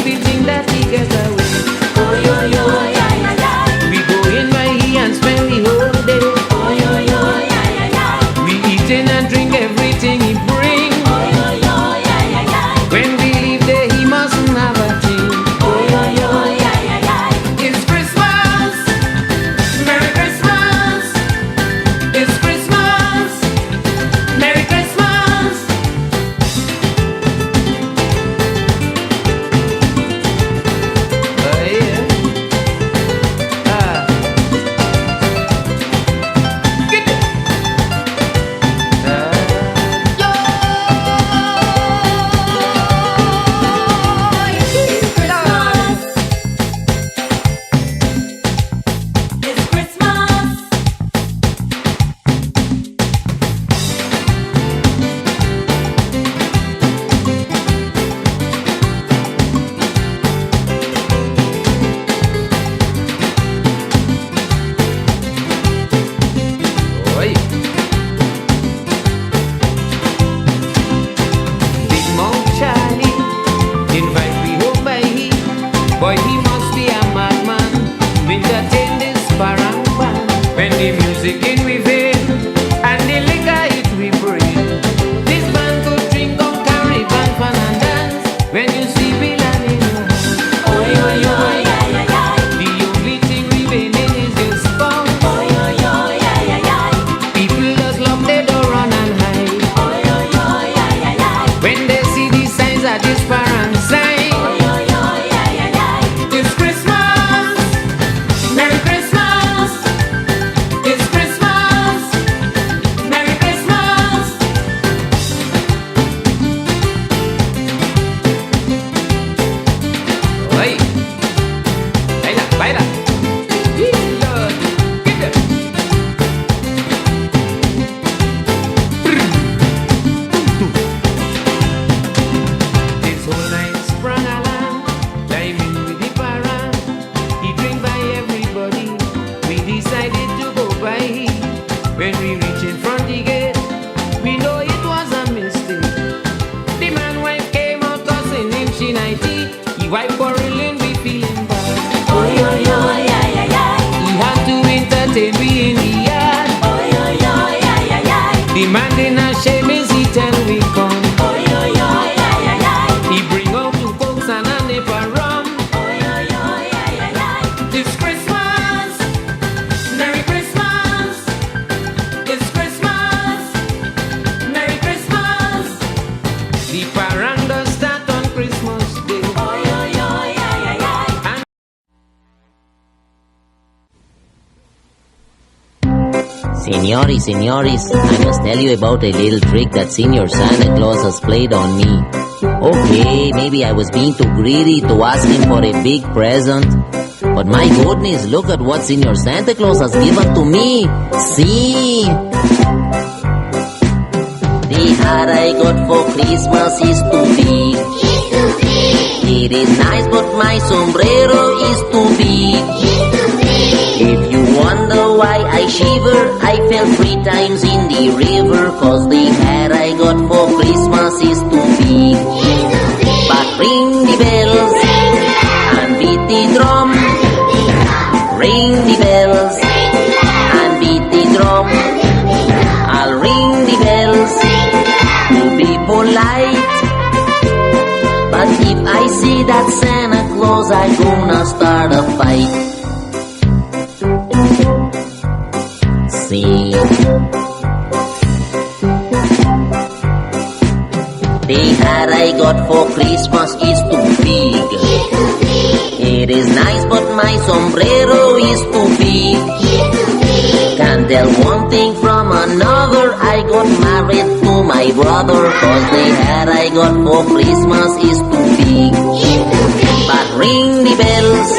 everything that we get away. Oh yo yo, yeah yeah yeah. We go in by he and spend the whole day. Oh yo yo, yeah yeah yeah. We eat in and drink everything he bring. Oh yo yo, yeah yeah yeah. When we leave there, he mustn't have a thing. Oh yo yo, yeah yeah yeah. It's Christmas, Merry Christmas. It's Christmas, Merry Christmas. Oh yeah. Get it. It's Christmas. Oi. Big Mount Charlie invite me home by he. Boy, he must be a madman. We entertain this parang band. When the music in we vein and the liquor it we bring. This man could drink on carry band fun and dance. When you see Bill and him, Oh yo yo, yeah yeah yeah. the only thing remaining is just fun. Oh yo yo, yeah yeah yeah. People just lock their door on and hide. Oh yo yo, yeah yeah yeah. When they see the signs of this parang sign. Oh yo yo, yeah yeah yeah. It's Christmas, Merry Christmas. It's Christmas, Merry Christmas. Oi, baila, baila. Lord, get it. This whole night sprung along, climbing with the parang. He drink by everybody. We decided to go by he. When we reach in front the gate, we know it was a mistake. The man wife came out cussing him she 90. He wife quarreling, we feeling bad. Oh yo yo, yeah yeah yeah. He had to entertain we in the yard. Oh yo yo, yeah yeah yeah. The man didn't shame his he tell we come. Oh yo yo, yeah yeah yeah. He bring out two cokes and a nip of rum. Oh yo yo, yeah yeah yeah. It's Christmas, Merry Christmas. It's Christmas, Merry Christmas. The parang does start on Christmas Day. Oh yo yo, yeah yeah yeah. And Signori, signoris, I must tell you about a little trick that Senior Santa Claus has played on me. Okay, maybe I was being too greedy to ask him for a big present. But my goodness, look at what Senior Santa Claus has given to me. See? The hat I got for Christmas is too big. It is nice, but my sombrero is too big. If you wonder why I shiver, I fell 3 times in the river, 'cause the hat I got for Christmas is too big. But ring the bells and beat the drum. Ring the bells and beat the drum. I'll ring the bells to be polite. But if I see that Santa Claus, I gonna start a fight. See, the hat I got for Christmas is too big. It is nice, but my sombrero is too big. Can't tell one thing from another. I got married to my brother, 'cause the hat I got for Christmas is too big. But ring the bells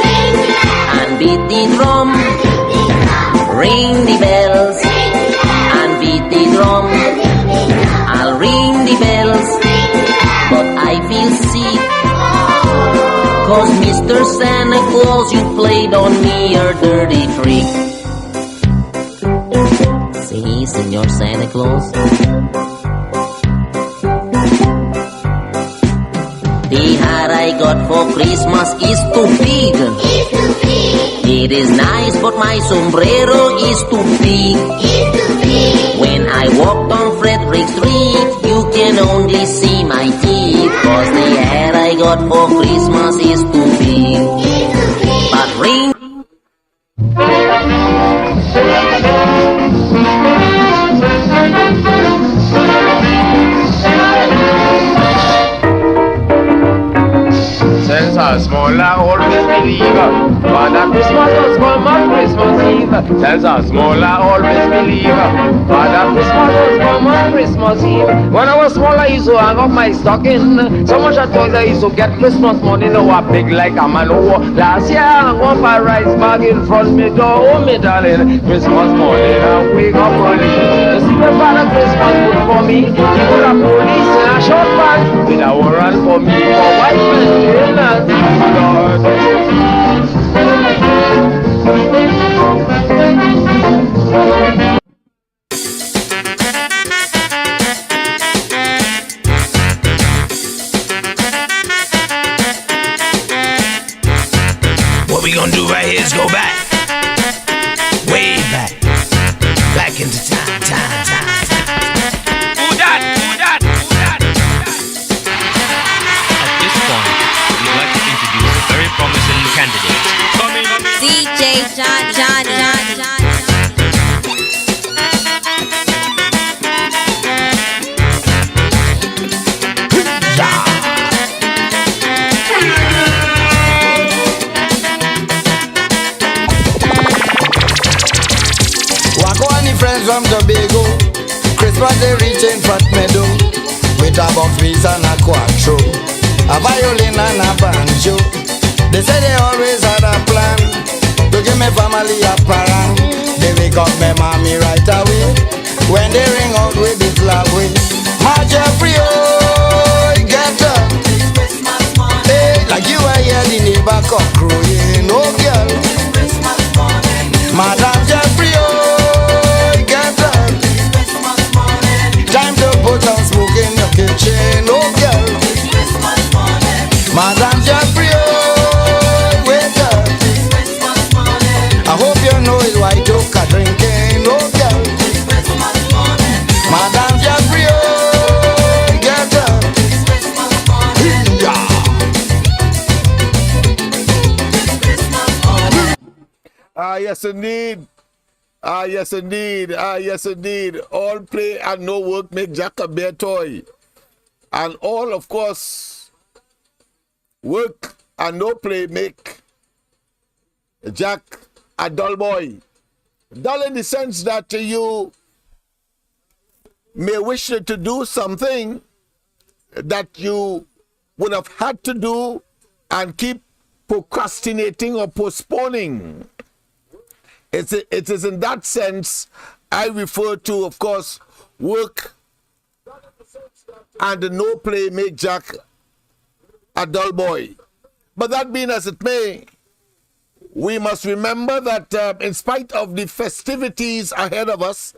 and beat the drum. Ring the bells and beat the drum. I'll ring the bells, but I feel sick, 'cause Mr. Santa Claus, you played on me a dirty trick. See, Senor Santa Claus, the hat I got for Christmas is too big. It is nice, but my sombrero is too big. When I walk on Frederick Street, you can only see my teeth, 'cause the hat I got for Christmas is too big. But ring. Since I was small, I always believe Father Christmas was born on Christmas Eve. Since I was small, I always believe Father Christmas was born on Christmas Eve. When I was small, I used to hang up my stocking. So much I toys I used to get Christmas money. Now I'm big like a man. Last year, I hung up a rice bag in front me door. Oh, me darling, Christmas morning, I wake up early to see my Father Christmas put for me. He put a police in a short pants with a warrant for me for white men. Lord. What we gonna do right here is go back, way back, back into time. Who that? At this point, we'd like to introduce a very promising candidate. DJ Johnny. Wakoni friends from Tobago, Christmas they reach in Fat Meadow, with a box piece and a quattro, a violin and a banjo. They say they always had a plan to give me family a parang. They wake up my mommy right away when they ring out with this loud way. My Jeffrey, oh, get up. Hey, like you are here the neighbor cock crowing, oh girl. Madam Jeffrey, oh, get up. Time to put on smoke in your kitchen, oh girl. Madam Jeffrey, oh, wake up. I hope you know it's white oak a drinking, oh girl. Madam Jeffrey, oh, get up. Yes indeed. Yes indeed. All play and no work make Jack a bear toy. And all, of course, work and no play make Jack a dull boy. Dull in the sense that you may wish to do something that you would have had to do and keep procrastinating or postponing. It is in that sense I refer to, of course, work and the no play make Jack a dull boy. But that being as it may, we must remember that in spite of the festivities ahead of us,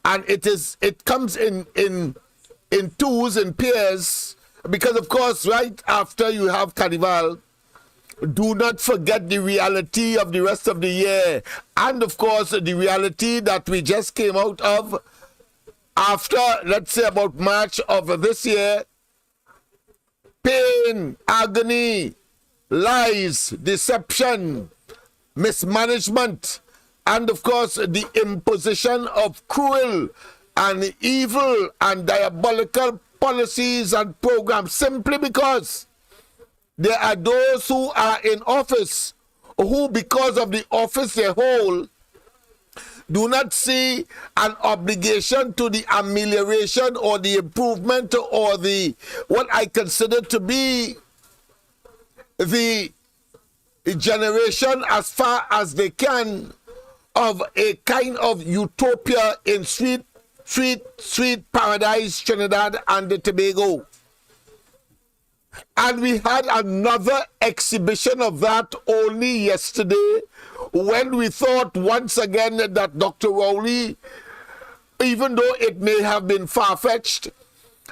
and it comes in twos and pairs, because of course right after you have Carnival, do not forget the reality of the rest of the year, and of course the reality that we just came out of after, let's say, about March of this year. Pain, agony, lies, deception, mismanagement, and of course the imposition of cruel and evil and diabolical policies and programs, simply because there are those who are in office who, because of the office they hold, do not see an obligation to the amelioration or the improvement or the what I consider to be the generation as far as they can of a kind of utopia in sweet paradise Trinidad and Tobago. And we had another exhibition of that only yesterday, when we thought once again that Dr. Rowley, even though it may have been far-fetched,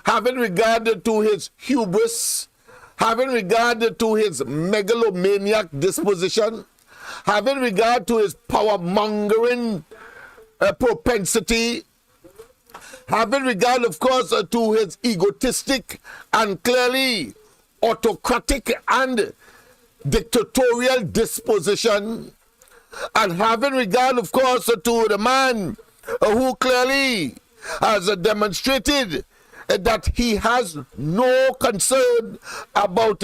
having regard to his hubris, having regard to his megalomaniac disposition, having regard to his power-mongering propensity, having regard, of course, to his egotistic and clearly autocratic and dictatorial disposition, and having regard, of course, to the man who clearly has demonstrated that he has no concern about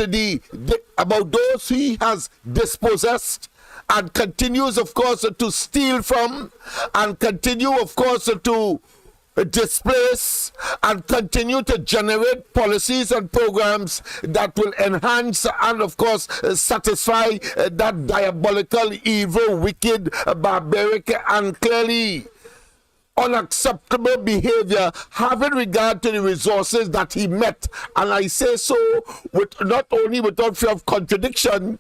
about those he has dispossessed, and continues, of course, to steal from, and continue, of course, to displace, and continue to generate policies and programs that will enhance and, of course, satisfy that diabolical, evil, wicked, barbaric, and clearly unacceptable behavior, having regard to the resources that he met. And I say so with not only without fear of contradiction,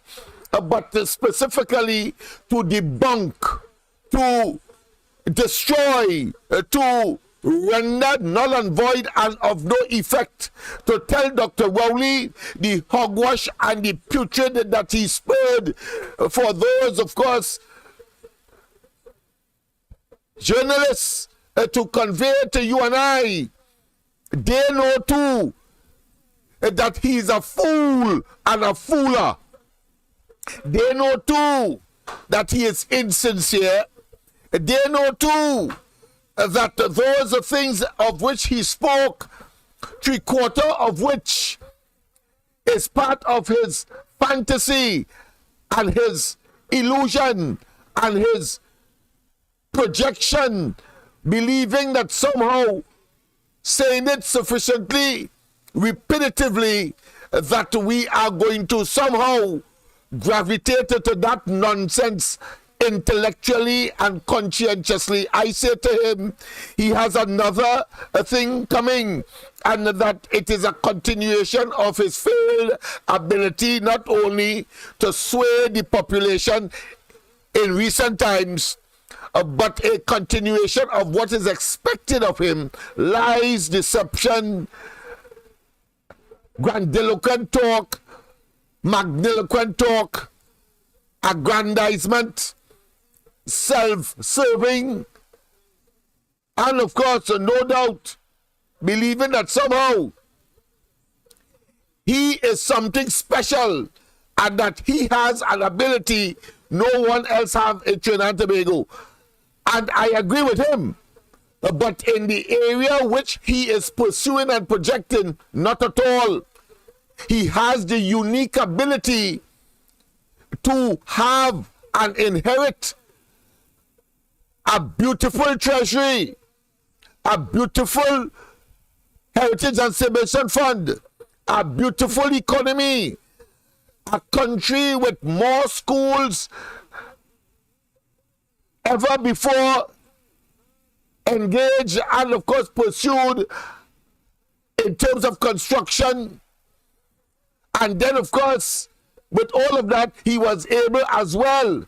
but specifically to debunk, to destroy, to render null and void and of no effect, to tell Dr. Rowley the hogwash and the putrid that he spurred for those, of course, journalists to convey to you and I. They know too that he's a fool and a fooler. They know too that he is insincere. They know too that those things of which he spoke, 3/4 of which is part of his fantasy and his illusion and his projection, believing that somehow saying it sufficiently repetitively that we are going to somehow gravitate to that nonsense intellectually and conscientiously. I say to him, he has another thing coming, and that it is a continuation of his failed ability not only to sway the population in recent times, but a continuation of what is expected of him: lies, deception, grandiloquent talk, magniloquent talk, aggrandizement, self-serving, and of course, no doubt, believing that somehow he is something special and that he has an ability no one else have in Trinidad and Tobago. And I agree with him. But in the area which he is pursuing and projecting, not at all. He has the unique ability to have and inherit a beautiful treasury, a beautiful heritage and civilization fund, a beautiful economy, a country with more schools ever before engaged and, of course, pursued in terms of construction. And then, of course, with all of that, he was able as well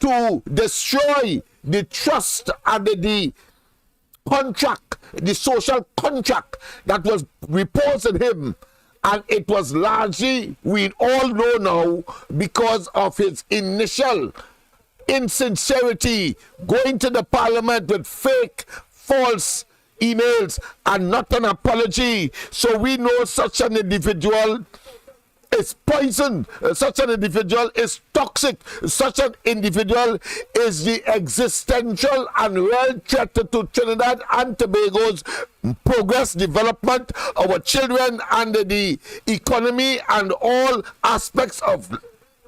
to destroy the trust and the contract, the social contract that was reposed in him. And it was largely, we all know now, because of his initial insincerity, going to the parliament with fake, false emails and not an apology. So we know such an individual is poison, such an individual is toxic, such an individual is the existential and real threat to Trinidad and Tobago's progress, development, our children, and the economy and all aspects of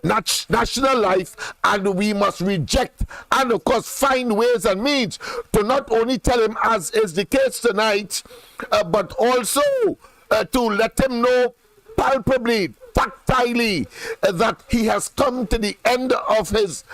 national life. And we must reject and, of course, find ways and means to not only tell him, as is the case tonight, but also to let him know palpably, tactilely, that he has come to the end of his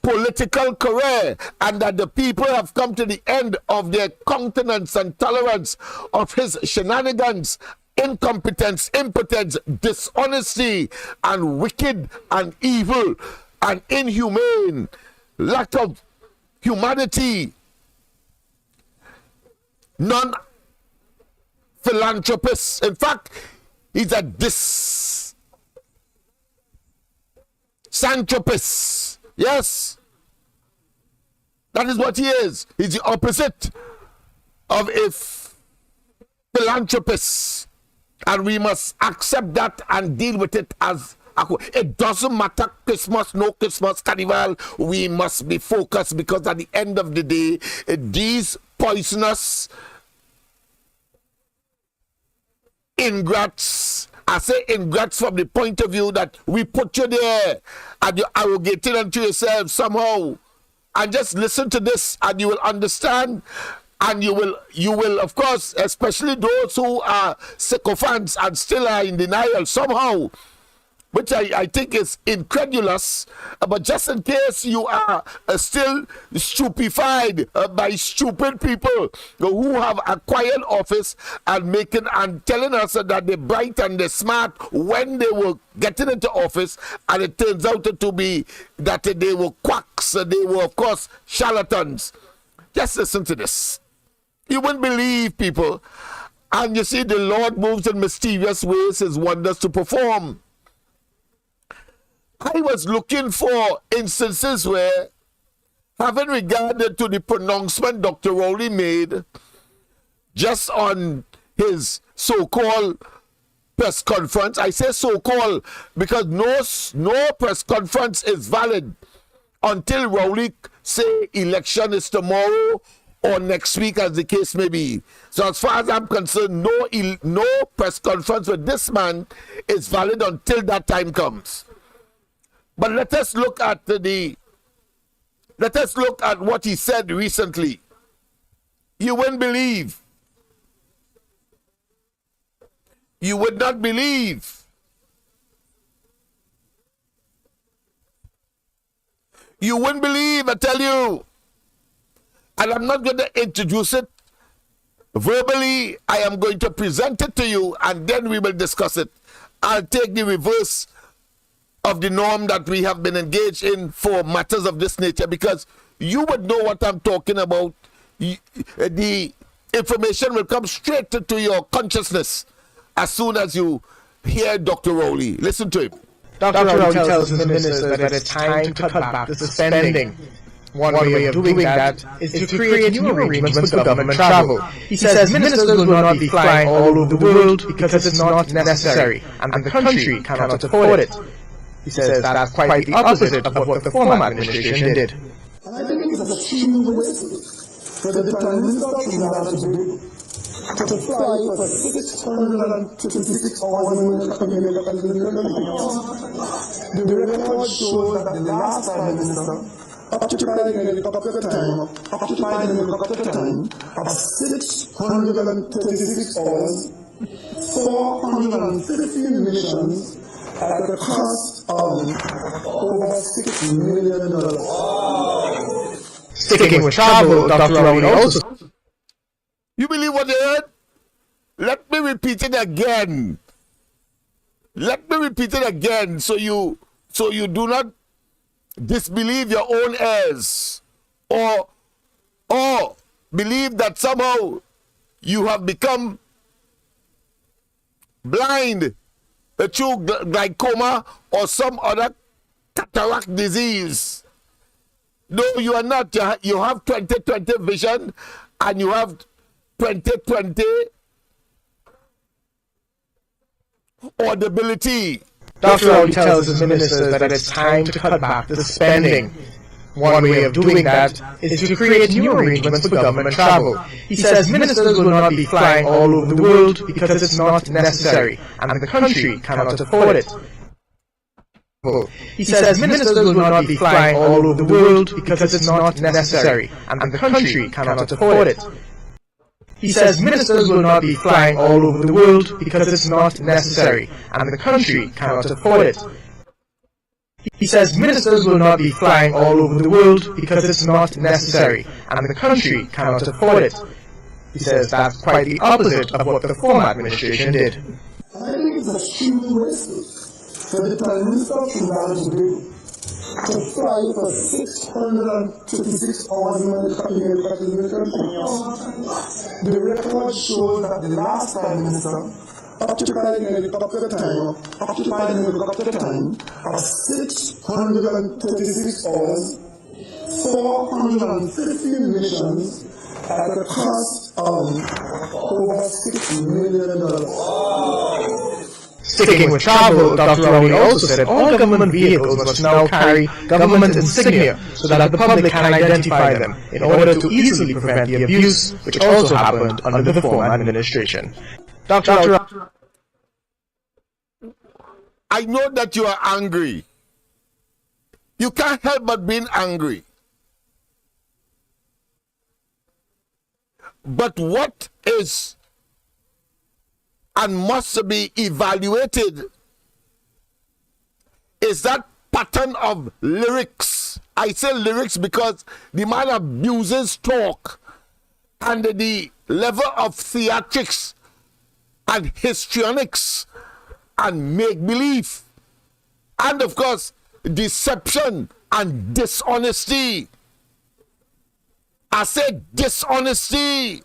political career, and that the people have come to the end of their countenance and tolerance of his shenanigans, incompetence, impotence, dishonesty, and wicked and evil and inhumane, lack of humanity, philanthropist. In fact, he's a disanthropist. Yes, that is what he is. He's the opposite of a philanthropist, and we must accept that and deal with it as it doesn't matter Christmas, no Christmas, carnival. We must be focused, because at the end of the day, these poisonous ingrates, I say ingrates from the point of view that we put you there and you arrogated unto yourself somehow. And just listen to this and you will understand, and you will of course, especially those who are sycophants and still are in denial somehow, which I think is incredulous, but just in case you are still stupefied by stupid people who have acquired office and telling us that they're bright and they're smart when they were getting into office, and it turns out to be that they were quacks, they were of course charlatans. Just listen to this. You wouldn't believe, people. And you see, the Lord moves in mysterious ways, his wonders to perform. I was looking for instances where, having regard to the pronouncement Dr. Rowley made just on his so-called press conference, I say so-called because no press conference is valid until Rowley say election is tomorrow or next week, as the case may be. So as far as I'm concerned, no press conference with this man is valid until that time comes. But let us look at what he said recently. You wouldn't believe. You would not believe. You wouldn't believe, I tell you. And I'm not going to introduce it verbally. I am going to present it to you, and then we will discuss it. I'll take the reverse of the norm that we have been engaged in for matters of this nature, because you would know what I'm talking about. The information will come straight to your consciousness as soon as you hear Dr. Rowley. Listen to him. Dr. Rowley tells his ministers that it's time to cut back the spending. One way of doing that is to create new arrangements for government travel. He says ministers will not be flying all over the world because it's not necessary, and the country cannot afford it. He says that's quite the opposite of what the former administration did. I think it's extremely wasteful for the Prime Minister of Trinidad to fly for 626 hours in the The record shows that the last Prime Minister occupied a helicopter time of 636 hours, 450 missions, at the cost of over $6 million. Sticking with travel, Dr. Rowley also... You believe what you heard? Let me repeat it again. Let me repeat it again so you do not disbelieve your own ears or believe that somehow you have become blind through glaucoma or some other cataract disease. No, you are not. You have 20/20 vision, and you have 20/20 audibility. Dr. Rowley tells his ministers that it's time to cut back the spending. One way of doing that is to create new arrangements for government travel. He says ministers will not be flying all over the world because it's not necessary, and the country cannot afford it. He says ministers will not be flying all over the world because it's not necessary, and the country cannot afford it. He says ministers will not be flying all over the world because it's not necessary, and the country cannot afford it. He says ministers will not be flying all over the world because it's not necessary, and the country cannot afford it. He says that's quite the opposite of what the former administration did. I think it's extremely wasteful for the Prime Minister of Trinidad to fly for 656 hours in the continuous. The record shows that the last Prime Minister occupied the helicopter time of 636 hours, 450 missions at a cost of over $6 million. Sticking with travel, Dr. Rowley also said all government vehicles must now carry government insignia so that the public can identify them in order to easily prevent the abuse which also happened under the former administration. Dr. I know that you are angry. You can't help but being angry. But what is and must be evaluated is that pattern of lyrics. I say lyrics because the man abuses talk and the level of theatrics and histrionics and make-believe and of course deception and dishonesty. I say dishonesty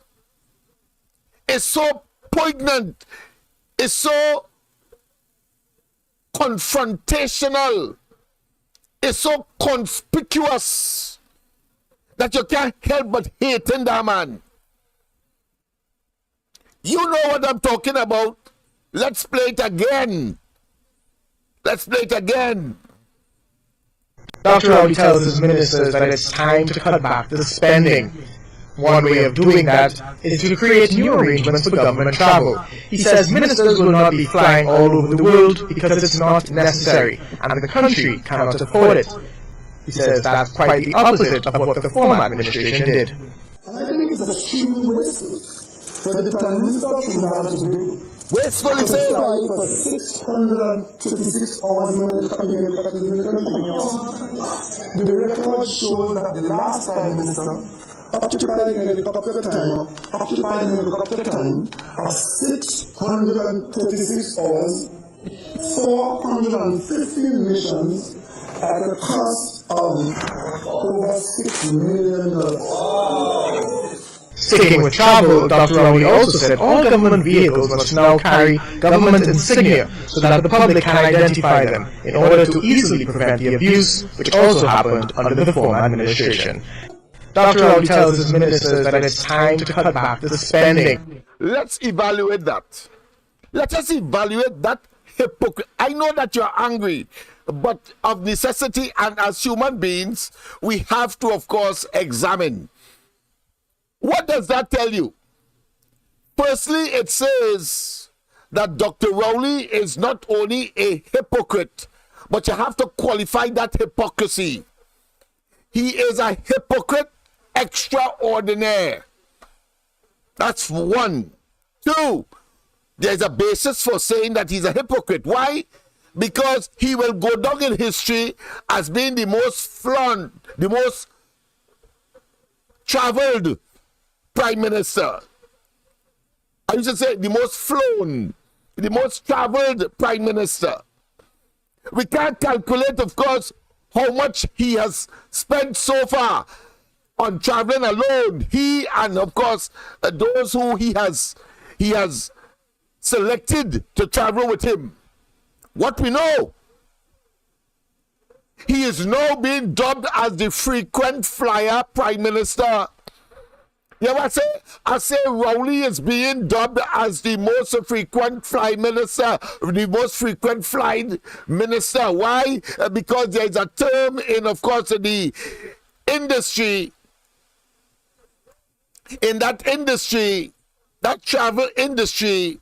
is so poignant, is so confrontational, is so conspicuous that you can't help but hating that man. You know what I'm talking about. Let's play it again. Let's play it again. Dr. Rowley tells his ministers that it's time to cut back the spending. One way of doing that is to create new arrangements for government travel. He says ministers will not be flying all over the world because it's not necessary and the country cannot afford it. He says that's quite the opposite of what the former administration did. I think it's extremely wasteful for the Prime Minister to have to do. Wasteful is it? Fly for 656 hours in the continuous. The record shows that the last Prime Minister occupied the helicopter time of 636 hours, 450 missions at a cost of over $6 million. Sticking with travel, Dr. Rowley also said all government vehicles must now carry government insignia so that the public can identify them in order to easily prevent the abuse which also happened under the former administration. Dr. Rowley tells his ministers that it's time to cut back the spending. Let's evaluate that. Let us evaluate that hypocrisy. I know that you're angry, but of necessity and as human beings, we have to, of course, examine. What does that tell you? Firstly, it says that Dr. Rowley is not only a hypocrite, but you have to qualify that hypocrisy. He is a hypocrite extraordinaire. That's one. Two, there's a basis for saying that he's a hypocrite. Why? Because he will go down in history as being the most flaunt, the most traveled Prime Minister. I used to say the most flown, the most traveled Prime Minister. We can't calculate, of course, how much he has spent so far on traveling alone. He and, of course, those who he has selected to travel with him. What we know, he is now being dubbed as the frequent flyer Prime Minister. You know what I say Rowley is being dubbed as the most frequent flying minister, the most frequent flying minister. Why? Because there is a term in, of course, the industry, in that industry, that travel industry,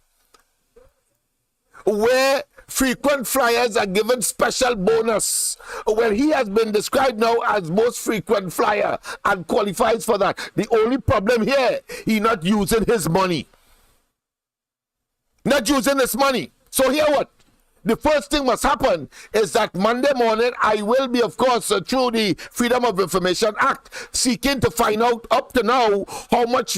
where frequent flyers are given special bonus. Well, he has been described now as most frequent flyer and qualifies for that. The only problem here, he's not using his money. Not using his money. So here what? the first thing must happen is that Monday morning I will be, of course, through the Freedom of Information Act, seeking to find out up to now how much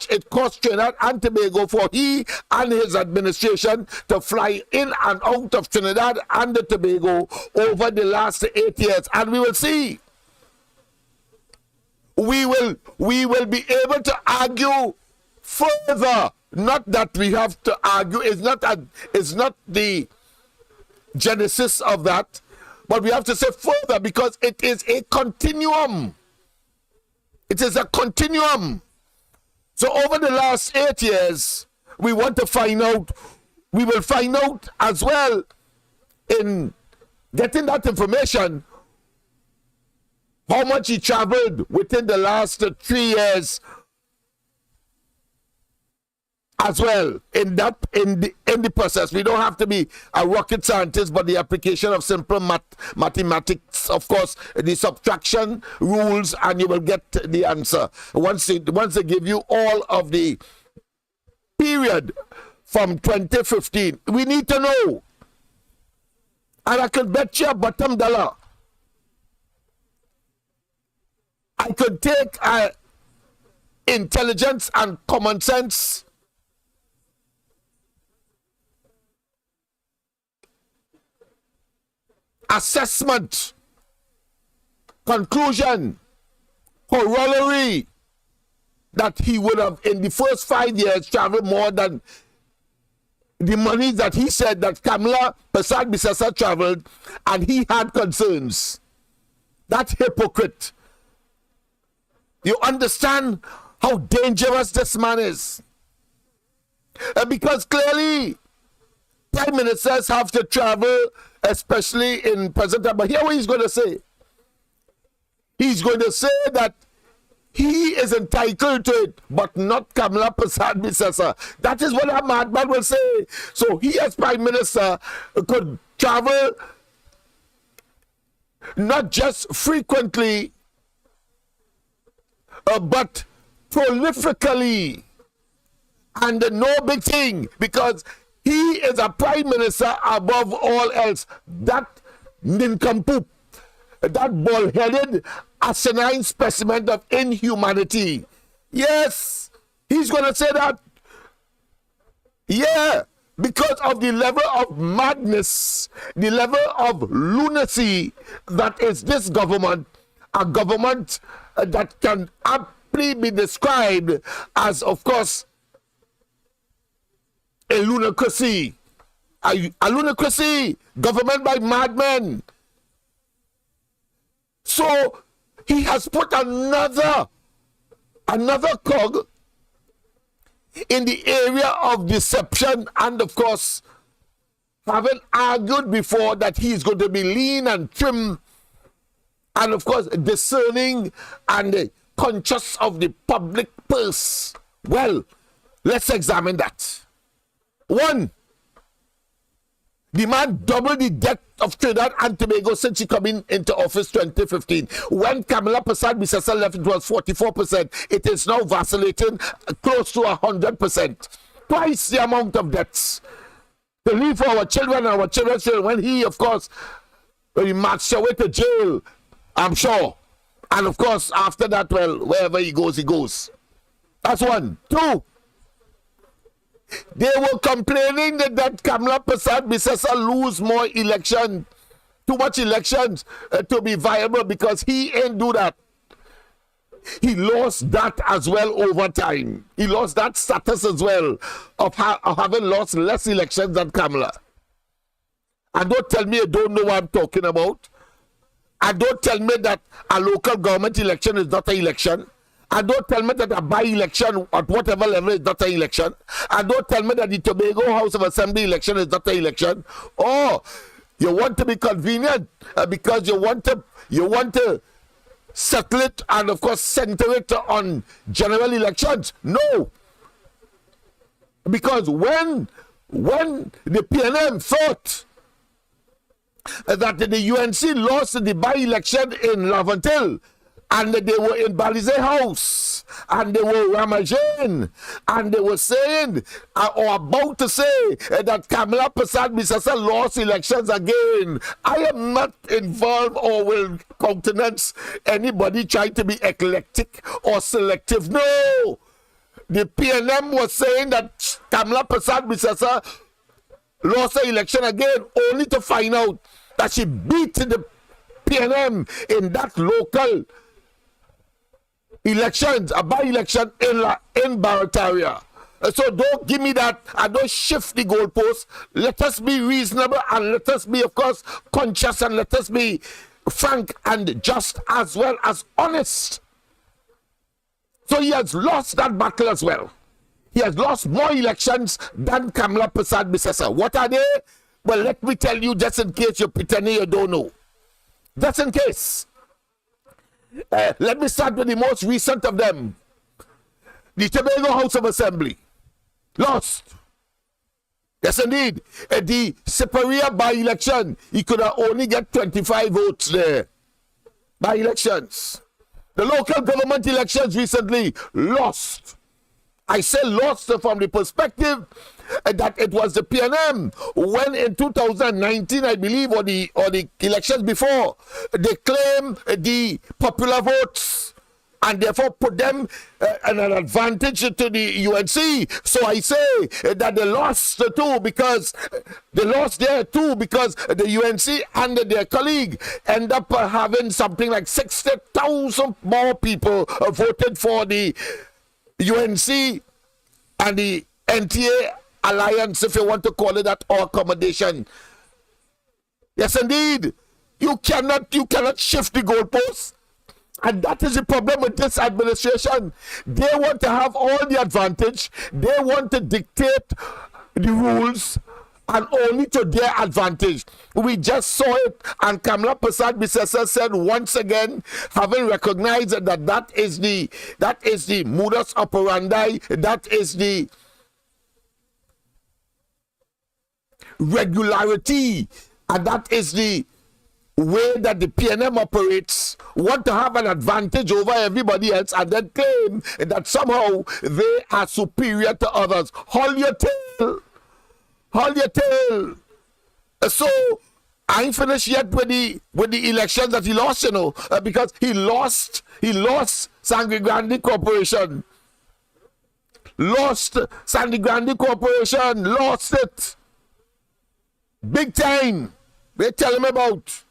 it cost Trinidad and Tobago for he and his administration to fly in and out of Trinidad and Tobago over the last 8 years, and we will see. We will be able to argue further. Not that we have to argue. It's not the genesis of that, but we have to say further because it is a continuum. It is a continuum. So over the last 8 years, we want to find out. We will find out as well in getting that information how much he traveled within the last 3 years as well in the process. We don't have to be a rocket scientist, but the application of simple mathematics, of course, the subtraction rules, and you will get the answer. Once they give you all of the period from 2015, we need to know. And I could bet you a bottom dollar I could take intelligence and common sense assessment, conclusion, corollary that he would have in the first 5 years traveled more than the money that he said that Kamla Persad Bisasa traveled, and he had concerns. That hypocrite. You understand how dangerous this man is? Because clearly, prime ministers have to travel, especially in present time. But here what he's going to say. He's going to say that he is entitled to it, but not Kamla Persad Bisasa. That is what a madman will say. So he as prime minister could travel not just frequently, but prolifically, and no big thing, because he is a prime minister above all else. That nincompoop, that bald-headed, asinine specimen of inhumanity. Yes, he's going to say that. Yeah, because of the level of madness, the level of lunacy that is this government, a government that can aptly be described as, of course, a lunacracy. A lunacracy, government by madmen. So he has put another cog in the area of deception, and of course, having argued before that he is going to be lean and trim, and of course, discerning and conscious of the public purse. Well, let's examine that. One, the man doubled the debt of Trinidad and Tobago since he came into office 2015. When Kamla Persad Bisasa left, it was 44%. It is now vacillating close to 100%. Twice the amount of debts. To leave for our children and our children's children, when he, of course, when he marched away to jail, I'm sure. And of course, after that, well, wherever he goes, he goes. That's one. Two, they were complaining that Kamla Persad Bisasa lose more election, too much elections to be viable, because he ain't do that. He lost that as well over time. He lost that status as well of having lost less elections than Kamla. And don't tell me you don't know what I'm talking about. And don't tell me that a local government election is not an election. And don't tell me that a by-election at whatever level is not an election. And don't tell me that the Tobago House of Assembly election is not an election. Oh, you want to be convenient because you want to settle it and of course center it on general elections. No. Because when the PNM thought that the UNC lost the by-election in Laventille, and they were in Balize House, and they were ramaging, and they were saying, or about to say, that Kamala Persad-Bissessar lost elections again. I am not involved or will countenance anybody trying to be eclectic or selective. No! The PNM was saying that Kamala Persad-Bissessar lost the election again, only to find out that she beat the PNM in that local elections, a by-election in Barataria. So don't give me that and don't shift the goalposts. Let us be reasonable and let us be, of course, conscious and let us be frank and just as well as honest. So he has lost that battle as well. He has lost more elections than Kamala Persad-Bissessar. What are they? Well, let me tell you, just in case you're pretending you don't know. Just in case. Let me start with the most recent of them. The Tobago House of Assembly. Lost. Yes, indeed. The Siparia by-election, he could have only get 25 votes there. By-elections. The local government elections recently lost. I say lost from the perspective that it was the PNM when in 2019, I believe, or the elections before, they claimed the popular votes and therefore put them an advantage to the UNC. So I say that they lost too because they lost there too because the UNC and their colleague end up having something like 60,000 more people voted for the UNC and the NTA alliance, if you want to call it that, or accommodation. Yes, indeed. You cannot shift the goalposts. And that is the problem with this administration. They want to have all the advantage. They want to dictate the rules and only to their advantage. We just saw it, and Kamala Persad-Bissessar said once again, having recognized that is the modus operandi, that is the regularity, and that is the way that the PNM operates, want to have an advantage over everybody else and then claim that somehow they are superior to others. Hold your tail. Hold your tail. So I ain't finished yet with the elections that he lost, you know, because he lost Sangre Grande Corporation. Lost Sangre Grande Corporation. Lost it. Big time. They tell him about.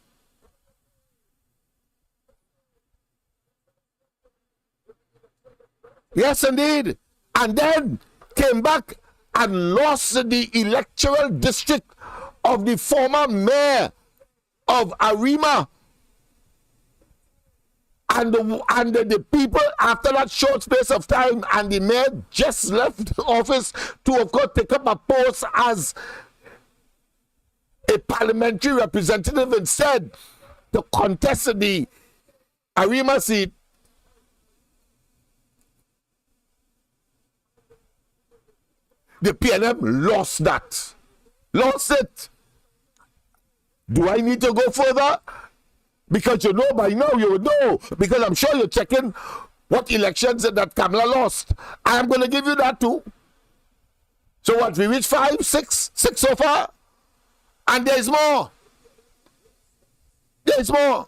Yes, indeed. And then came back and lost the electoral district of the former mayor of Arima. And the people, after that short space of time, and the mayor just left office to, of course, take up a post as a parliamentary representative instead to contest the Arima seat. The PNM lost that. Lost it. Do I need to go further? Because you know by now, you know. Because I'm sure you're checking what elections that Kamala lost. I am going to give you that too. So what, we reached 5, 6 so far? And there's more. There's more.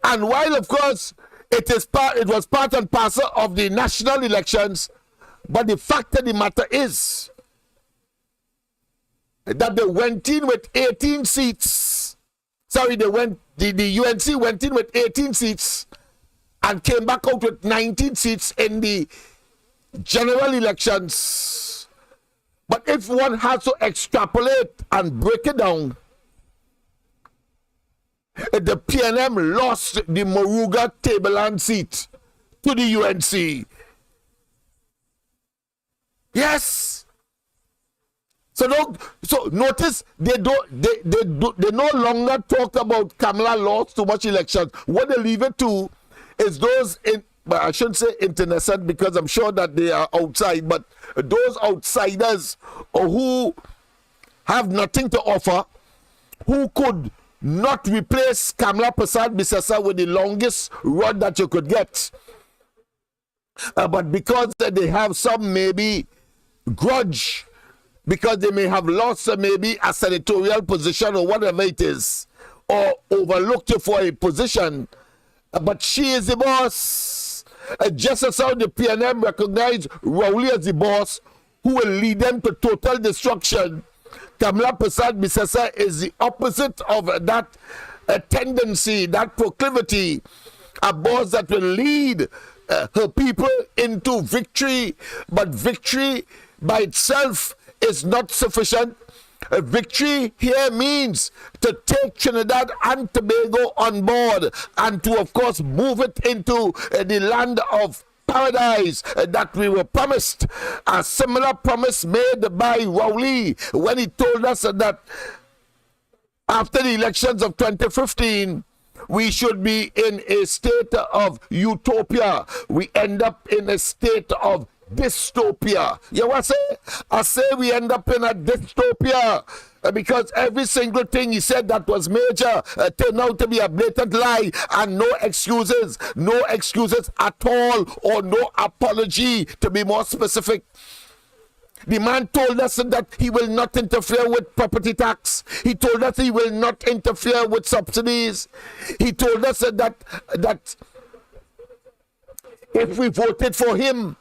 And while, of course, it was part and parcel of the national elections, but the fact of the matter is that they went in with 18 seats. Sorry, the UNC went in with 18 seats and came back out with 19 seats in the general elections. But if one has to extrapolate and break it down, the PNM lost the Moruga Tableland seat to the UNC. Yes. So notice they no longer talk about Kamala lost too much elections. What they leave it to is those but I shouldn't say internecine because I'm sure that they are outside, but those outsiders who have nothing to offer, who could not replace Kamla Prasad Bisesa with the longest rod that you could get. But because they have some maybe grudge, because they may have lost maybe a senatorial position or whatever it is, or overlooked you for a position, but she is the boss. Just as how the PNM recognize Rowley as the boss who will lead them to total destruction, Kamla Prasad Bisesa is the opposite of that tendency, that proclivity, a boss that will lead her people into victory, but victory by itself is not sufficient. Victory here means to take Trinidad and Tobago on board and to, of course, move it into the land of paradise that we were promised. A similar promise made by Rowley when he told us that after the elections of 2015, we should be in a state of utopia. We end up in a state of dystopia. You know what I say? I say we end up in a dystopia because every single thing he said that was major turned out to be a blatant lie, and no excuses at all, or no apology to be more specific. The man told us that he will not interfere with property tax. He told us he will not interfere with subsidies. He told us that if we voted for him,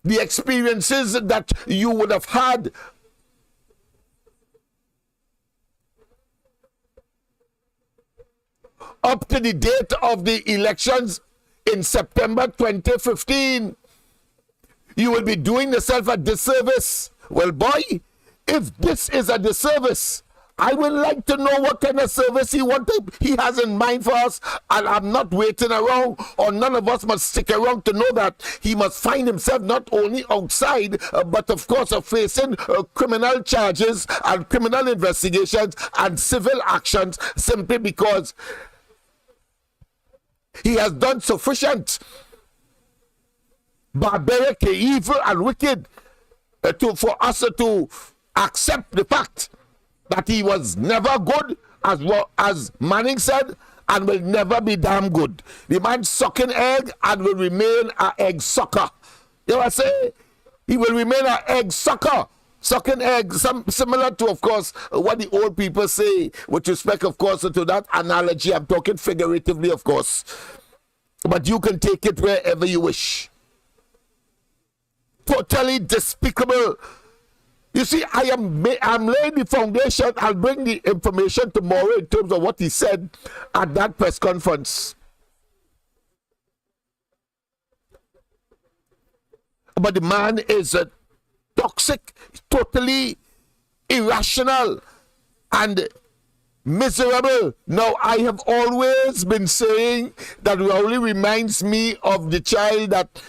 the experiences that you would have had up to the date of the elections in September 2015, you will be doing yourself a disservice. Well, boy, if this is a disservice, I would like to know what kind of service he has in mind for us, and I'm not waiting around, or none of us must stick around to know that he must find himself not only outside, but of course facing criminal charges and criminal investigations and civil actions simply because he has done sufficient barbaric, evil, and wicked for us to accept the fact that he was never good, as Manning said, and will never be damn good. The man sucking egg and will remain an egg sucker. You know what I say? He will remain an egg sucker, sucking eggs, similar to, of course, what the old people say, with respect, of course, to that analogy. I'm talking figuratively, of course. But you can take it wherever you wish. Totally despicable. You see, I'm laying the foundation. I'll bring the information tomorrow in terms of what he said at that press conference. But the man is toxic, totally irrational, and miserable. Now, I have always been saying that Rowley reminds me of the child that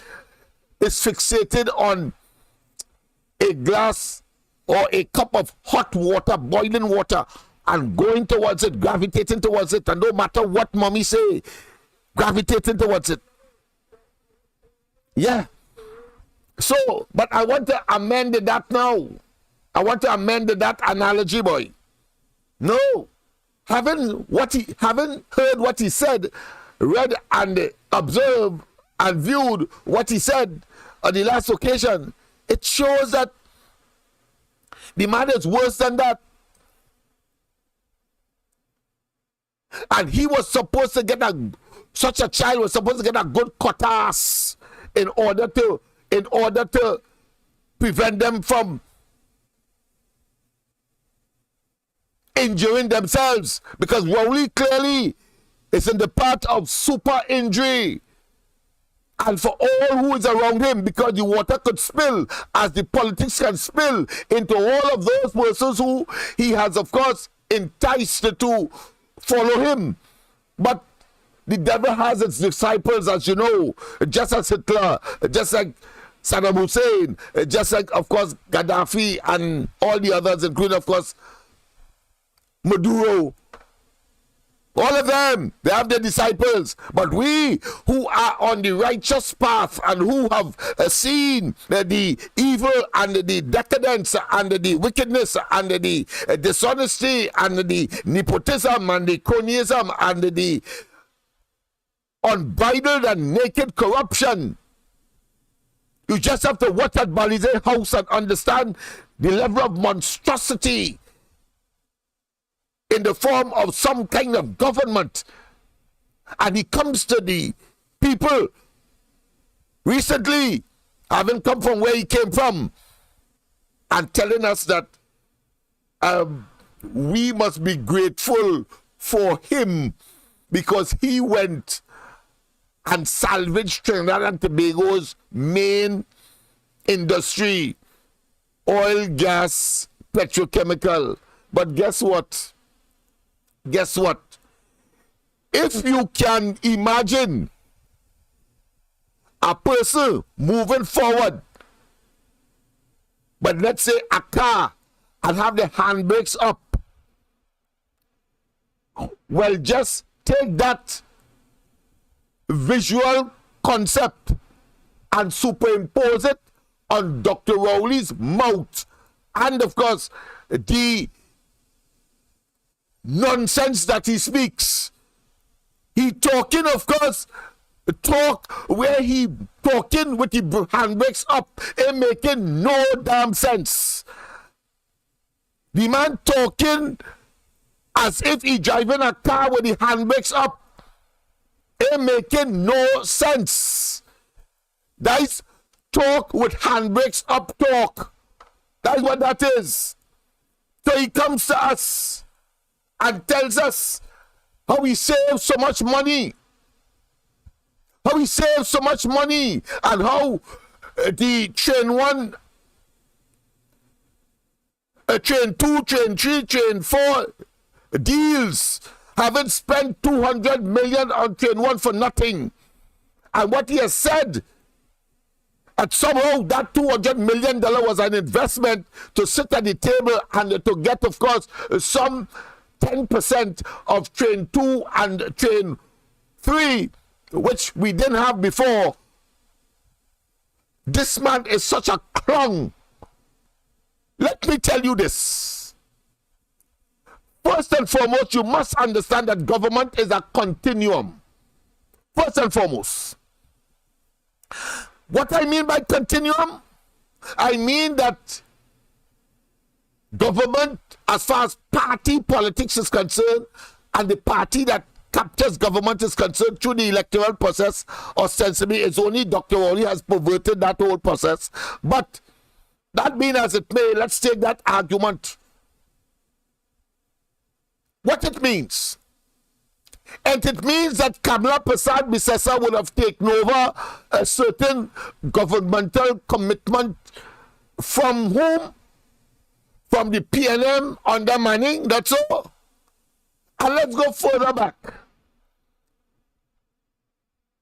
is fixated on a glass or a cup of hot water, boiling water, and going towards it, gravitating towards it, and no matter what mommy say, gravitating towards it. Yeah. So, but I want to amend that now. I want to amend that analogy, boy. No. Having heard what he said, read and observed and viewed what he said on the last occasion, it shows that the man is worse than that. And he was supposed to get such a child was supposed to get a good cutass in order to prevent them from injuring themselves, because Rowley clearly is in the path of super injury. And for all who is around him, because the water could spill, as the politics can spill into all of those persons who he has, of course, enticed to follow him. But the devil has its disciples, as you know, just as Hitler, just like Saddam Hussein, just like, of course, Gaddafi and all the others, including, of course, Maduro. All of them, they have their disciples. But we who are on the righteous path and who have seen the evil and the decadence and the wickedness and the dishonesty and the nepotism and the cronyism and the unbridled and naked corruption, you just have to watch at Balize's house and understand the level of monstrosity in the form of some kind of government. And he comes to the people recently, having come from where he came from, and telling us that we must be grateful for him because he went and salvaged Trinidad and Tobago's main industry, oil, gas, petrochemical. But guess what? Guess what? If you can imagine a person moving forward, but let's say a car and have the handbrakes up, well, just take that visual concept and superimpose it on Dr. Rowley's mouth, and of course the nonsense that he speaks. He talking, of course, talk where he talking with the handbrakes up and making no damn sense. The man talking as if he driving a car with the handbrakes up and making no sense. That's talk with handbrakes up talk. That's what that is. So he comes to us and tells us how he saved so much money. How he saved so much money and how the train 1, train 2, train 3, train 4 deals haven't spent 200 million on train 1 for nothing. And what he has said, and somehow that $200 million was an investment to sit at the table and to get, of course, some 10% of train 2 and train 3, which we didn't have before. This man is such a clown. Let me tell you this. First and foremost, you must understand that government is a continuum. First and foremost. What I mean by continuum? I mean that government, as far as party politics is concerned, and the party that captures government is concerned through the electoral process, ostensibly it's only Dr. Rowley has perverted that whole process. But that being as it may, let's take that argument. What it means? And it means that Kamala Prasad Bisesa would have taken over a certain governmental commitment from whom? From the PNM under Manning, that's all. And let's go further back.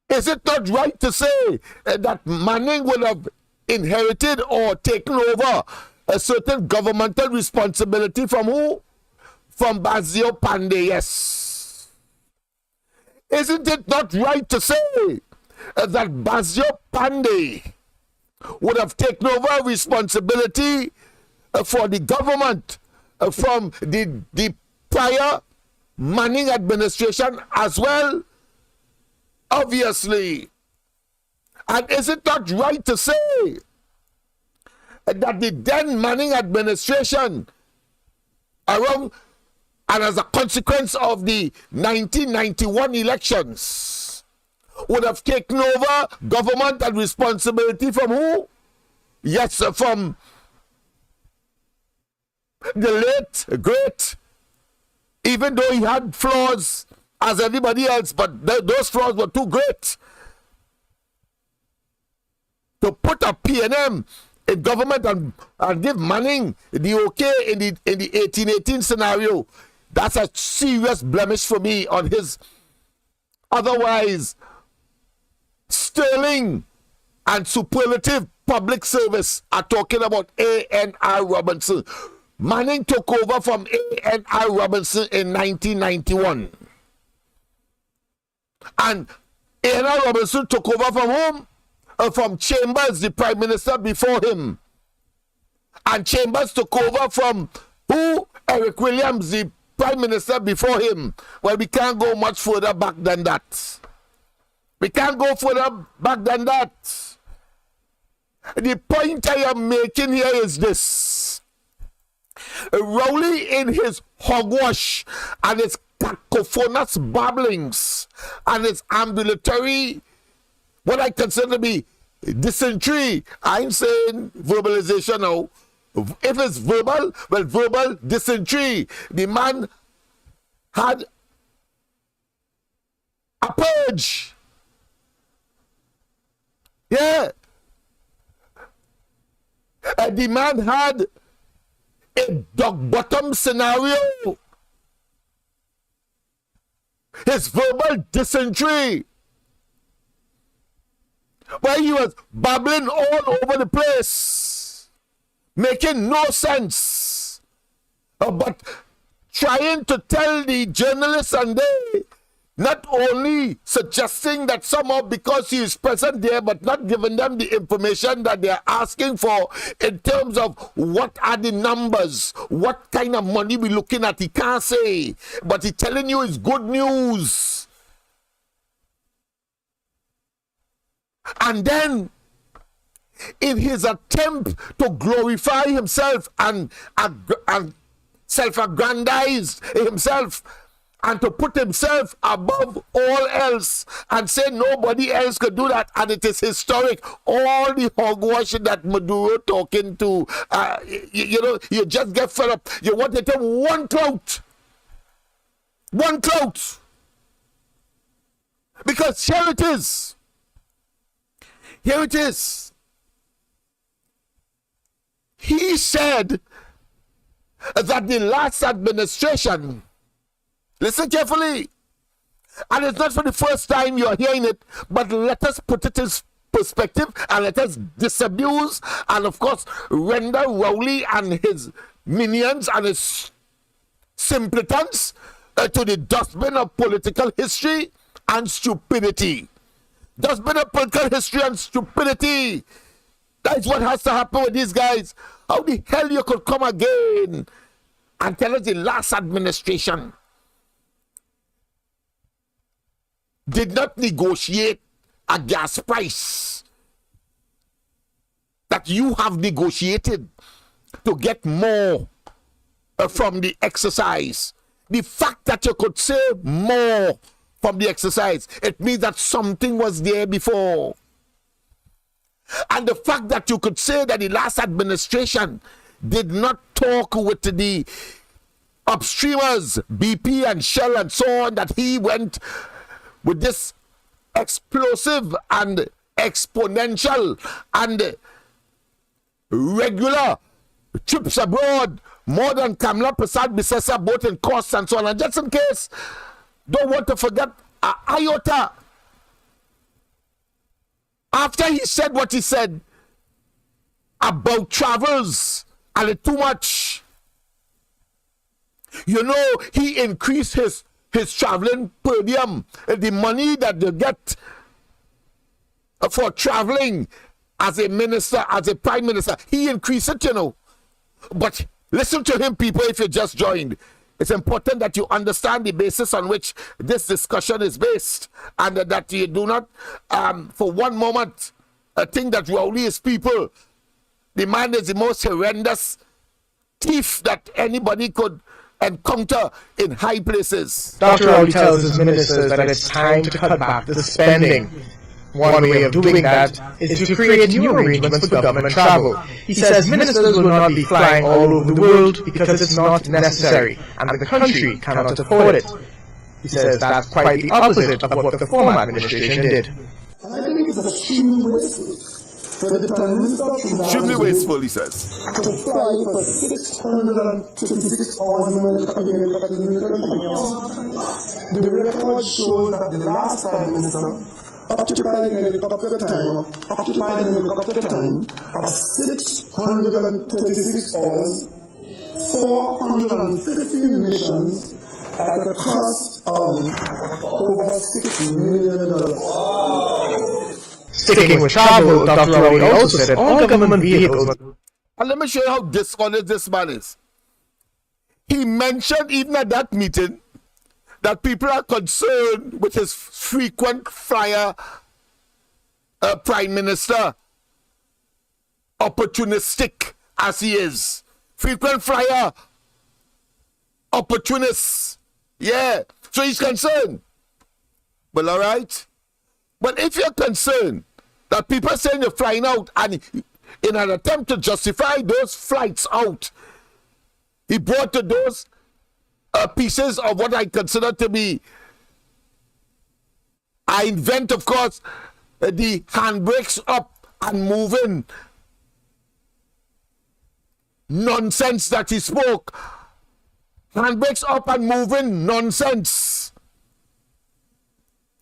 Is it not right to say that Manning would have inherited or taken over a certain governmental responsibility from who? From Bazio Pandey, yes. Isn't it not right to say that Bazio Pandey would have taken over responsibility for the government from the prior Manning administration as well? Obviously. And is it not right to say that the then Manning administration around and as a consequence of the 1991 elections would have taken over government and responsibility from who? Yes, from the late, great, even though he had flaws as everybody else, but those flaws were too great to put a PNM in government and give Manning the okay in the 1818 scenario. That's a serious blemish for me on his otherwise sterling and superlative public service. Are talking about A.N.R. Robinson. Manning took over from A.N.R. Robinson in 1991. And Anna Robinson took over from whom? From Chambers, the Prime Minister before him. And Chambers took over from who? Eric Williams, the Prime Minister before him. Well, we can't go much further back than that. We can't go further back than that. The point I am making here is this. Rowley, in his hogwash and his cacophonous babblings and his ambulatory, what I consider to be dysentery, I'm saying verbalization now. If it's verbal, well, verbal dysentery. The man had a purge. Yeah. The man had a dog bottom scenario. His verbal dysentery, where he was babbling all over the place, making no sense, but trying to tell the journalists, and they not only suggesting that somehow because he is present there, but not giving them the information that they are asking for in terms of what are the numbers, what kind of money we're looking at. He can't say, but he's telling you it's good news. And then, in his attempt to glorify himself and self-aggrandize himself, and to put himself above all else and say nobody else could do that, and it is historic. All the hogwash that Maduro talking to, you just get fed up. You want to tell one clout. One clout. Because here it is. Here it is. He said that the last administration, listen carefully, and it's not for the first time you're hearing it, but let us put it in perspective and let us disabuse and, of course, render Rowley and his minions and his simpletons to the dustbin of political history and stupidity. Dustbin of political history and stupidity. That's what has to happen with these guys. How the hell you could come again and tell us the last administration did not negotiate a gas price that you have negotiated to get more from the exercise. The fact that you could say more from the exercise, it means that something was there before. And the fact that you could say that the last administration did not talk with the upstreamers, BP and Shell and so on, that he went with this explosive and exponential and regular trips abroad, more than Kamla Prasad Bisesa both in costs and so on. And just in case, don't want to forget iota. After he said what he said about travels and it too much, you know, he increased his traveling per diem, the money that they get for traveling as a minister, as a prime minister, he increased it, you know. But listen to him, people, if you just joined. It's important that you understand the basis on which this discussion is based, and that you do not, for one moment, think that Rowley is people. The man is the most horrendous thief that anybody could encounter in high places. Dr. Rowley tells his ministers that it's time to cut back the spending. One way of doing that is to create new arrangements for government travel. He says ministers will not be flying all over the world because it's not necessary and the country cannot afford it. He says that's quite the opposite of what the former administration did. I think it's extremely wasteful for the Prime Minister Extremely wasteful, he says. to fly for 626 hours in the record shows that the last Prime Minister occupied an helicopter time of 636 hours, 450 missions, at a cost of over $6 million. Sticking with travel, Dr. Rowley also said all government vehicles. And let me show you how dishonest this man is. He mentioned even at that meeting that people are concerned with his frequent flyer prime minister, opportunistic as he is. Frequent flyer, opportunist. Yeah, so he's concerned. Well, all right. But if you're concerned that people are saying you're flying out, and in an attempt to justify those flights out, he brought to those pieces of what I consider to be, I invent, of course, the handbrakes up and moving nonsense that he spoke. Handbrakes up and moving nonsense.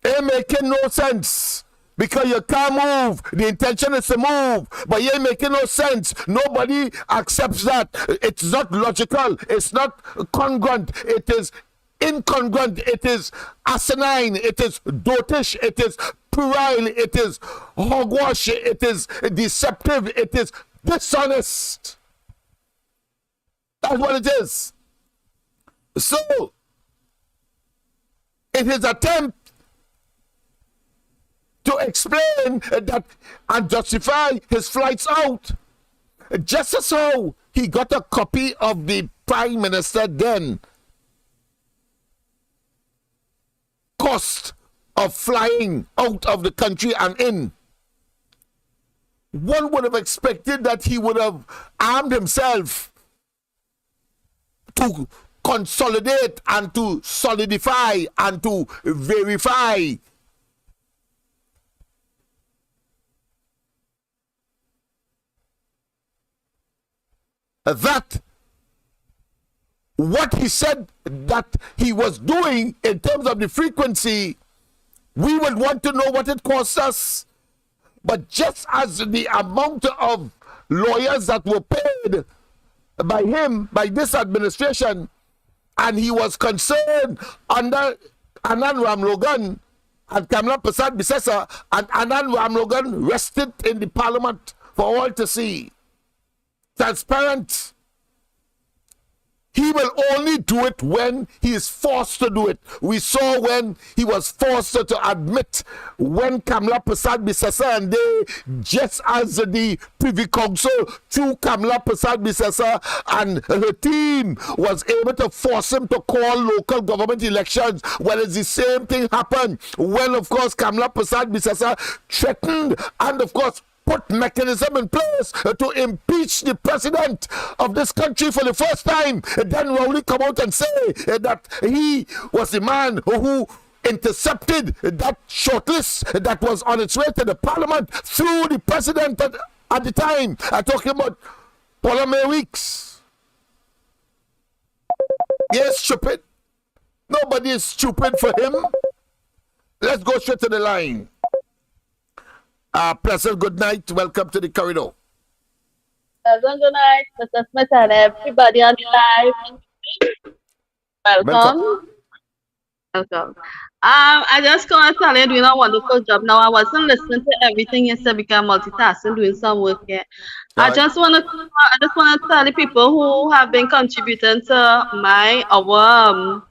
It making no sense. Because you can't move. The intention is to move. But you ain't making no sense. Nobody accepts that. It's not logical. It's not congruent. It is incongruent. It is asinine. It is dotish. It is puerile. It is hogwash. It is deceptive. It is dishonest. That's what it is. So, in his attempt to explain that and justify his flights out, just as how he got a copy of the prime minister then cost of flying out of the country and in, one would have expected that he would have armed himself to consolidate and to solidify and to verify that what he said that he was doing in terms of the frequency, we would want to know what it cost us. But just as the amount of lawyers that were paid by him, by this administration, and he was concerned under Anand Ramlogan and Kamla Prasad Bisesa, and Anand Ramlogan rested in the parliament for all to see. Transparent. He will only do it when he is forced to do it. We saw when he was forced to admit when Kamla Prasad Bisesa and they, just as the Privy Council through Kamla Prasad Bisesa and her team was able to force him to call local government elections. Well, it's the same thing happened when, of course, Kamla Prasad Bisesa threatened and, of course, put mechanism in place to impeach the president of this country for the first time. Then Rowley come out and say that he was the man who intercepted that shortlist that was on its way to the parliament through the president at the time. I'm talking about Paula May Weeks. Yes, stupid. Nobody is stupid for him. Let's go straight to the line. Pleasant good night. Welcome to the corridor. Pleasant good night, Mr. Smith and everybody on the live. Welcome. Welcome. I just want to tell you, you're doing a wonderful job. Now, I wasn't listening to everything you said because I'm multitasking, doing some work here. I just want to tell the people who have been contributing to our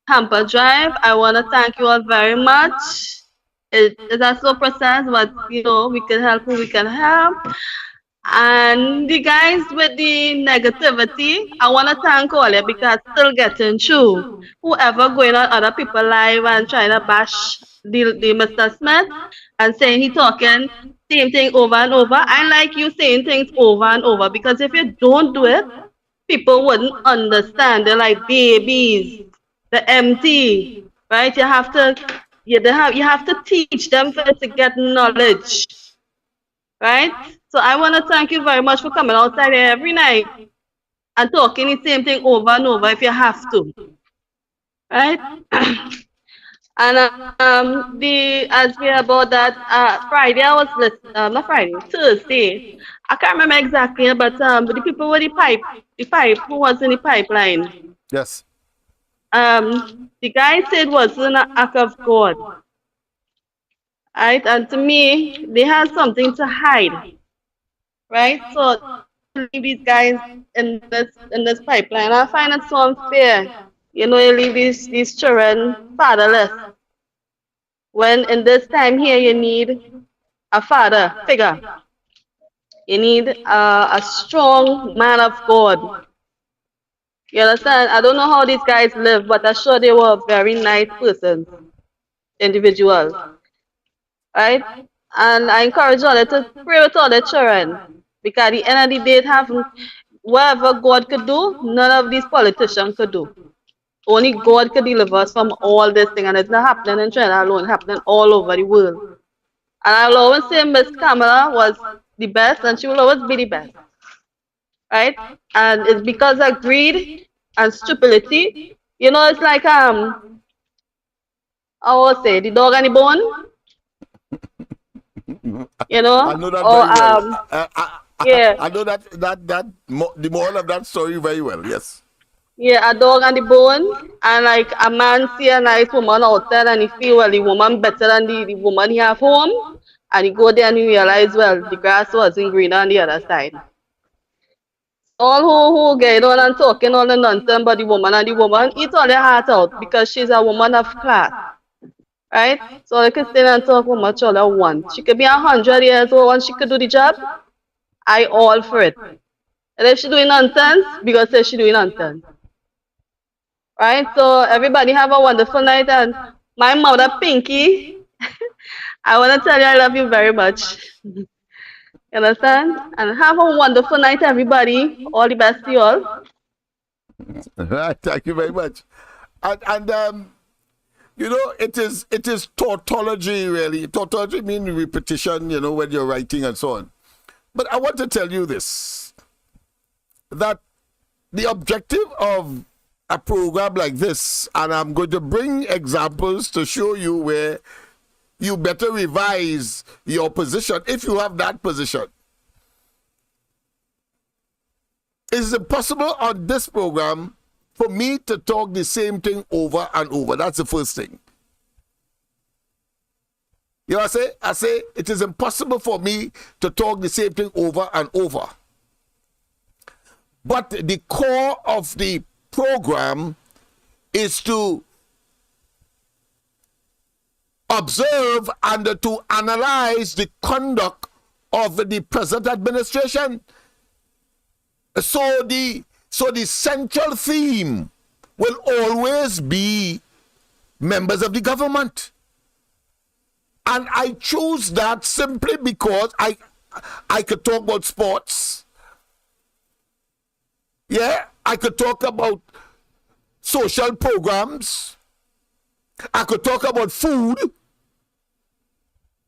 hamper drive. I want to thank you all very much. That's so precise, but we can help who we can help. And the guys with the negativity, I want to thank all you because it's still getting through. Whoever going on other people live and trying to bash the Mr. Smith and saying he talking same thing over and over. I like you saying things over and over because if you don't do it, people wouldn't understand. They're like babies. They're empty, right? You have to teach them first to get knowledge, right? So I want to thank you very much for coming outside here every night and talking the same thing over and over if you have to, right? And as we about that Friday, I was listening, not Friday, Thursday. I can't remember exactly, but the people with the pipe who was in the pipeline. Yes. The guy said wasn't an act of God. Right? And to me, they had something to hide. Right? So leave these guys in this pipeline. I find it so unfair. You know, you leave these children fatherless. When in this time here you need a father figure. You need a strong man of God. You understand? I don't know how these guys live, but I'm sure they were very nice persons, individuals. Right? And I encourage all to pray with all the children. Because at the end of the day, it haven't, whatever God could do, none of these politicians could do. Only God could deliver us from all this thing. And it's not happening in China alone, it's happening all over the world. And I'll always say Miss Kamala was the best, and she will always be the best. Right? And it's because of greed and stupidity. You know, it's like I would say the dog and the bone. You know, I know that very well. Yeah, I know the moral of that story very well. Yes. yeah, a dog and the bone, and like a man see a nice woman out there, and he feel well the woman better than the woman he have home, and he go there and he realize well the grass wasn't green on the other side. All who get on and talking all the nonsense about the woman and the woman eat all their heart out because she's a woman of class. Right? So I can sit and talk how much all I want. She could be 100 years old and she could do the job. I all for it. And if she doing nonsense, because say she doing nonsense. Right? So everybody have a wonderful night, and my mother Pinky, I want to tell you I love you very much. You understand? And have a wonderful night, everybody. All the best to you all. Right, thank you very much. And you know, it is tautology, really. Tautology means repetition, you know, when you're writing and so on. But I want to tell you this, that the objective of a program like this, and I'm going to bring examples to show you where you better revise your position, if you have that position. It's impossible on this program for me to talk the same thing over and over. That's the first thing. You know what I say? I say it is impossible for me to talk the same thing over and over. But the core of the program is to observe and to analyze the conduct of the present administration. So the central theme will always be members of the government. And I choose that simply because I could talk about sports. Yeah, I could talk about social programs. I could talk about food.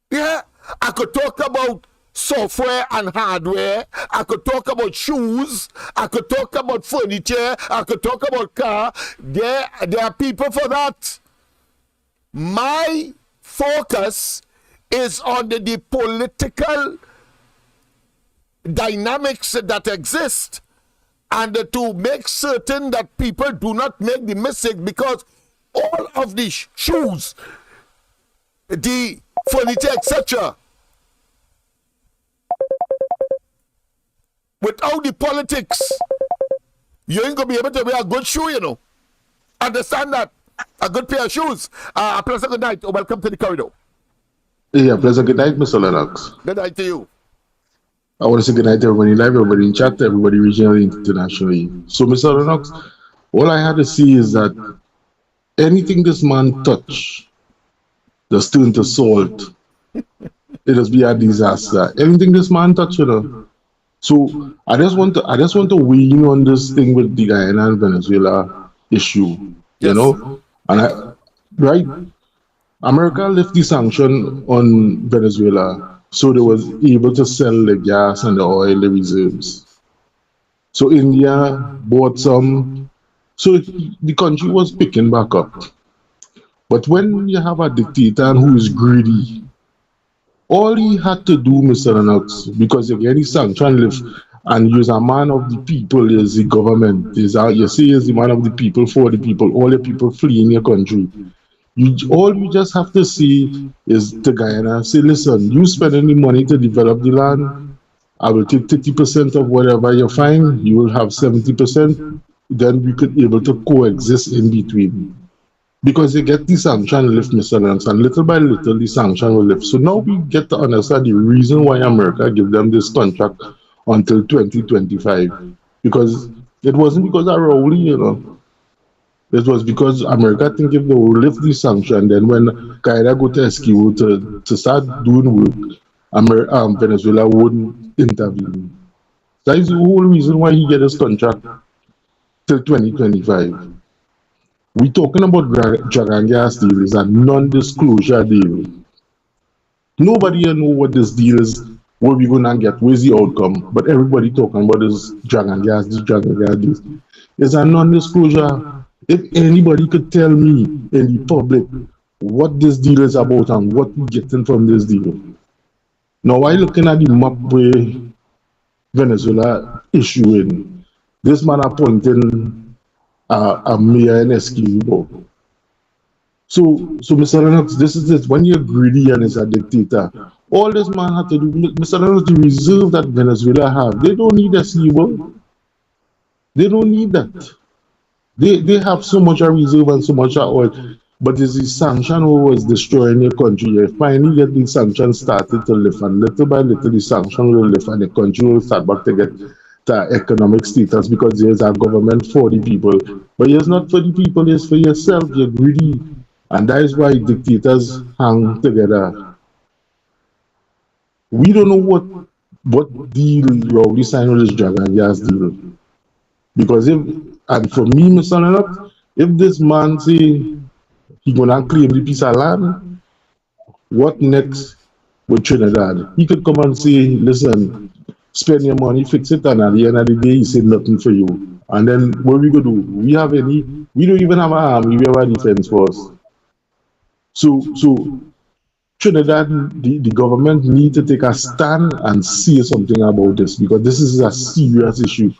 Yeah, I could talk about software and hardware. I could talk about shoes. I could talk about furniture. I could talk about car. There are people for that. My focus is on the political dynamics that exist, and to make certain that people do not make the mistake, because all of the shoes, the furniture, etc., without the politics, you ain't gonna be able to wear a good shoe, you know. Understand that? A good pair of shoes. A pleasant good night. Welcome to the corridor. Yeah, pleasant good night, Mr. Lennox. Good night to you. I want to say good night to everybody live, everybody in chat, everybody regionally, internationally. So, Mr. Lennox, all I had to see is that anything this man touch just turn to salt. It just be a disaster. Anything this man touch, you know. So I just want to weigh in on this thing with the Guyana and Venezuela issue, you know. And America left the sanction on Venezuela, so they was able to sell the gas and the oil, the reserves. So India bought some, so the country was picking back up. But when you have a dictator who is greedy, all he had to do, Mr. Lennox, because again he's trying to live, and you're a man of the people, is the government. You say is the man of the people, for the people, all the people fleeing your country. All you just have to see is to Guyana, say, listen, you spending the money to develop the land, I will take 30% of whatever you find, you will have 70%, then we could be able to coexist in between. Because they get the sanction lift, Mr. Lennox, and little by little the sanction will lift. So now we get to understand the reason why America give them this contract until 2025. Because it wasn't because of Rowley, you know. It was because America think if they will lift the sanction, then when Qaeda go to SQ to start doing work, Venezuela wouldn't intervene. That is the whole reason why he get his contract till 2025. We talking about drug and gas deal is a non-disclosure deal. Nobody here know what this deal is, what we gonna get, where's the outcome. But everybody talking about this drug and gas, this drug and gas deal. It's a non-disclosure. If anybody could tell me in the public what this deal is about and what we're getting from this deal. Now, while looking at the map where Venezuela issuing, this man appointing a mayor in Esquibo. So Mr. Lennox, this is it. When you're greedy and is a dictator, all this man had to do, Mr. Lennox, the reserve that Venezuela have, they don't need Esquibo. They don't need that. They have so much reserve and so much oil, but it's the sanction who was destroying your country. You finally get the sanction started to lift, and little by little the sanction will lift, and the country will start back to get the economic status because there's a government for the people. But it's not for the people, it's for yourself. You're greedy, and that is why dictators hang together. We don't know what deal Rowley signed with this drug and gas deal. Because and for me, Mr. Lennox, if this man say he gonna claim the piece of land, what next with Trinidad? He could come and say, listen, spend your money, fix it, and at the end of the day, he said nothing for you. And then what we gonna do? We don't even have an army, we have a defense force. So Trinidad, the government need to take a stand and say something about this, because this is a serious issue.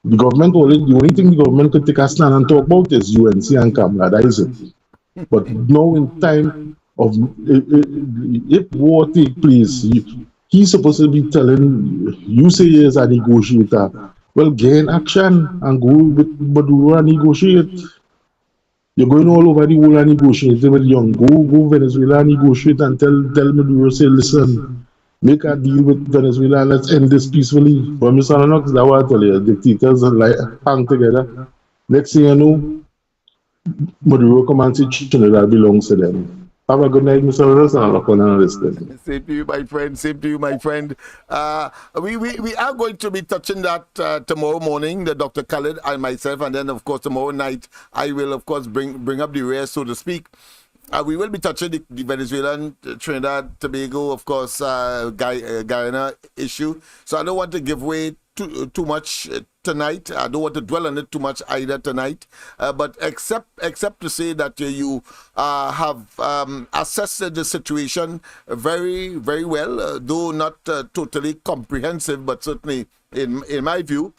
The only thing the government could take a stand and talk about is UNC and CAMLA, that is it. But now in time of, if war take place, he's supposed to be telling, you say he is a negotiator, well, gain action and go with Maduro and negotiate. You're going all over the world and negotiating with young. Go Venezuela and negotiate and tell Maduro, say, listen, make a deal with Venezuela and let's end this peacefully. But Mr. Lennox, that's what I tell you. Dictators like hang together. Next thing you know, Maduro come and say Trinidad belongs to them. Have a good night, Mr. Lennox, and I'll come and listen. Same to you, my friend. Same to you, my friend. We are going to be touching that tomorrow morning, the Dr. Khaled and myself, and then, of course, tomorrow night, I will, of course, bring up the rear, so to speak. We will be touching the Venezuelan, Trinidad, Tobago, of course, Guyana issue. So I don't want to give way too much tonight. I don't want to dwell on it too much either tonight. But except to say that you have assessed the situation very, very well, though not totally comprehensive, but certainly in my view.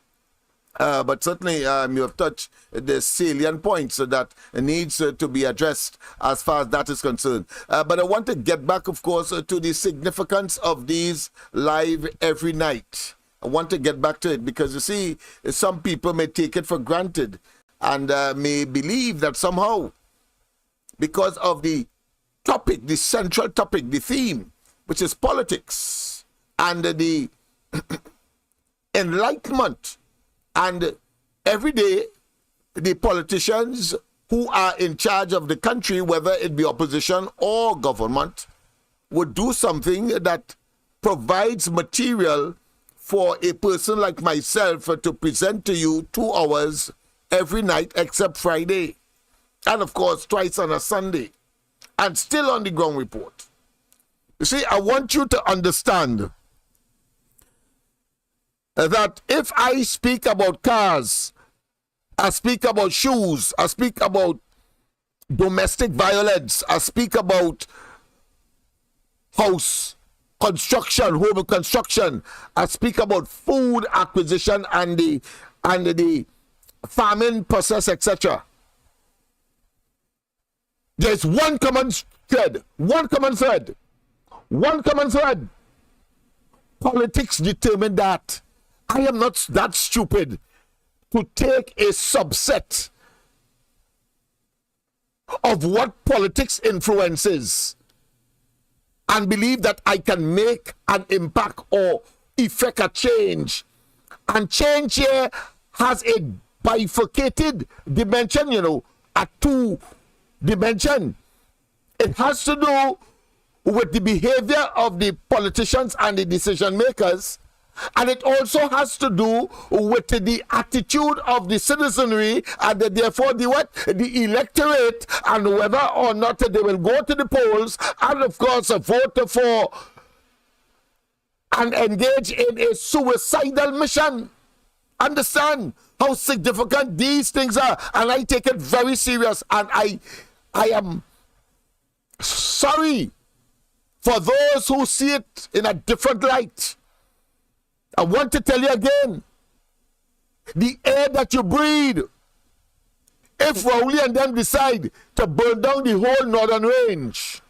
But certainly you have touched the salient points that needs to be addressed as far as that is concerned. But I want to get back, of course, to the significance of these live every night. I want to get back to it because, you see, some people may take it for granted and may believe that somehow, because of the topic, the central topic, the theme, which is politics and the enlightenment, and every day, the politicians who are in charge of the country, whether it be opposition or government, would do something that provides material for a person like myself to present to you 2 hours every night except Friday. And of course, twice on a Sunday. And still on the ground report. You see, I want you to understand that if I speak about cars, I speak about shoes, I speak about domestic violence, I speak about house construction, home construction. I speak about food acquisition and the farming process, etc. There's one common thread. Politics determine that. I am not that stupid to take a subset of what politics influences and believe that I can make an impact or effect a change. And change here has a bifurcated dimension, a two dimension. It has to do with the behavior of the politicians and the decision makers, and it also has to do with the attitude of the citizenry and therefore the electorate, and whether or not they will go to the polls and of course vote for and engage in a suicidal mission. Understand how significant these things are, and I take it very serious, and I am sorry for those who see it in a different light. I want to tell you again, the air that you breathe, if Rowley and them decide to burn down the whole northern range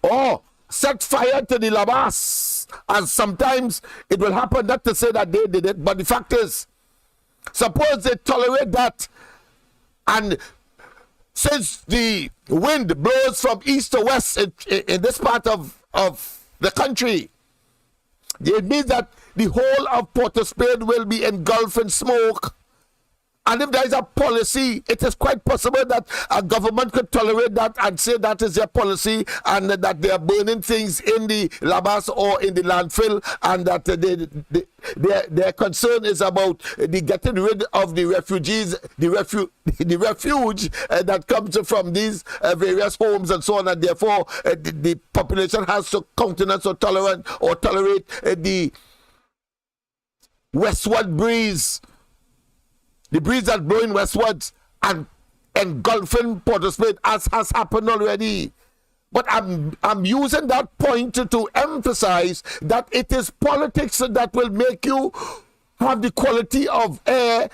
or set fire to the Labas, and sometimes it will happen, not to say that they did it, but the fact is, suppose they tolerate that, and since the wind blows from east to west in this part of the country, it means that the whole of Port of Spain will be engulfed in smoke. And if there is a policy, it is quite possible that a government could tolerate that and say that is their policy, and that they are burning things in the Labas or in the landfill, and that their concern is about the getting rid of the refugees, the refuge that comes from these various homes and so on, and therefore the population has to countenance or tolerate the westward breeze. The breeze that's blowing westwards and engulfing Port of Spain, as has happened already. But I'm using that point to emphasize that it is politics that will make you have the quality of air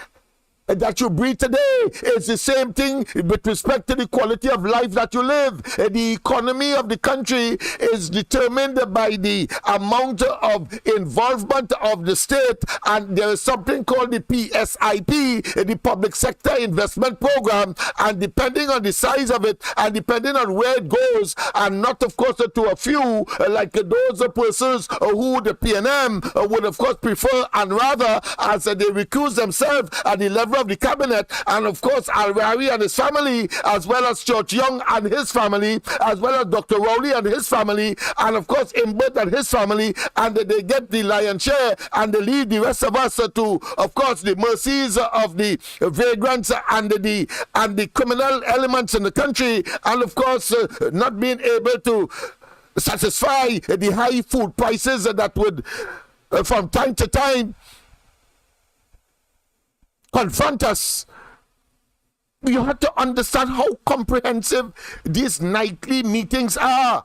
that you breathe today. It's the same thing with respect to the quality of life that you live. The economy of the country is determined by the amount of involvement of the state, and there is something called the PSIP, the Public Sector Investment Program, and depending on the size of it and depending on where it goes, and not of course to a few like those persons who the PNM would of course prefer and rather, as they recuse themselves at the level of the cabinet, and of course Al-Rari and his family, as well as George Young and his family, as well as Dr. Rowley and his family, and of course Imbert and his family, and they get the lion's share, and they leave the rest of us to, of course, the mercies of the vagrants and the criminal elements in the country, and of course not being able to satisfy the high food prices that would from time to time confront us. You have to understand how comprehensive these nightly meetings are,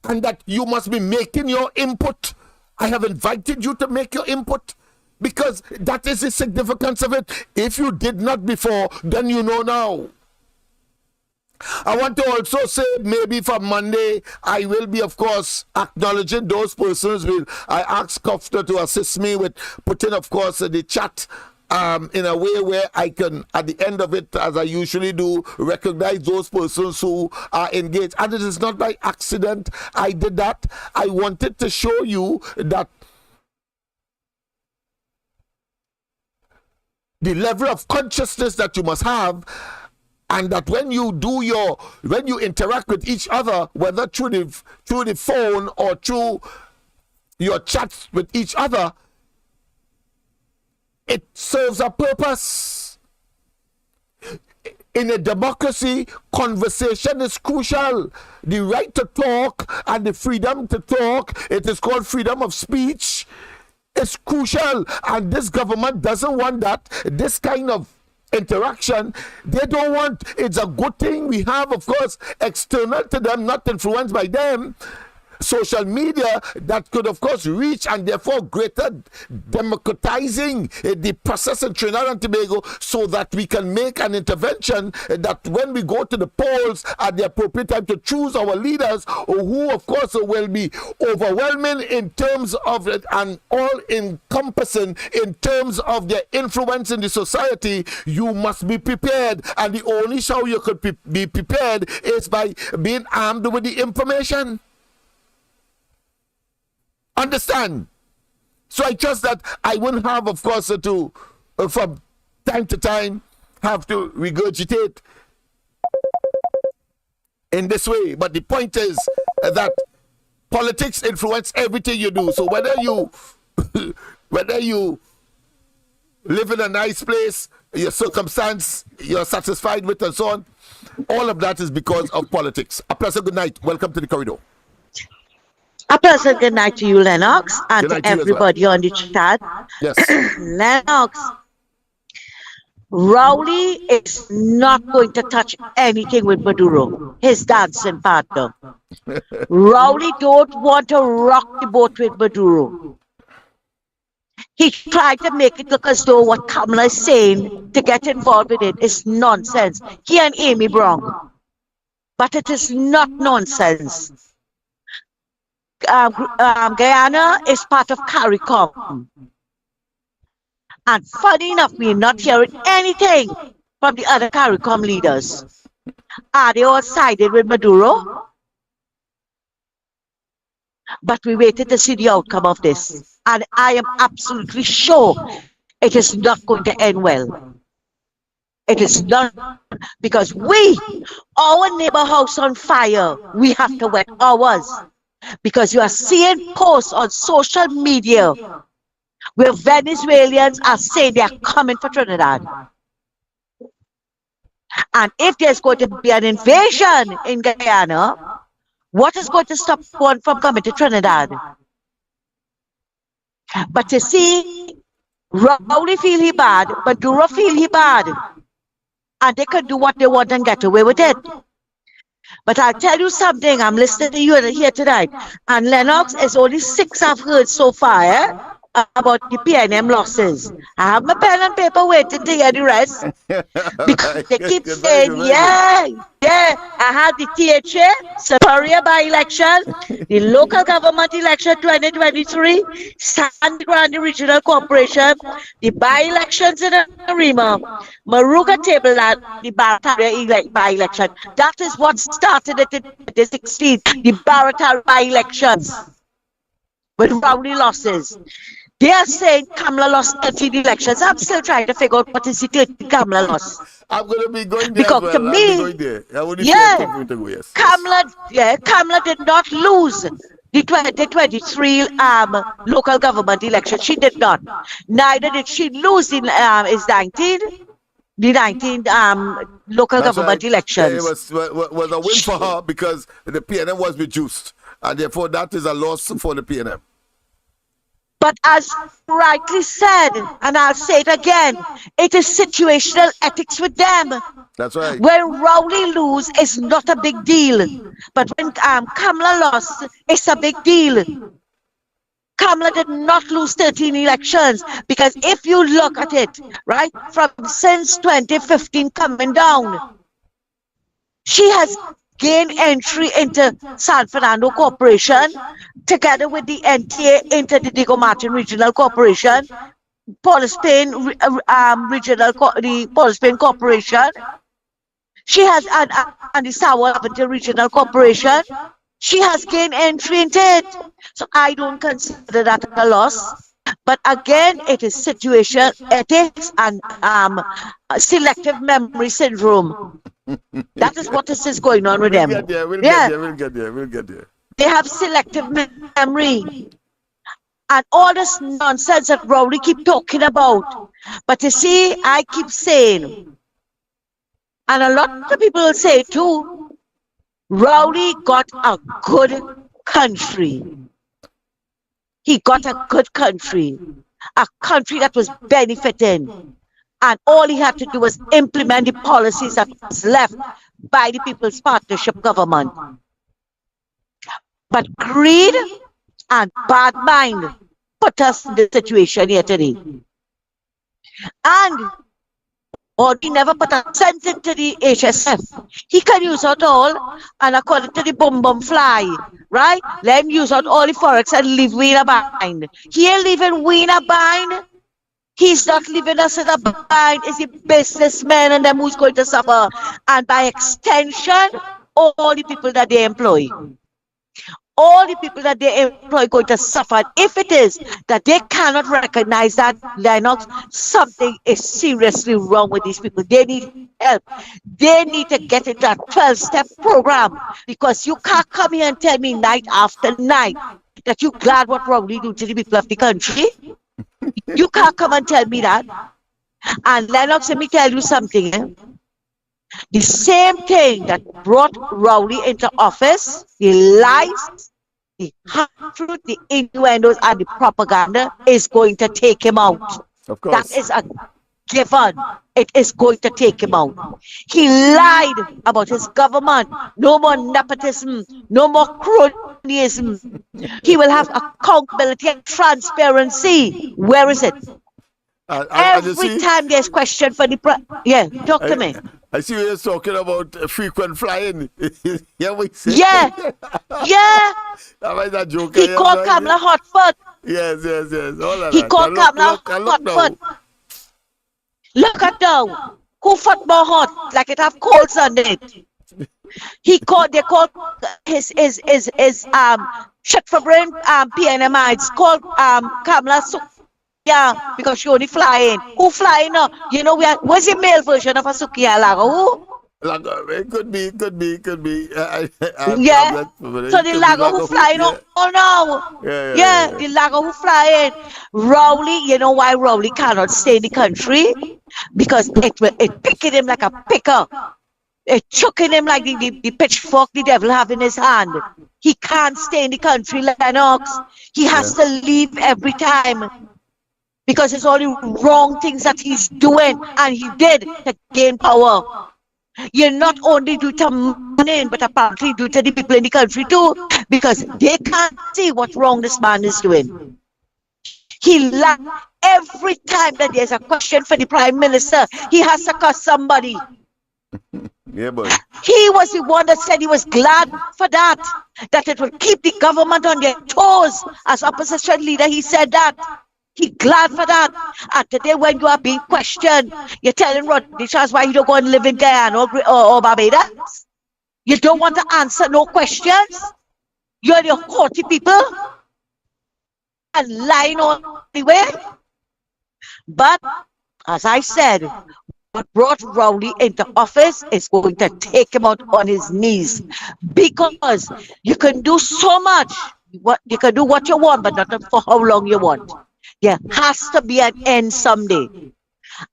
and that you must be making your input. I have invited you to make your input because that is the significance of it. If you did not before, then you know now. I want to also say maybe for Monday, I will be, of course, acknowledging those persons. I asked Kofta to assist me with putting, of course, the chat in a way where I can, at the end of it, as I usually do, recognize those persons who are engaged. And it is not by accident I did that. I wanted to show you that the level of consciousness that you must have, and that when you interact with each other, whether through the phone or through your chats with each other, it serves a purpose. In a democracy, conversation is crucial. The right to talk and the freedom to talk, it is called freedom of speech, is crucial. And this government doesn't want that. This kind of interaction, they don't want. It's a good thing we have, of course, external to them, not influenced by them. social media that could, of course, reach and therefore greater democratizing the process in Trinidad and Tobago, so that we can make an intervention that when we go to the polls at the appropriate time to choose our leaders, who, of course, will be overwhelming in terms of and all encompassing in terms of their influence in the society, you must be prepared. And the only show you could be prepared is by being armed with the information. Understand? So I trust that I wouldn't have, of course, to from time to time have to regurgitate in this way. But the point is that politics influence everything you do. So whether you whether you live in a nice place, your circumstance you're satisfied with, and so on, all of that is because of politics. A pleasant good night. Welcome to the corridor. A pleasant good night to you, Lennox, and to everybody on the chat. Yes. Lennox, Rowley is not going to touch anything with Maduro, his dancing partner. Rowley don't want to rock the boat with Maduro. He tried to make it look as though what Kamala is saying to get involved with it is nonsense. He and Amy Brown. But it is not nonsense. Guyana is part of CARICOM. And funny enough, we're not hearing anything from the other CARICOM leaders. Are they all sided with Maduro? But we waited to see the outcome of this. And I am absolutely sure it is not going to end well. It is not, because our neighbor house on fire, we have to wet ours. Because you are seeing posts on social media where Venezuelans are saying they are coming for Trinidad. And if there's going to be an invasion in Guyana, what is going to stop one from coming to Trinidad? But you see, Rowley feel he bad, Maduro feel he bad. And they can do what they want and get away with it. But I'll tell you something, I'm listening to you here tonight, and Lennox, is only 6 I've heard so far about the PNM losses. I have my pen and paper waiting to hear the rest. Because they keep saying, I had the THA, Superior by-election, the local government election 2023, San Grande Regional Corporation, the by-elections in Arima, Maruga table that the Barataria by-election. That is what started it in 2016, the Barataria by-elections with Rowley losses. They are saying Kamala lost 13 elections. I'm still trying to figure out what is it that Kamala lost. I'm going to be going there. Because to me, Kamala did not lose the 2023 local government election. She did not. Neither did she lose in the 19 local government elections. It was a win for her because the PNM was reduced. And therefore, that is a loss for the PNM. But as rightly said, and I'll say it again, it is situational ethics with them. That's right. When Rowley lose, it's not a big deal. But when Kamala lost, it's a big deal. Kamala did not lose 13 elections, because if you look at it, right, from since 2015 coming down, she has gained entry into San Fernando Corporation, together with the NTA into the Diego Martin Regional Corporation, Port of Spain the Port of Spain Corporation. She has and the Sour Avenue Regional Corporation. She has gained entry into it. So I don't consider that a loss. But again, it is situation ethics and selective memory syndrome. That is what is going on with them. We'll get there. They have selective memory. And all this nonsense that Rowley keep talking about. But you see, I keep saying, and a lot of people will say too, Rowley got a good country. He got a good country. A country that was benefiting. And all he had to do was implement the policies that was left by the People's Partnership government. But greed and bad mind put us in the situation here today. And or he never put a cent into the HSF. He can use out all, and according to the bum fly, right? Let him use out all the forex and leave we in a bind. He ain't leaving we in a bind. He's not leaving us in a bind. It's the businessmen and them who's going to suffer. And by extension, all the people that they employ. All the people that they employ going to suffer. If it is that they cannot recognize that, Lennox, something is seriously wrong with these people. They need help. They need to get into a 12-step program, because you can't come here and tell me night after night that you're glad what Rowley do to the people of the country. You can't come and tell me that. And Lennox, let me tell you something. The same thing that brought Rowley into office, the lies, the half-truth, the innuendos, and the propaganda is going to take him out. Of course. That is a given. It is going to take him out. He lied about his government. No more nepotism. No more cronyism. He will have accountability and transparency. Where is it? Every time there's question for the talk to me. I see you're talking about frequent flying. Yeah, we say. Yeah. That joke. He called Kamala hotfoot. Yes. All of he that. called Kamala hotfoot. Look at now. Who foot more hot? Like it have coals on it. They called his shit for brain PNM. It's called Kamala Sukia, because she only flying. Who flying now? You know, what's the male version of a Sukia Lago? Who? Lago, it could be. Yeah. So the Lago who flying now? Oh no. Yeah, the Lago who flying. Rowley, you know why Rowley cannot stay in the country? Because it picking him like a picker. It choking him like the pitchfork the devil have in his hand. He can't stay in the country, Lennox. He has to leave every time. Because it's all the wrong things that he's doing, and he did to gain power. You not only do to money, but apparently do to the people in the country too, because they can't see what wrong this man is doing. He lied every time that there's a question for the Prime Minister. He has to cuss somebody. Yeah, boy. He was the one that said he was glad for that it would keep the government on their toes. As opposition leader, he said that. He glad for that. And today when you are being questioned, you're telling Rodney Charles why you don't go and live in Guyana or Barbados. You don't want to answer no questions. You're the haughty people. And lying on the way. But, as I said, what brought Rowley into office is going to take him out on his knees. Because you can do so much. You can do what you want, but not for how long you want. There has to be an end someday.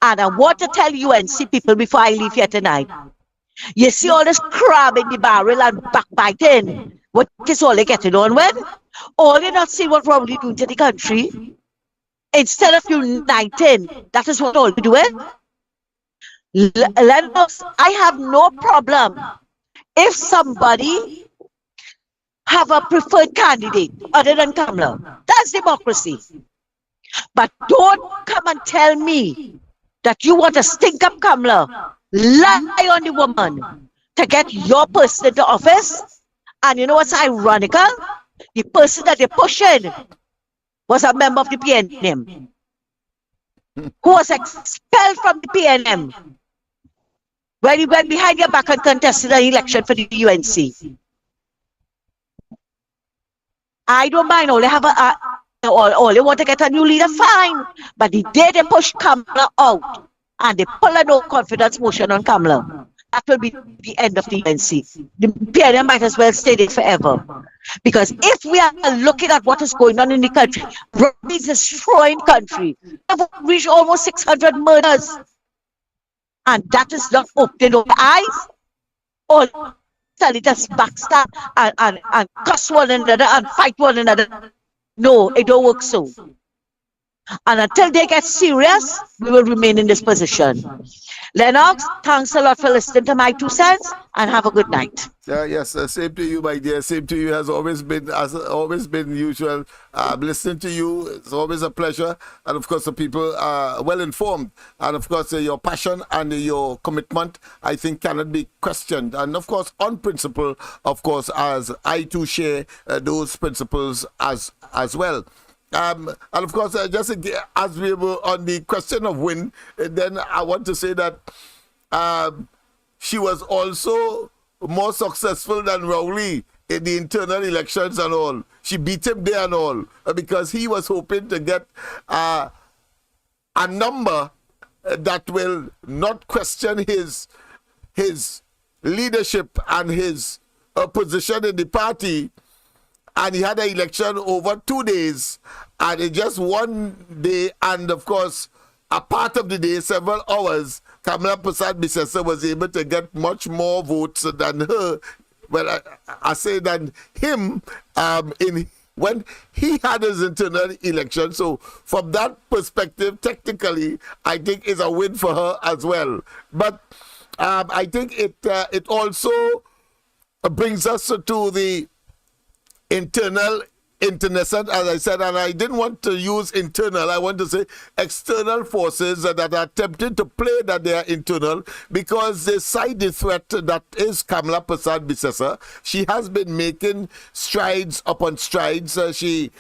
And I want to tell UNC people before I leave here tonight. You see all this crab in the barrel and backbiting. What is all they getting on with? All they not see what Rowley doing to the country. Instead of uniting, that is what all we doing. Lennox, I have no problem if somebody have a preferred candidate other than Kamala. That's democracy. But don't come and tell me that you want to stink up Kamala, lie on the woman to get your person into office. And you know what's ironical? The person that they're pushing was a member of the PNM who was expelled from the PNM when he went behind your back and contested an election for the UNC. I don't mind. All they have all they want to get a new leader, fine. But the day they push Kamala out and they pull a no confidence motion on Kamala, that will be the end of the UNC. The PNM might as well stay there forever. Because if we are looking at what is going on in the country, Rowley is destroying country. We've reached almost 600 murders. And that is not opening our eyes. Or telling us backstab and cuss one another and fight one another. No, it don't work so. And until they get serious, we will remain in this position. Lennox, thanks a lot for listening to my 2 cents, and have a good night. Yes, same to you, my dear. Same to you. Has always been usual. Listening to you, it's always a pleasure. And of course, the people are well informed. And of course, your passion and your commitment, I think, cannot be questioned. And of course, on principle, of course, as I too share those principles as well. And of course, just as we were on the question of win, then I want to say that she was also more successful than Rowley in the internal elections and all. She beat him there and all because he was hoping to get a number that will not question his leadership and his position in the party. And he had an election over 2 days, and in just 1 day, and of course, a part of the day, several hours, Kamala Persad-Bissessar was able to get much more votes than her. Well, I say than him when he had his internal election. So from that perspective, technically, I think it's a win for her as well. But I think it also brings us to the internal, as I said, and I didn't want to use internal, I want to say external forces that are attempting to play that they are internal because they cite the threat that is Kamala Persad-Bissessar. She has been making strides upon strides. She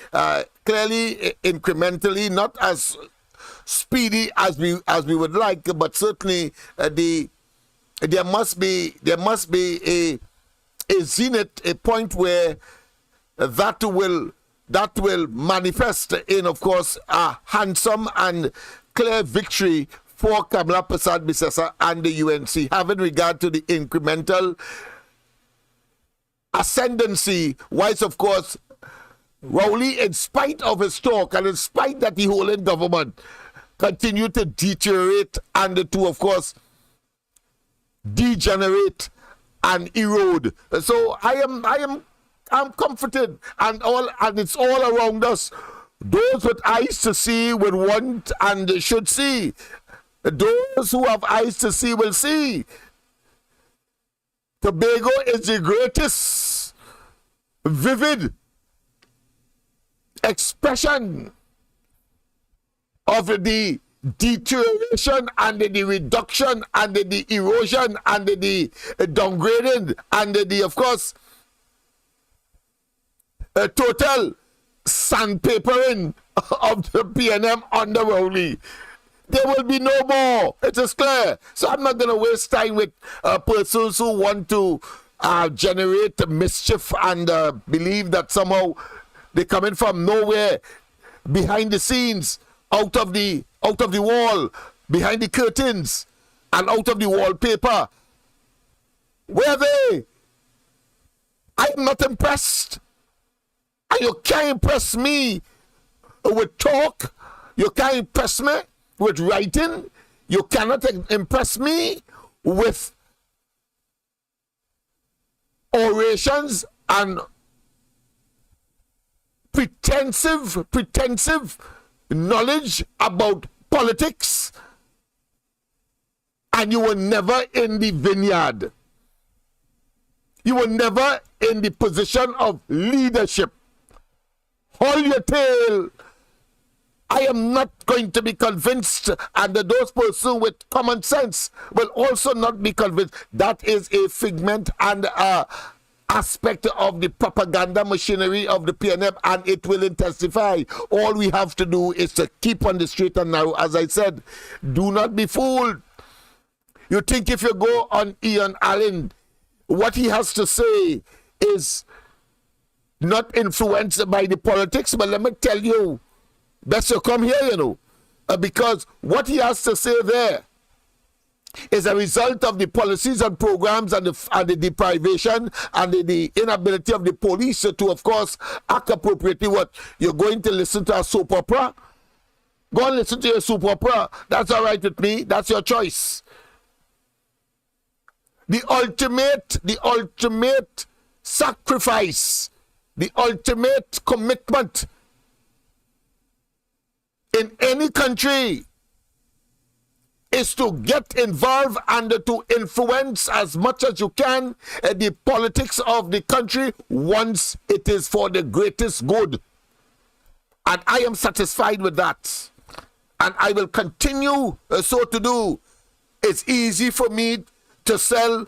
clearly, incrementally, not as speedy as we would like, but certainly there must be a zenith, a point where that will manifest in, of course, a handsome and clear victory for Kamala Persad-Bissessar and the UNC, having regard to the incremental ascendancy, whilst, of course, Rowley, in spite of his talk and in spite that the whole government continue to deteriorate and to, of course, degenerate and erode. So I'm comforted, and it's all around us. Those with eyes to see will want and should see. Those who have eyes to see will see. Tobago is the greatest vivid expression of the deterioration and the reduction and the erosion and the downgrading and the, of course, total sandpapering of the PNM under Rowley. There will be no more. It is clear. So I'm not going to waste time with persons who want to generate mischief and believe that somehow they're coming from nowhere, behind the scenes, out of the wall, behind the curtains, and out of the wallpaper. Where are they? I'm not impressed. And you can't impress me with talk. You can't impress me with writing. You cannot impress me with orations and pretensive knowledge about politics. And you were never in the vineyard. You were never in the position of leadership. Hold your tail. I am not going to be convinced, and those persons with common sense will also not be convinced. That is a figment and aspect of the propaganda machinery of the PNM, and it will intensify. All we have to do is to keep on the straight and narrow. As I said, do not be fooled. You think if you go on Ian Allen, what he has to say is not influenced by the politics, but let me tell you, best you come here, because what he has to say there is a result of the policies and programs and the deprivation and the inability of the police to, of course, act appropriately. What, you're going to listen to a soap opera? Go and listen to your soap opera. That's all right with me. That's your choice. The ultimate sacrifice, the ultimate commitment in any country is to get involved and to influence as much as you can the politics of the country once it is for the greatest good. And I am satisfied with that. And I will continue so to do. It's easy for me to sell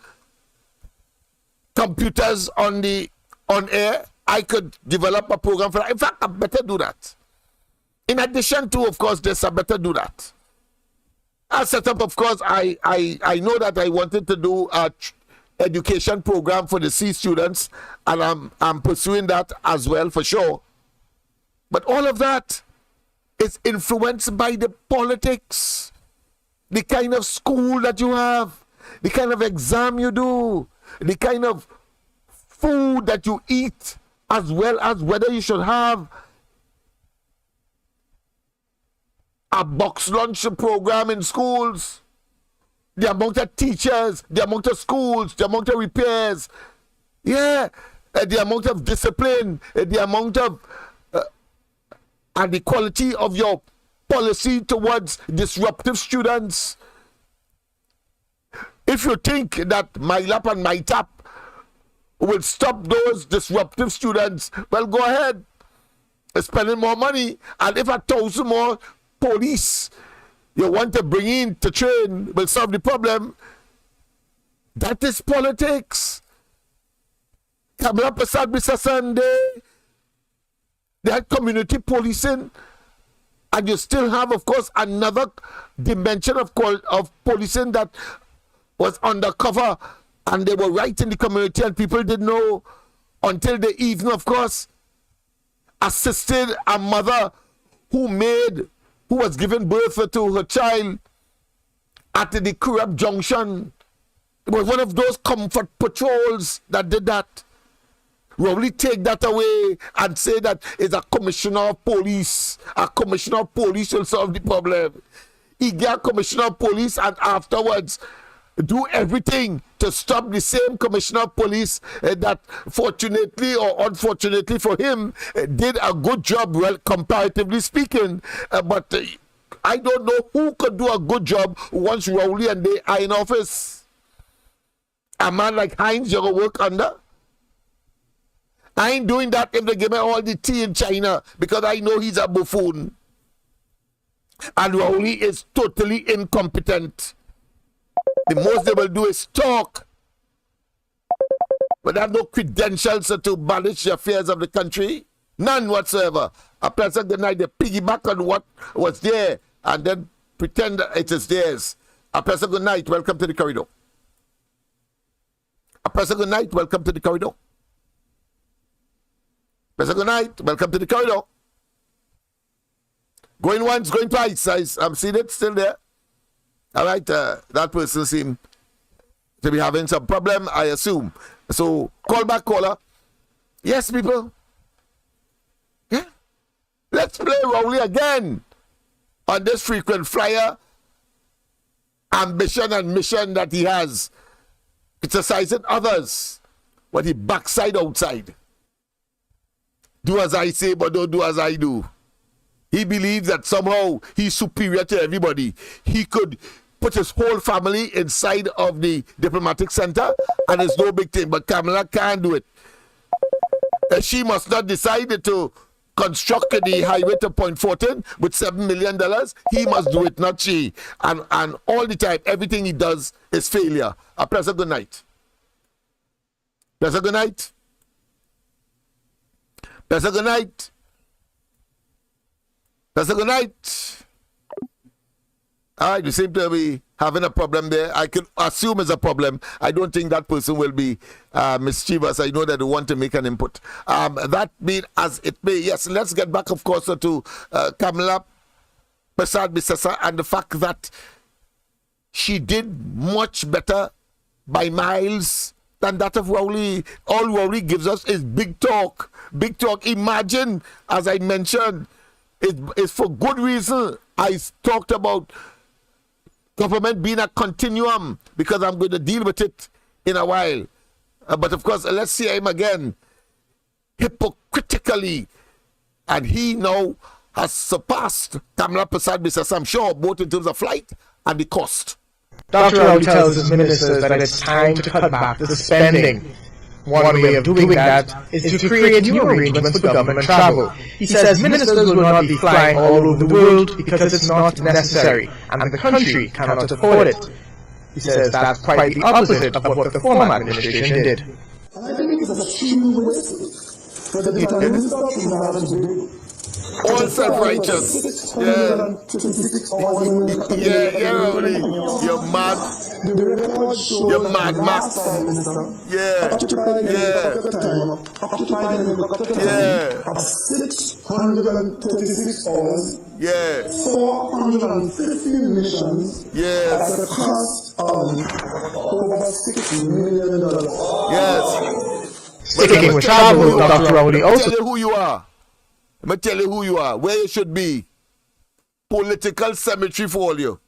computers on air. I could develop a program for that. In fact, I better do that. In addition to, of course, this, I better do that. I set up, of course, I know that I wanted to do a education program for the C students, and I'm pursuing that as well for sure. But all of that is influenced by the politics, the kind of school that you have, the kind of exam you do, the kind of food that you eat, as well as whether you should have a box lunch program in schools, the amount of teachers, the amount of schools, the amount of repairs, the amount of discipline, the amount of and the quality of your policy towards disruptive students. If you think that my lap and my tap will stop those disruptive students, well, go ahead, spending more money, and if 1,000 more police you want to bring in to train will solve the problem, that is politics. Kamala Prasad Mr. Sunday, they had community policing, and you still have, of course, another dimension of policing that was undercover, and they were right in the community, and people didn't know until they even, of course, assisted a mother who was giving birth to her child at the corrupt junction. It was one of those comfort patrols that did that. Rowley take that away and say that it's a commissioner of police. A commissioner of police will solve the problem. He get a commissioner of police and afterwards do everything to stop the same commissioner of police that fortunately or unfortunately for him did a good job, well, comparatively speaking. But I don't know who could do a good job once Rowley and they are in office. A man like Heinz, you're going to work under? I ain't doing that if they give me all the tea in China, because I know he's a buffoon. And Rowley is totally incompetent. The most they will do is talk, but they have no credentials to manage the affairs of the country. None whatsoever. A pleasant good night, they piggyback on what was there and then pretend that it is theirs. A pleasant good night, welcome to the corridor. A pleasant good night, welcome to the corridor. Pleasant good night, welcome to the corridor. Going once, going twice. I'm seeing it still there. All right, that person seemed to be having some problem, I assume. So, call back, caller. Yes, people. Yeah. Let's play Rowley again on this frequent flyer ambition and mission that he has, criticizing others, but he backside outside. Do as I say, but don't do as I do. He believes that somehow he's superior to everybody. He could put his whole family inside of the diplomatic center and it's no big thing. But Kamala can't do it. She must not decide to construct the highway to Point Fortin with $7 million. He must do it, not she. And all the time, everything he does is failure. A pleasant good night. Pleasant good night. Pleasant good night. Pleasant good night. All right, you seem to be having a problem there. I can assume it's a problem. I don't think that person will be mischievous. I know that they want to make an input. That being as it may, yes, let's get back, of course, to Kamala Prasad Bisasa and the fact that she did much better by miles than that of Rowley. All Rowley gives us is big talk. Big talk. Imagine, as I mentioned, it's for good reason. I talked about government being a continuum because I'm going to deal with it in a while. But of course, let's see him again hypocritically. And he now has surpassed Kamala Prasad Mrs. I'm sure, both in terms of flight and the cost. Dr. Rowley tells his ministers that it's time to cut back the spending. One way of doing that is to create new arrangements for government travel. He says ministers will not be flying all over the world because it's not necessary, and the country cannot afford it. He says that's quite the opposite of what the former administration did. I think it's extremely wasteful for the Prime Minister to manage to do. All self-righteous. Yeah. Yeah, Rowley. You're mad. The record shows You're mad, Max. Yeah. Occupying of 636 hours. Yeah. 450 missions. Yes. At a cost of over $6 million. Yes. Sticking with travel, Dr. Rowley also. Tell you who you are. I'm going to tell you who you are, where you should be. Political cemetery for all you.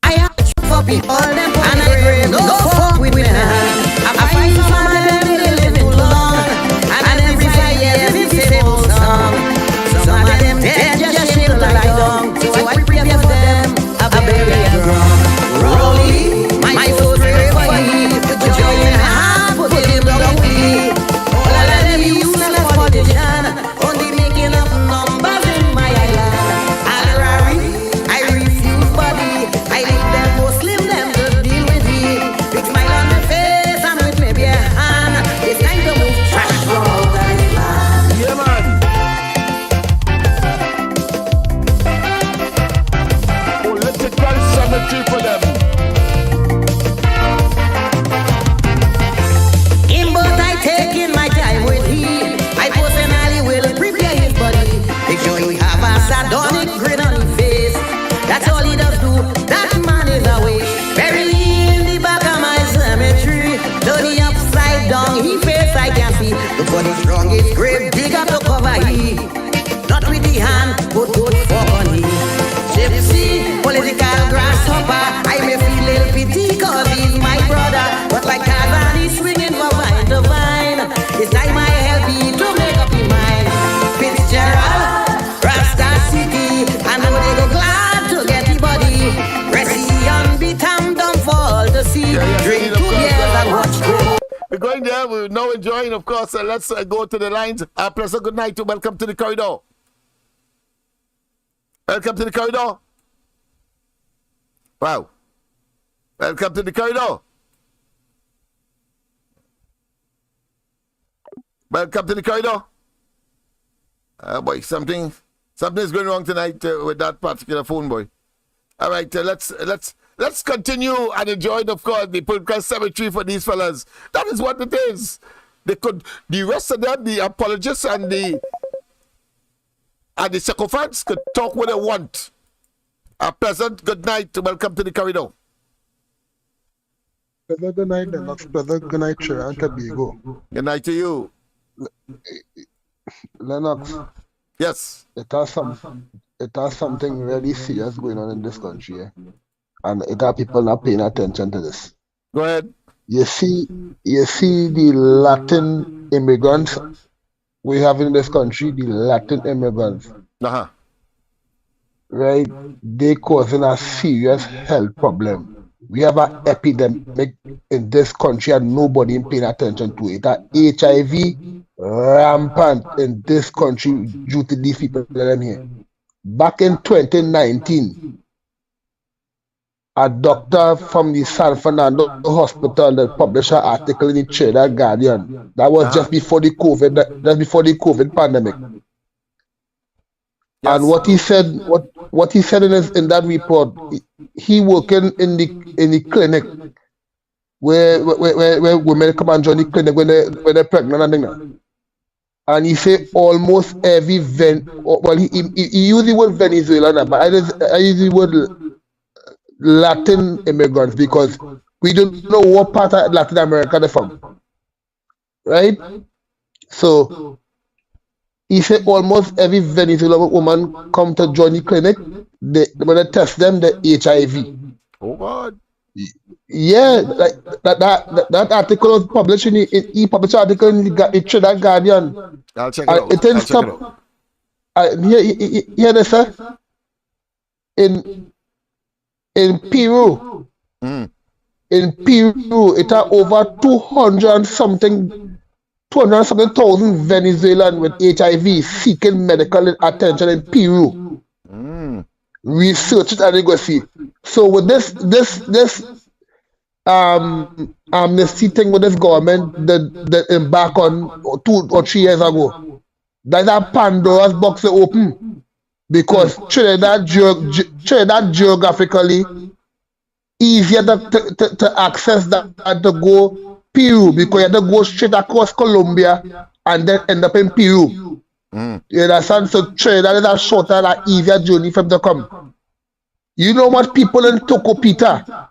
I have for people, and I pray no fuck with me. I find some of them they live too long, and every 5 years it's the same old song. Some of them dead just shit like dog, so I pray for them a burial ground. Rowley, my soul pray for him, put joy in her heart, put him down quickly. All of them useless politician, only making up numbers in my island. I refuse body, I leave them Muslim, them to deal with it. Big smile on my face and with maybe a hand. It's time to move trash from out of this land. Yeah, man. Political cemetery for them. In but I taking my time with him. I personally will prepare his body. Make sure he have a sardonic grin on his face. That's all he does do. That man is away. Bury in the back of my cemetery. Turn the upside down. He face I can see. Look for the strongest grave. Dig up to cover he. Not with the hand, but good fuck on him. Gypsy, political grasshopper. I may feel little pity cause he's my brother. But like Kazan, he's swinging from vine to vine. It's time I help you to make up your mind. Fitzgerald, Rasta City, I know they go glad to get the body. Resi on the town, don't fall to sea. Drink 2 years and watch go. We're going there. We're now enjoying, of course. Let's go to the lines. Pleasant good night. Welcome to the corridor. Welcome to the corridor. Wow. Welcome to the corridor. Welcome to the corridor. Boy, something is going wrong tonight with that particular phone, boy. All right, let's continue and enjoy, of course, the political cemetery for these fellas. That is what it is. The rest of them, the apologists and the sycophants could talk what they want. A pleasant good night. Welcome to the corridor. Good night, Lennox. Good night, Trinidad and Tobago. Good night to you. Lennox. Yes. It has something really serious going on in this country, and it has people not paying attention to this. Go ahead. You see the Latin immigrants we have in this country, the Latin immigrants. Uh-huh. Right? They causing a serious health problem. We have an epidemic in this country and nobody paying attention to it. HIV rampant in this country due to these people here. Back in 2019, a doctor from the San Fernando Hospital that published an article in the Trinidad Guardian. That was just before the COVID pandemic. Yes. And what he said in that report, he working in the clinic where women come and join the clinic when they're pregnant and things. And he said almost every he used the word Venezuelan, but I use the word Latin immigrants because we don't know what part of Latin America they're from. Right? So he said almost every Venezuelan woman come to join the clinic, when they test them, the HIV. Oh God. Yeah, like that article was published he published an article in the Trinidad Guardian. I'll check it out. Hear this, sir? In Peru, it are over 200 something thousand Venezuelans with HIV seeking medical attention in Peru. Research it and you go see. So with this amnesty thing with this government that embark on 2 or 3 years ago, that's a Pandora's box to open because Trinidad geographically easier to access that to go Peru because you have to go straight across Colombia and then end up in Peru. You understand? So Trinidad is a shorter and easier journey for them to come. You know what people in Tocopita,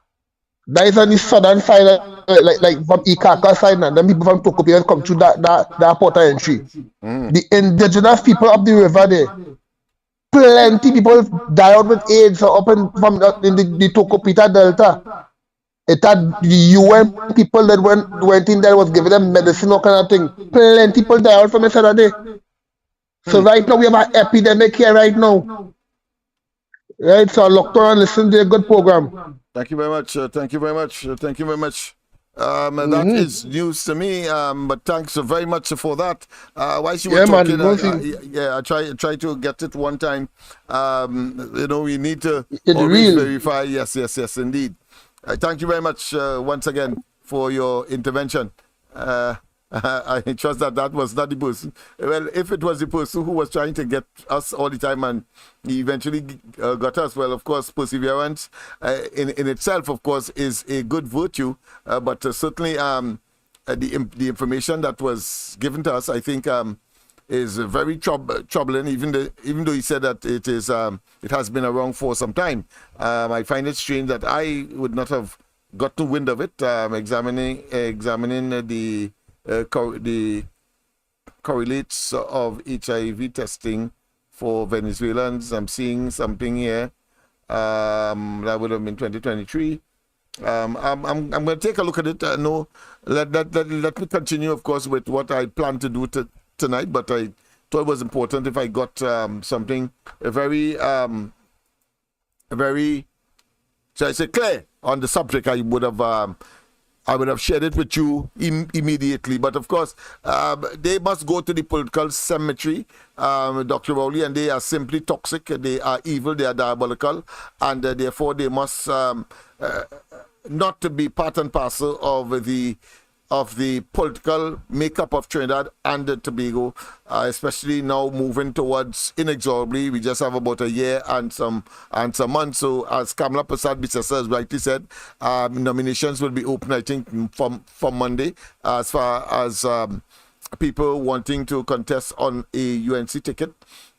that is on the southern side, like from Ikaka side, and then people from Tocopita come through that port of entry. The indigenous people up the river there, plenty people die out with AIDS up in the Tocopita Delta. It had the UN people that went in there was giving them medicine, all kind of thing. Plenty people die out from it Saturday. So right now we have an epidemic here right now. Right, so Electoral, listen to a good program. Thank you very much. Thank you very much. Thank you very much. That is news to me, but thanks very much for that. While you were talking, I try to get it one time. We need to always verify. Yes, indeed. Thank you very much once again for your intervention. I trust that was not the person. Well, if it was the person who was trying to get us all the time and he eventually got us, well, of course, perseverance in itself, of course, is a good virtue. But certainly the information that was given to us, I think, is very troubling, even though he said that it has been around for some time. I find it strange that I would not have gotten wind of it, examining the correlates of HIV testing for Venezuelans. I'm seeing something here that would have been 2023. I'm going to take a look at it. Let me continue, of course, with what I plan to do tonight. But I thought it was important if I got something very, shall I say, clear on the subject. I would have shared it with you immediately. But of course, they must go to the political cemetery, Dr. Rowley, and they are simply toxic. They are evil. They are diabolical. And therefore, they must not to be part and parcel of the political makeup of Trinidad and Tobago, especially now moving towards inexorably. We just have about a year and some months. So as Kamala Prasad-Bissessar has rightly said, nominations will be open, I think, from Monday, as far as people wanting to contest on a UNC ticket.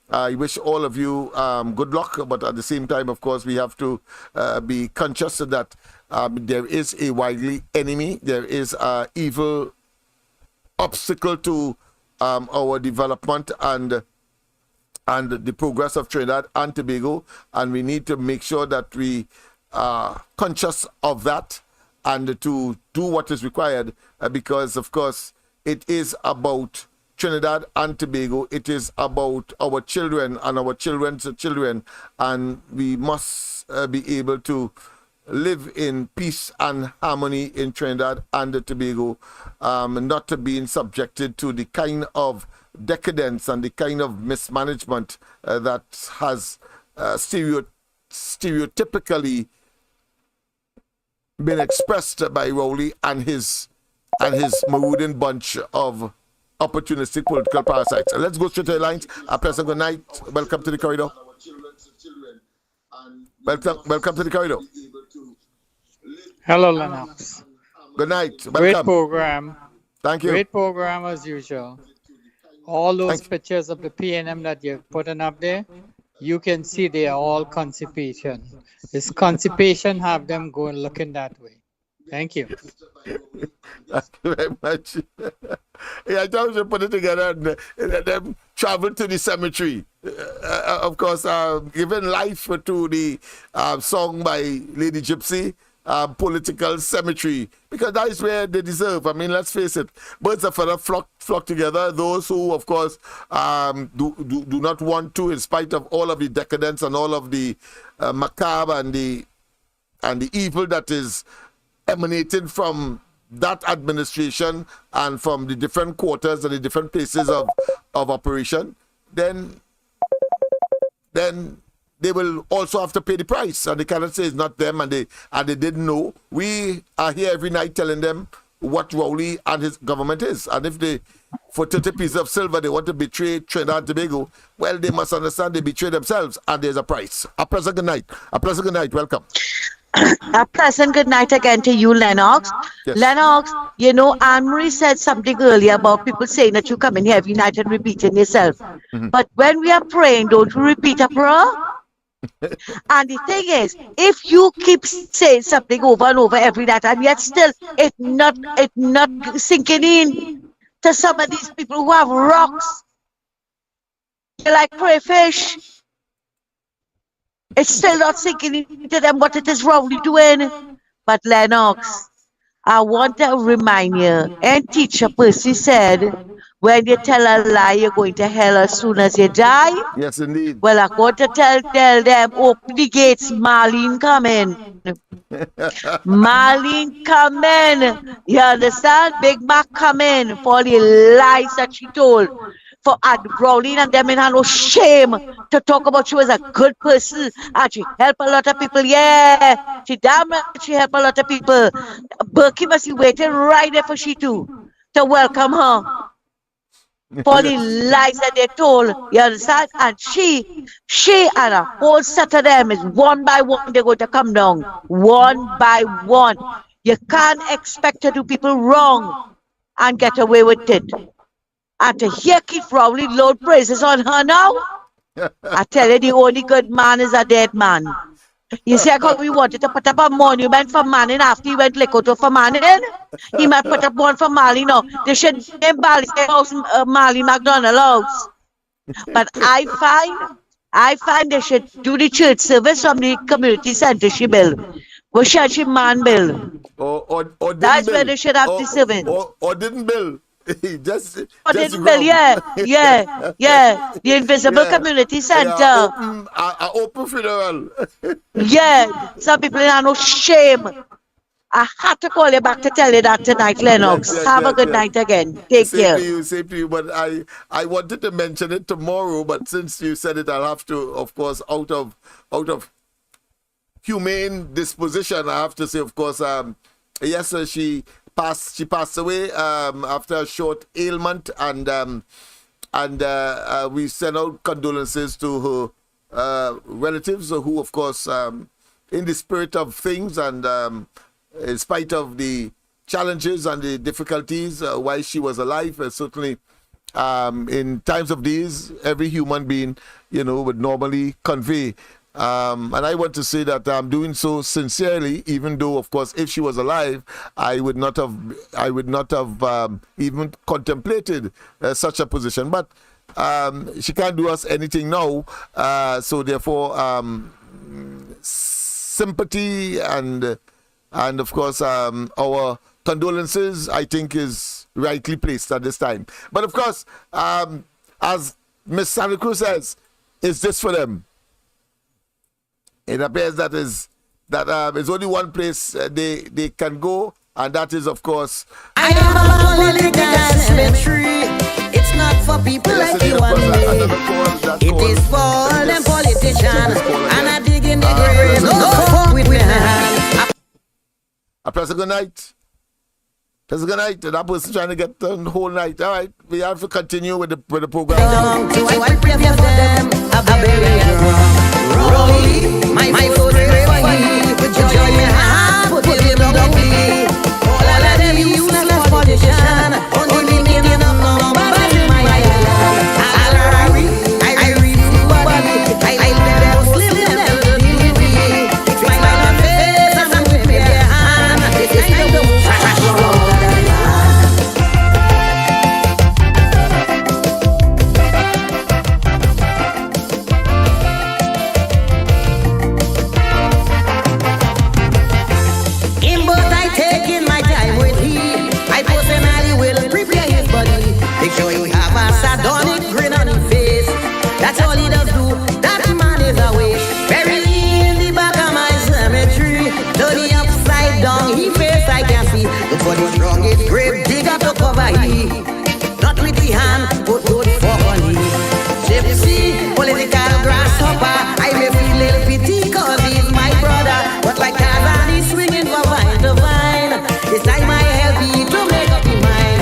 I wish all of you good luck, but at the same time, of course, we have to be conscious that there is a wily enemy. There is an evil obstacle to our development and the progress of Trinidad and Tobago, and we need to make sure that we are conscious of that and to do what is required, because, of course, it is about Trinidad and Tobago. It is about our children and our children's children, and we must be able to live in peace and harmony in Trinidad and Tobago, not to being subjected to the kind of decadence and the kind of mismanagement that has stereotypically been expressed by Rowley and his marauding bunch of opportunistic political parasites. Let's go straight to the lines. A pleasant good night. Welcome to the corridor. Welcome to the corridor. Hello, Lennox. Good night. Welcome. Great program. Thank you. Great program as usual. All those pictures of the PNM that you've put up there, you can see they are all constipation. This constipation have them going looking that way. Thank you. Thank you very much. Yeah, I thought we should put it together and then travel to the cemetery. Of course, giving life to the song by Lady Gypsy. political cemetery, because that is where they deserve. I mean, let's face it, birds of feather flock together. Those who, of course, do not want to, in spite of all of the decadence and all of the macabre and the evil that is emanating from that administration and from the different quarters and the different places of operation, then they will also have to pay the price. And they cannot say it's not them and they didn't know. We are here every night telling them what Rowley and his government is. And if they, for 30 pieces of silver, they want to betray Trinidad and Tobago, well, they must understand they betray themselves and there's a price. A pleasant good night. A pleasant good night. Welcome. A pleasant good night again to you, Lennox. Yes. Lennox, you know, Anne-Marie said something earlier about people saying that you come in here every night and repeating yourself. But when we are praying, don't you repeat a prayer? And the thing is, if you keep saying something over and over every night, and yet still it not sinking in to some of these people who have rocks, they're like crayfish. It's still not sinking into them what it is Rowley doing. But Lennox, I want to remind you, and Teacher Percy said, when you tell a lie, you're going to hell as soon as you die. Yes, indeed. Well, I'm going to tell them, open the gates, Marlene coming. Marlene coming. You understand? Big Mac coming for the lies that she told. For Rowley and them in had no shame to talk about she was a good person and she helped a lot of people. Yeah, she damn right she helped a lot of people. Berkey must be waiting right there for she to welcome her. For the lies that they told, you understand? And she and a whole set of them is one by one they're going to come down. One by one. You can't expect to do people wrong and get away with it. And to hear Keith Rowley load praises on her now, I tell you, the only good man is a dead man. You see how we wanted to put up a monument for Manning after he went Lekoto for Manning? He might put up one for Marley now. They should name Marley McDonald House. But I find they should do the church service from the community center she built. Go church man build. Or that's where they should have the service. Or didn't build. just Bill, yeah. The Invisible Community Center. Open funeral. Yeah, some people have no shame. I had to call you back to tell you that tonight, Lennox. Have a good night again. Take care. Same to you. But I wanted to mention it tomorrow, but since you said it, I'll have to, of course, out of humane disposition, I have to say, of course, yes, she passed away after a short ailment, and we send out condolences to her relatives, who, of course, in the spirit of things and in spite of the challenges and the difficulties while she was alive, certainly in times of these, every human being, would normally convey. And I want to say that I'm doing so sincerely, even though, of course, if she was alive, I would not have even contemplated such a position. But she can't do us anything now, so therefore, sympathy and of course our condolences, I think, is rightly placed at this time. But of course, as Miss Santa Cruz says, is this for them? It appears that is only one place they can go, and that is, of course, I am a political cemetery. It's not for people like you and me. It is for all them politicians, and I dig in the grave. No fuck with me hand. A pleasant good night. Pleasant good night. That person trying to get the whole night. All right, we have to continue with the program. So I pray for them. A burial. Rowley, my foot for you. With joy in hand, put him lovely. All of them useless politician. Only making up numbers in my life. I read nobody. I let them slip them in me. Smile on face and with me hand. It's time to move fast. For the strongest grave digger to cover he. Not with the hand, but good for money. Gypsy, political grasshopper. I may feel little pity cause he's my brother. But like Tarzan, he's swinging from vine to vine. It's time I help you to make up your mind.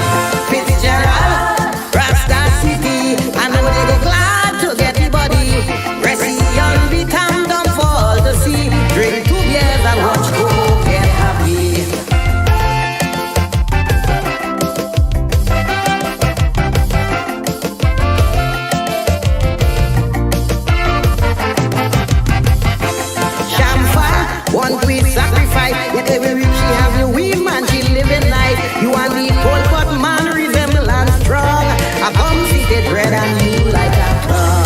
Fitzgerald, Rasta City. I know they go glad to get the body. Resi on the town, don't fall to sea. Drink 2 beers and watch go get happy. One quick sacrifice, yet every week she have the wee man, she living life. You want the cold but man resemble and strong. I come see the bread and you like a tongue.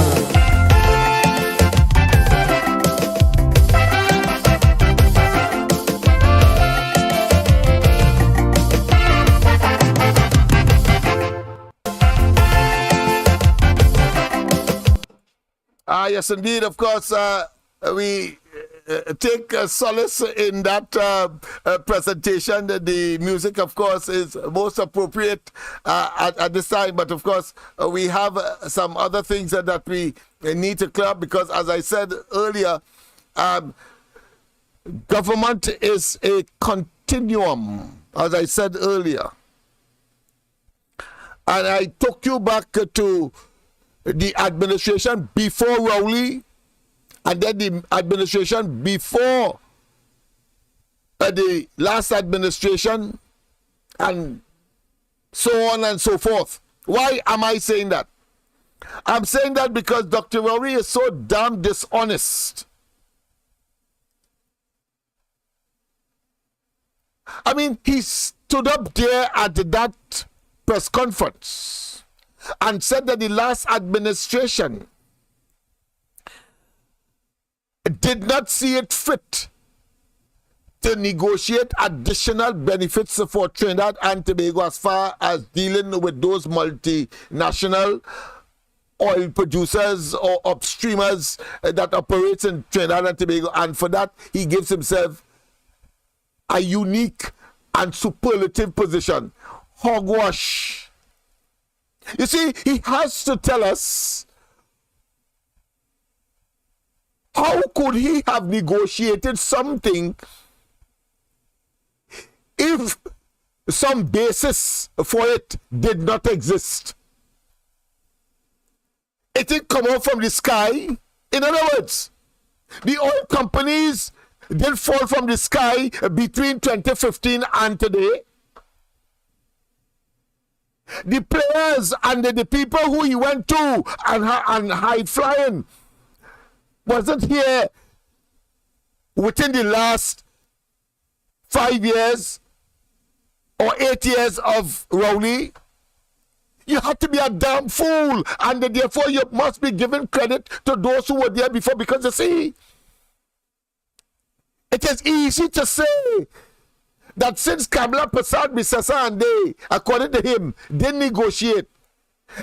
Yes, indeed. Of course, we take solace in that presentation. The music, of course, is most appropriate at this time. But, of course, we have some other things that we need to clear up because, as I said earlier, government is a continuum, as I said earlier. And I took you back to the administration before Rowley, and then the administration before the last administration, and so on and so forth. Why am I saying that? I'm saying that because Dr. Rowley is so damn dishonest. I mean, he stood up there at that press conference and said that the last administration did not see it fit to negotiate additional benefits for Trinidad and Tobago as far as dealing with those multinational oil producers or upstreamers that operates in Trinidad and Tobago. And for that, he gives himself a unique and superlative position. Hogwash. You see, he has to tell us how could he have negotiated something if some basis for it did not exist. It didn't come out from the sky. In other words, the oil companies didn't fall from the sky between 2015 and today. The players and the people who he went to and high flying wasn't here within the last 5 years or 8 years of Rowley. You have to be a damn fool, and therefore you must be giving credit to those who were there before, because you see, it is easy to say that since Kamla Prasad Bisasa and they, according to him, didn't negotiate,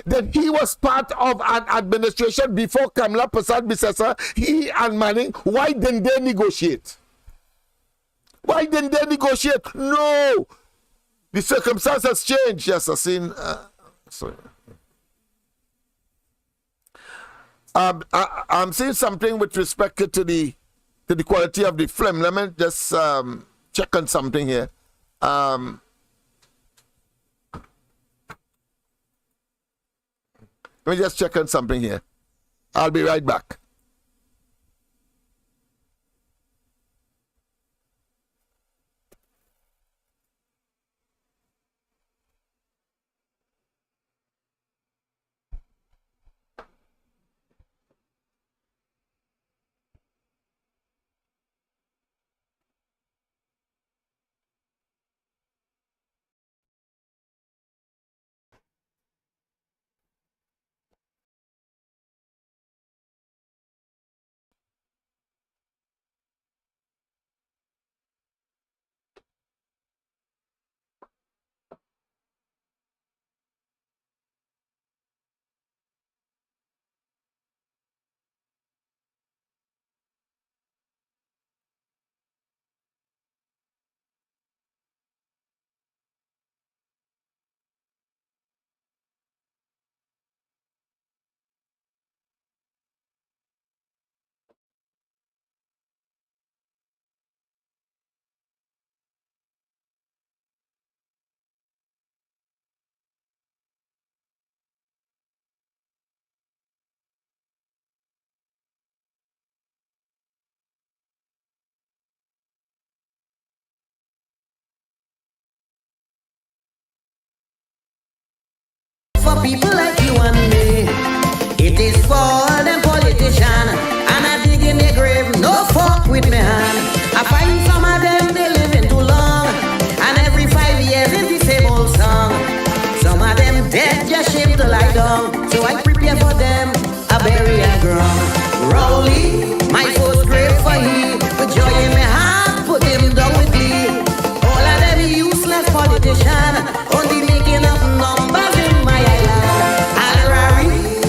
then he was part of an administration before Kamla Prasad Bisasa, he and Manning. Why didn't they negotiate? Why didn't they negotiate? No. The circumstances changed. Yes, I've seen. Sorry. I'm seeing something with respect to the quality of the film. Let me just check on something here. Let me just check on something here. I'll be right back. people like you and me. It is for all them politicians, and I dig in the grave, no fuck with me hand. I find some of them, they living too long, and every 5 years is the same old song. Some of them dead, just shame to lie down, so I prepare for them a burial ground. Rowley, my first grave for he, with joy in my heart, put him down with glee. All of them useless politicians, only making up numbers in my island.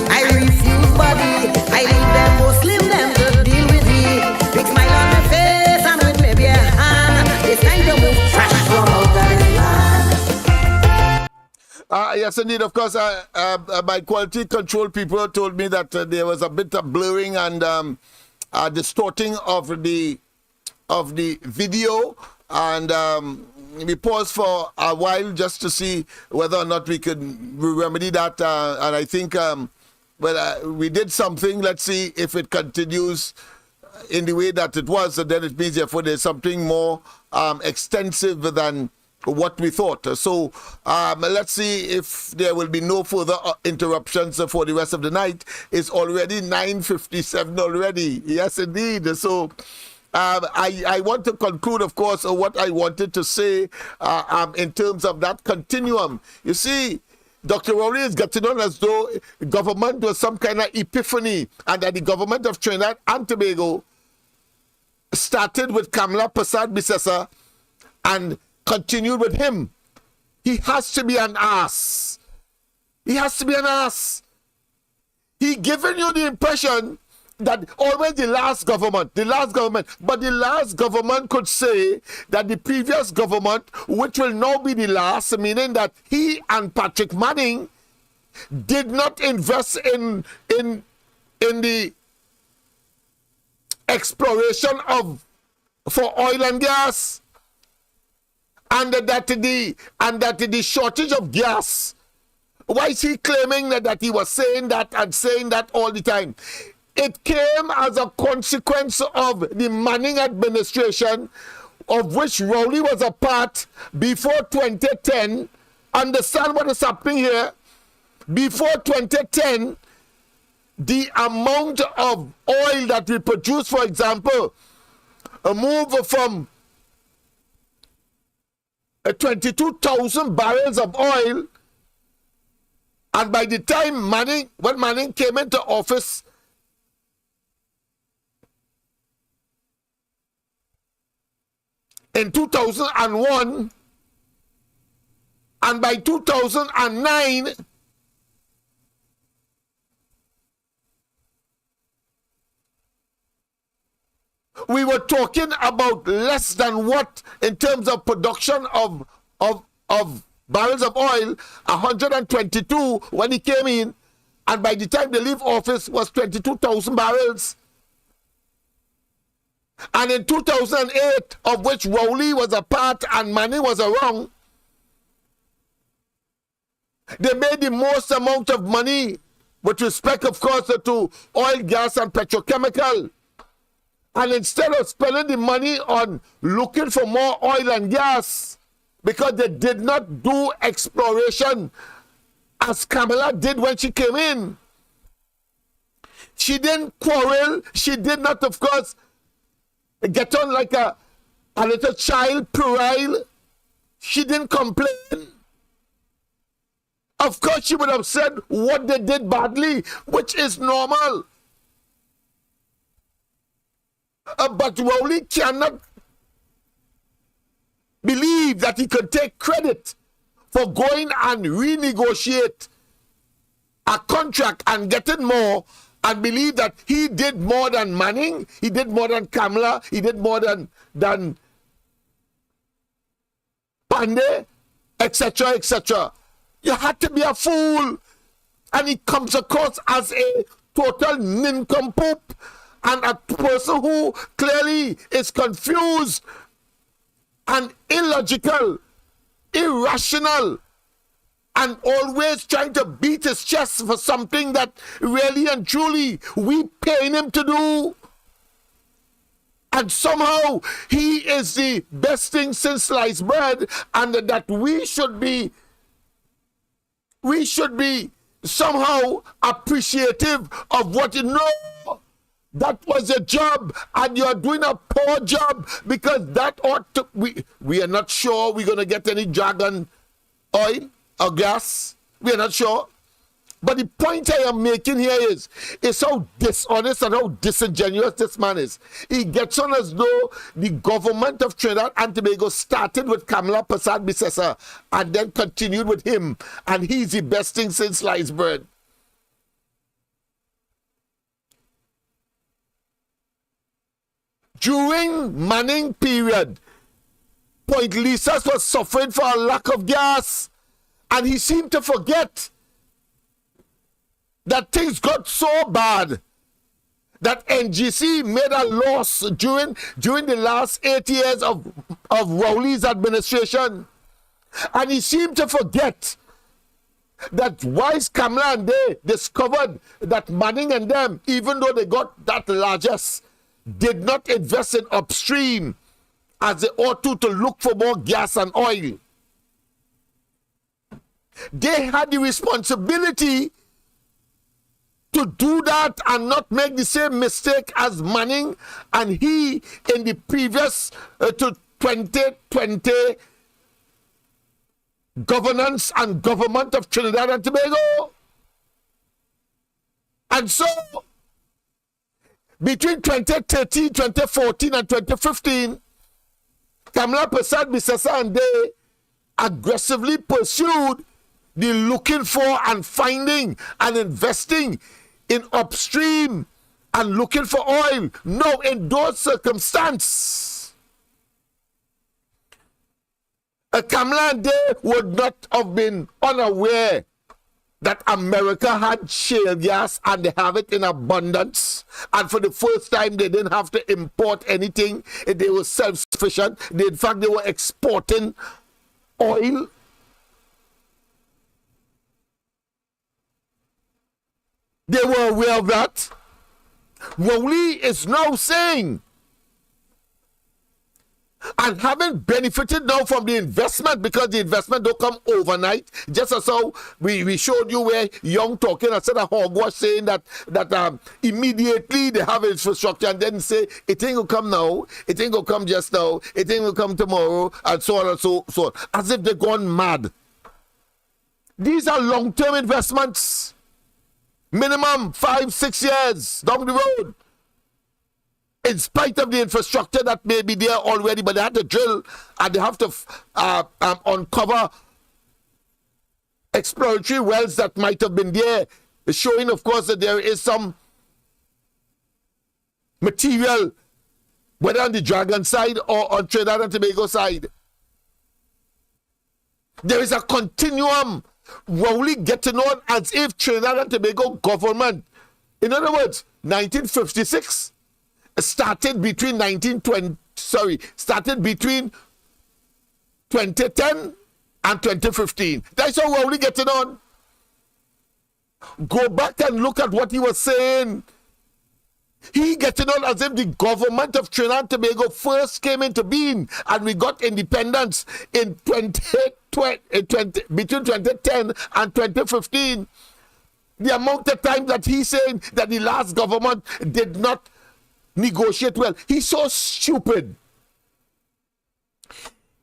I refuse body, I leave them Muslim, them to deal with it. Big smile on my face and with maybe a hand. It's time to move trash from out of this land. Yes, indeed. Of course, my quality control people told me that there was a bit of blurring and distorting of the video, and we paused for a while just to see whether or not we could remedy that. And I think, we did something. Let's see if it continues in the way that it was, and then it means therefore there's something more extensive than what we thought. So let's see if there will be no further interruptions for the rest of the night. It's already 9:57 already. Yes, indeed. So I want to conclude, of course, what I wanted to say in terms of that continuum. You see, Dr. Rowley is getting on as though government was some kind of epiphany, and that the government of Trinidad and Tobago started with Kamala Persad-Bissessar and continued with him. He has to be an ass. He has to be an ass. He given you the impression that always the last government, but the last government could say that the previous government, which will now be the last, meaning that he and Patrick Manning did not invest in the exploration for oil and gas, and that the shortage of gas. Why is he claiming that he was saying that and saying that all the time? It came as a consequence of the Manning administration, of which Rowley was a part before 2010. Understand what is happening here? Before 2010, the amount of oil that we produce, for example, a move from 22,000 barrels of oil, and by the time when Manning came into office, in 2001, and by 2009, we were talking about less than what in terms of production of barrels of oil, 122 when he came in, and by the time they leave office was 22,000 barrels. And in 2008, of which Rowley was a part and Manning was around, they made the most amount of money with respect, of course, to oil, gas, and petrochemical. And instead of spending the money on looking for more oil and gas, because they did not do exploration as Kamala did when she came in. She didn't quarrel. She did not, of course, get on like a little child, puerile. She didn't complain. Of course, she would have said what they did badly, which is normal. But Rowley cannot believe that he could take credit for going and renegotiate a contract and getting more, and believe that he did more than Manning, he did more than Kamala, he did more than Pandey, etc., etc. You had to be a fool. And he comes across as a total nincompoop and a person who clearly is confused and illogical, irrational, and always trying to beat his chest for something that really and truly we paying him to do. And somehow he is the best thing since sliced bread, and that we should be somehow appreciative of what you know. That was your job, and you're doing a poor job, because that ought to. We are not sure we're going to get any dragon oil or gas. We are not sure. But the point I am making here is how dishonest and how disingenuous this man is. He gets on as though the government of Trinidad and Tobago started with Kamala Persad Bissessa and then continued with him, and he's the best thing since sliced bread. During Manning period, Point Lisas was suffering for a lack of gas, and he seemed to forget that things got so bad that NGC made a loss during the last 8 years of Rowley's administration. And he seemed to forget that Wise Kamala and they discovered that Manning and them, even though they got that largest, did not invest in upstream as they ought to look for more gas and oil. They had the responsibility to do that and not make the same mistake as Manning and he in the previous to 2020 governance and government of Trinidad and Tobago. And so, between 2013, 2014, and 2015, Kamala Persad Bissessa and they aggressively pursued the looking for and finding and investing in upstream and looking for oil. No, in those circumstances, Kamala and they would not have been unaware that America had shale gas and they have it in abundance. And for the first time, they didn't have to import anything. They were self-sufficient. In fact, they were exporting oil. They were aware of that. Rowley is now saying, and having benefited now from the investment, because the investment don't come overnight, just as how we showed you where Young talking and said a hogwash saying that immediately they have infrastructure and then say it ain't gonna come now, it ain't gonna come just now, it ain't gonna come tomorrow, and so on and so on, as if they're gone mad. These are long-term investments, minimum 5-6 years down the road. In spite of the infrastructure that may be there already, but they have to drill and they have to uncover exploratory wells that might have been there, showing, of course, that there is some material, whether on the Dragon side or on Trinidad and Tobago side. There is a continuum. Rowley getting on as if Trinidad and Tobago government, in other words, 1956, started between 2010 and 2015. That's how Rowley getting on. Go back and look at what he was saying. He getting on as if the government of Trinidad and Tobago first came into being and we got independence in between 2010 and 2015. The amount of time that he's saying that the last government did not negotiate well. He's so stupid.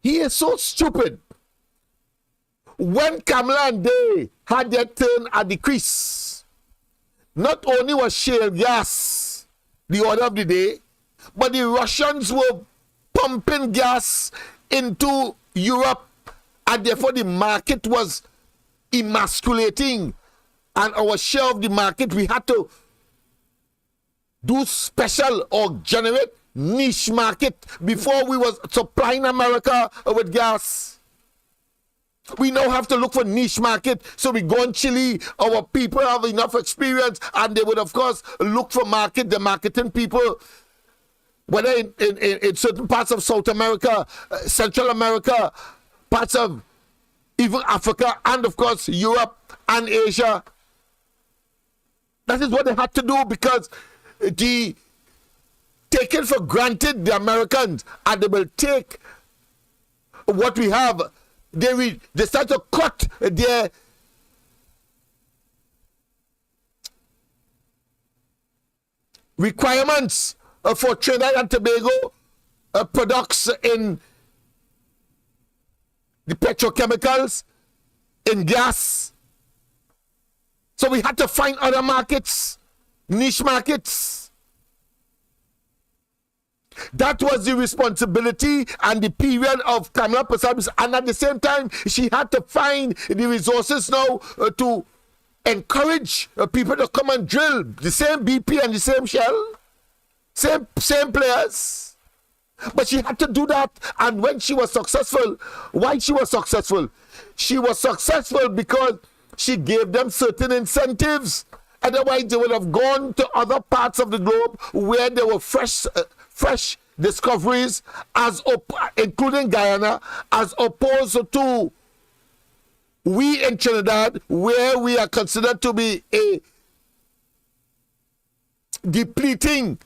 He is so stupid. When Kamala and they had their turn at the crease, not only was shale gas the order of the day, but the Russians were pumping gas into Europe, and therefore the market was emasculating, and our share of the market, we had to do special or generate niche market before we was supplying America with gas. We now have to look for niche market. So we go in Chile, our people have enough experience, and they would, of course, look for market, the marketing people, whether in certain parts of South America, Central America, parts of even Africa, and of course, Europe and Asia. That is what they had to do, because the taken for granted the Americans, and they will take what we have. They start to cut their requirements for Trinidad and Tobago products in the petrochemicals, in gas. So we had to find other markets, niche markets. That was the responsibility and the period of Kamala Persad, and at the same time, she had to find the resources now to encourage people to come and drill. The same BP and the same Shell, same players. But she had to do that, and when she was successful, why she was successful? She was successful because she gave them certain incentives. Otherwise, they would have gone to other parts of the globe where there were fresh discoveries, including Guyana, as opposed to we in Trinidad, where we are considered to be a depleting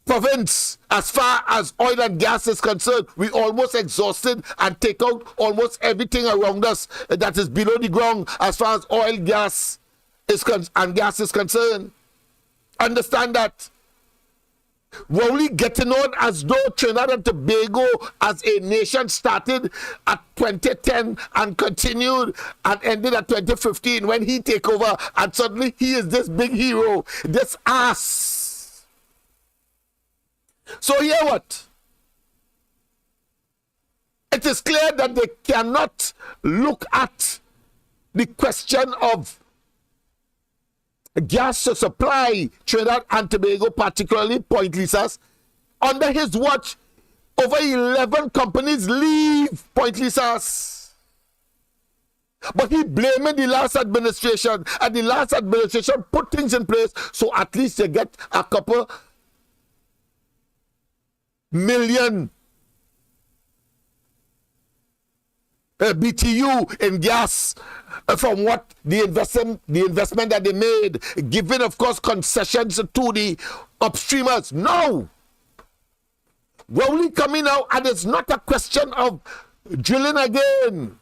province as far as oil and gas is concerned. We almost exhausted and take out almost everything around us that is below the ground as far as oil, gas and gas is concerned. Understand that. Rowley getting on as though Trinidad and Tobago as a nation started at 2010 and continued and ended at 2015 when he take over, and suddenly he is this big hero, this ass. So here what? It is clear that they cannot look at the question of gas to supply Trinidad and Tobago, particularly Point Lisas. Under his watch, over 11 companies leave Point Lisas. But he blamed the last administration, and the last administration put things in place so at least they get a couple million BTU in gas from what the investment that they made, giving of course concessions to the upstreamers. No, Rowley coming out, and it's not a question of drilling again.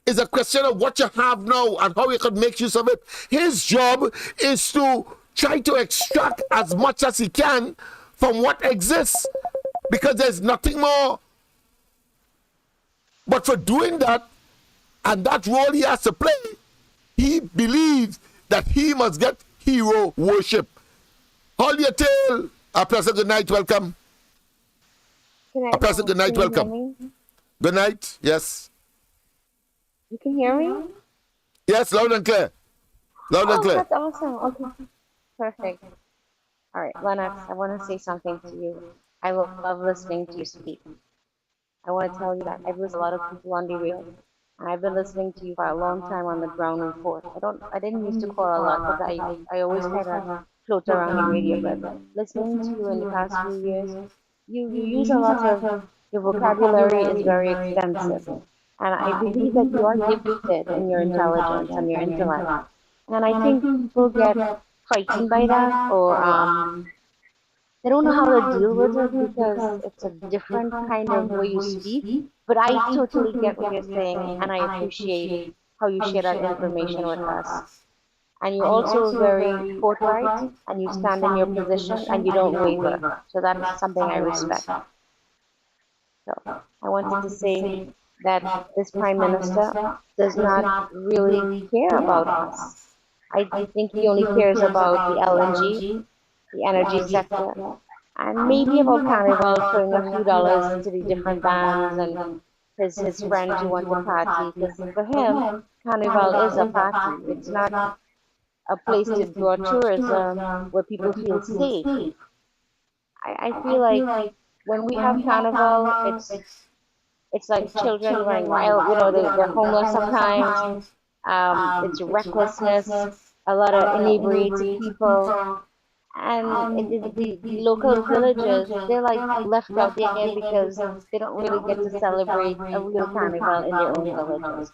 It's a question of what you have now and how you can make use of it. His job is to try to extract as much as he can from what exists, because there's nothing more. But for doing that, and that role he has to play, he believes that he must get hero worship. Hold your tail. A pleasant good night, welcome. A pleasant good night, welcome. Good night, yes. You can hear me? Yes, loud and clear. Loud and clear. That's awesome. Okay, perfect. All right, Lennox, I want to say something to you. I love listening to you speak. I want to tell you that I've listened to a lot of people on the radio, and I've been listening to you for a long time on the ground report. I didn't used to call a lot, but I always kind of float around the radio. But listening to you in the past few years, you use a lot of, your vocabulary is very extensive. And I believe that you are gifted in your intelligence and your intellect. And I think people get frightened by that, or they don't know how to deal with it because it's a different kind of way you speak. But I totally get what you're saying, and I appreciate how you share that information with us. And you're also very forthright, and you stand in your position, and you don't waver. So that's something I respect. So I wanted to say that this Prime Minister does not really care about us. I think he only cares about the LNG, the energy sector, and maybe about Carnival, throwing a few dollars into the different bands and his friends who want to party. Because for him, Carnival is a party. It's not a place to draw tourism where people feel safe. I feel like when we have Carnival, it's like children running wild. You know, they're homeless sometimes. It's recklessness, a lot of inebriated people. And the local villagers, they're like left out there because they don't really get to celebrate a real carnival in their own villages.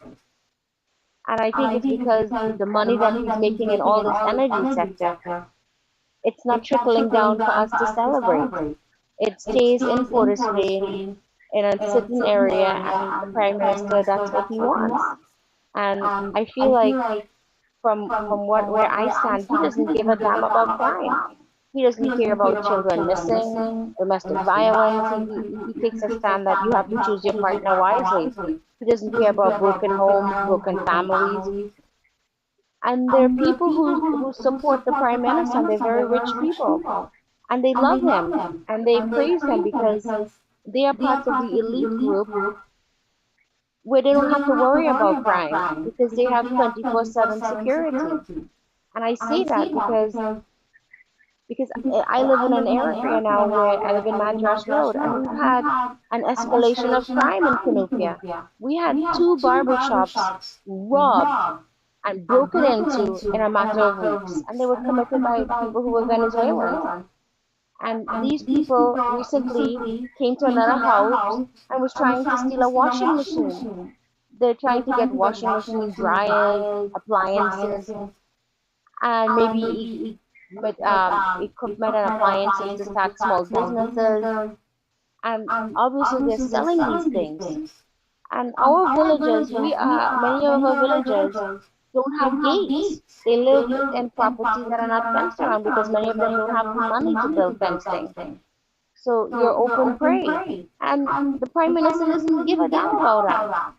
And I think it's because the money that he's making in all this energy sector, it's not trickling down for us to celebrate. It stays in Port of Spain, in a certain area, and the Prime Minister, that's what he wants. And I feel like from where I stand, he doesn't give a damn about crime. He doesn't care about children missing, domestic violence. He takes a stand that you have to choose your partner wisely. He doesn't care about broken homes, broken families. And there are people who support the prime minister, and they're very rich people, and they love him and they praise him because they are parts of the elite group where they don't have to worry about crime because they have 24/7 security. And I say that because I live in an area now where I live in Madras Road, and we've had an escalation of crime in Cunupia. We had 2 barbershops robbed and broken into in a matter of weeks, and they were committed by people who were Venezuelans. And these people recently came to another house and was trying to steal a washing machine. They're trying to get washing machine, dryers, appliances, and maybe equipment and appliances to start small businesses. And obviously they're selling these things. And our villagers, many of our villagers don't have gates. They live in properties that are not fenced around because many of them don't have the money to build fencing. So you're open prey. And the Prime Minister doesn't give a damn about that.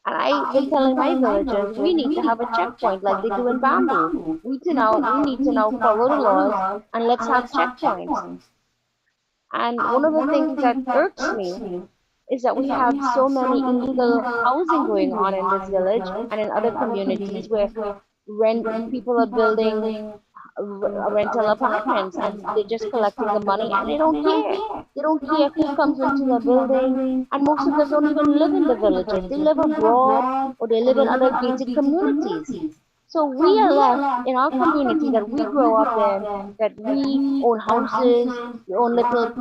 And I've been telling my villagers, we need to have a checkpoint like they do in Bamboo. We need to now follow the laws and let's have checkpoints. And one of the things that irks me is that we have so many illegal housing going on in this village and in other communities where people are building rental apartments and they're just collecting the money and they don't care. They don't care who comes into the building, and most of them don't even live in the villages. They live abroad or they live in other gated communities. So we are left in our community that we grow up in, that we own houses, we own little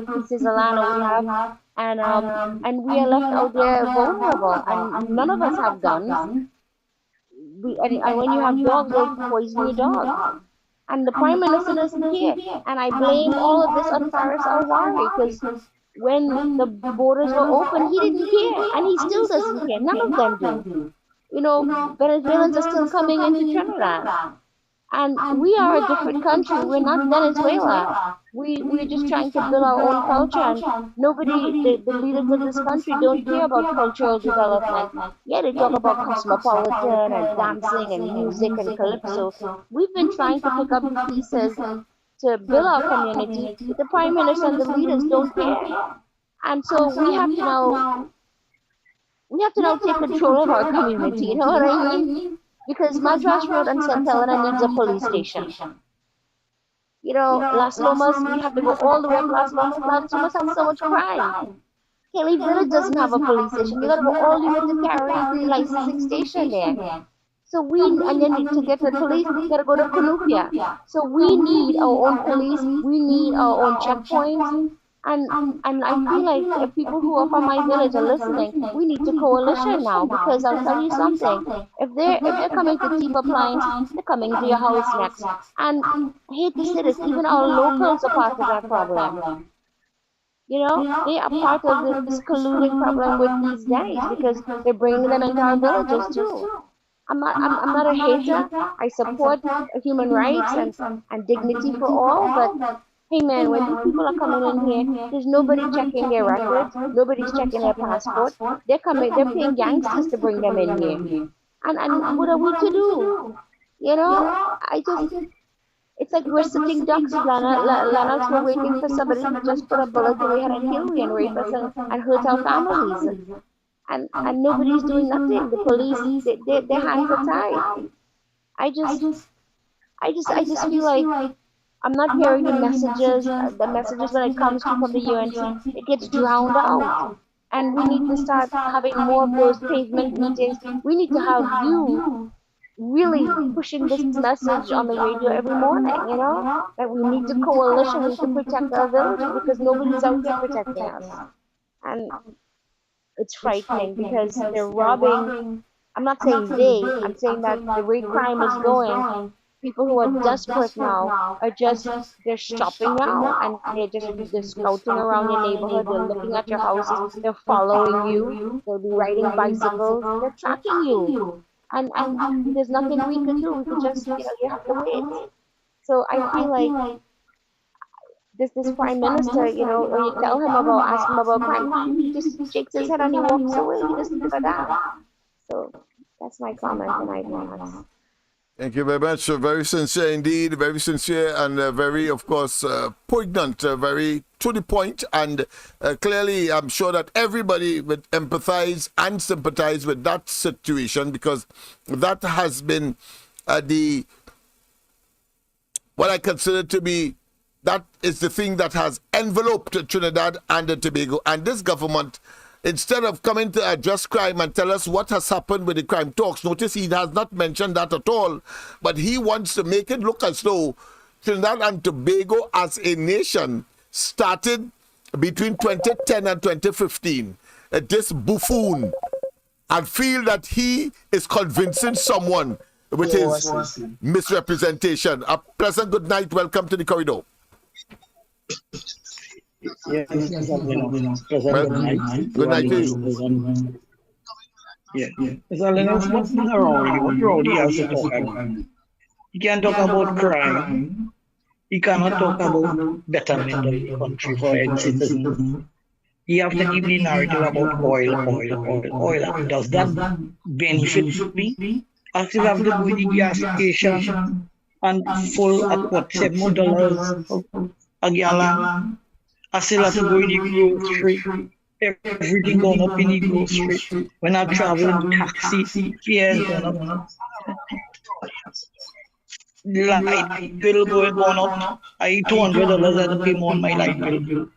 pieces of land that we have, and we are left out there vulnerable, and none of us have guns. And when you have dogs, they'll poison your dog. And the Prime Minister doesn't care. And I blame all of this on Faris Alwari because when the borders were open, he didn't care, and he still doesn't care. None of them do. You know, Venezuelans are still coming into Trinidad. And we are a different country. We're not Venezuela. We're just trying to build our own culture. And nobody, the leaders of this country don't care about cultural development. Yeah, they talk about cosmopolitan and dancing and music and calypso. We've been trying to pick up pieces to build our community, but the Prime Minister and the leaders don't care. And so we have to now take control of our community. You know what I mean? Because Madras Road and St. Helena needs a police station. You know, Las Lomas, we have to go all the way up Las Lomas. Las Lomas has so much crime. Kelly Village doesn't have a police station. You gotta go all the way to carry the licensing station there. So and then to get the police, we gotta go to Cunupia. So we need our own police, we need our own checkpoints. And I feel like if people who are from my village are listening, we need to coalition now, because I'll tell you something. If they're coming to Teep Appliance, they're coming to your house next. And I hate to say this, even our locals are part of that problem. You know, they are part of this colluding problem with these guys because they're bringing them into our villages too. I'm not a hater. I support human rights and dignity for all, but hey man, when these people are coming in here, there's nobody checking their records, nobody's checking their passport. They're paying gangsters to bring them in here. And what are we to do? You know, it's like we're sitting ducks, Lennox. We're waiting for somebody to just put a bullet in our head and kill me and rape us and hurt our families. And nobody's doing nothing. The police, their hands are tied. I just feel like I'm not hearing the messages when it comes from the UNC. It gets drowned out. And we need to start having more of those pavement meetings. We need to have you really pushing this message on the radio every morning, you know? That we need to coalition to protect our villages because nobody's out there protecting us. And it's frightening because they're robbing. I'm not saying I'm saying that the way crime is going, people who are desperate now are they're shopping now and they're scouting around your neighborhood, they're looking at your houses, they're following you, they'll be riding bicycles, they're tracking you. And there's nothing we can do. We can just, you have to wait. So I feel like this prime minister, you know, when you tell him about, ask him about crime, he just shakes his head and he walks away. He doesn't give a damn. So that's my comment tonight, Lennox. Thank you very much. Very sincere indeed, very sincere and very, of course, poignant, very to the point. And clearly, I'm sure that everybody would empathize and sympathize with that situation, because that has been what I consider to be, that is the thing that has enveloped Trinidad and Tobago. And this government, instead of coming to address crime and tell us what has happened with the crime talks, notice he has not mentioned that at all, but he wants to make it look as though Trinidad and Tobago as a nation started between 2010 and 2015. This buffoon, and feel that he is convincing someone with his misrepresentation. A pleasant good night. Welcome to the corridor. Yes, Well, good night to you. Yeah. Mr. Lennox, what's Rowley? What Rowley has to talk about? He can talk about crime. He cannot talk about betterment of the country for its citizens. He have to give the narrative about oil. Does that benefit me? I still have to go to the gas station and full at what, $7 a gallon. I still have to go to the grocery. Everything going up in the grocery. When I travel in taxi, fares going up. Light bill going up. I $200 I have to pay more on my light bill.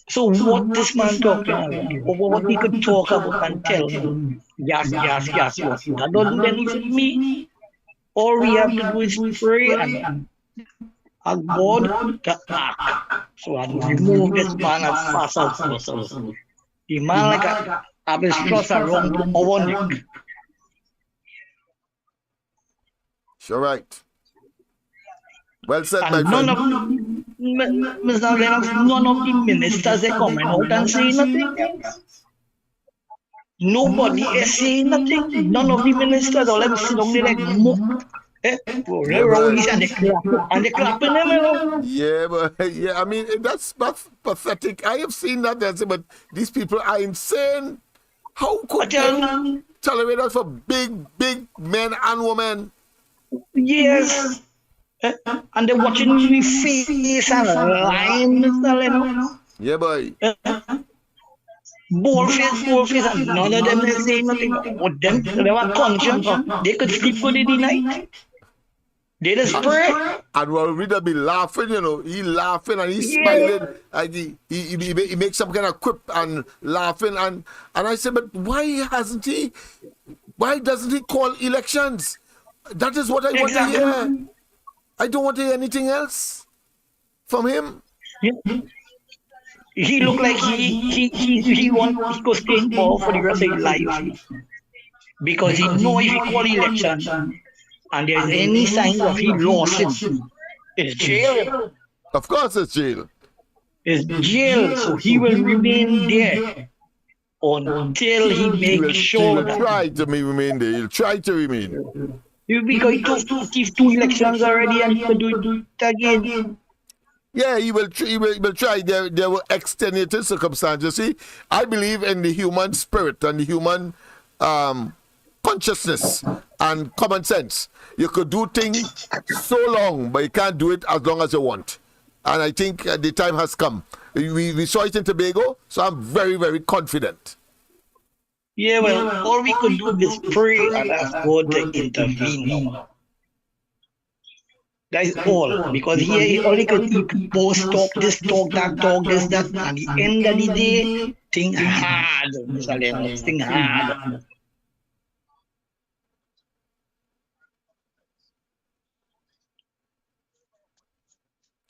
So what this man talking about, or what he could talk about and tell him, gas, what? That doesn't benefit me. All we have to do is pray and ask God to act. So I remove this man as fast as possible. The man like a albatross around our neck. Sure, right. Well said, my friend. Mr. Lennox, none of the ministers are coming out and saying nothing. Nobody is saying nothing. None of the ministers, all of them sit down there like mook. Rowley and they clapping them. Yeah, but yeah, I mean that's pathetic. I have seen that, but these people are insane. How could they tolerate that for big men and women? Yes. And they're watching me face and lying, Mr. Lennox. Yeah, boy. Bold face, and none of them is saying nothing. With them, they were conscious. They could sleep good in the night. They just pray. And Rowley be laughing, you know. He laughing and he's smiling. And he makes some kind of quip and laughing. And I said, but why doesn't he call elections? That is what I want to hear. I don't want to hear anything else from him. He looked like he could stay in power for the rest of his life. Because he knows if he call election and there's any signs of he lost it, it's jail. Of course it's jail. It's jail, so he will remain there until he makes sure that... He'll try to remain there. He'll try to remain. Because he took 2 elections already and he could do it again. Yeah, he will try. There were extenuating circumstances. See, I believe in the human spirit and the human consciousness and common sense. You could do things so long, but you can't do it as long as you want. And I think the time has come. We saw it in Tobago, so I'm very, very confident. Yeah, well, all we could do is pray and ask God to intervene now. That is all. Because here, all he could post, talk this, talk that, and at the end of the day, thing hard, Mr. Lennox, thing hard.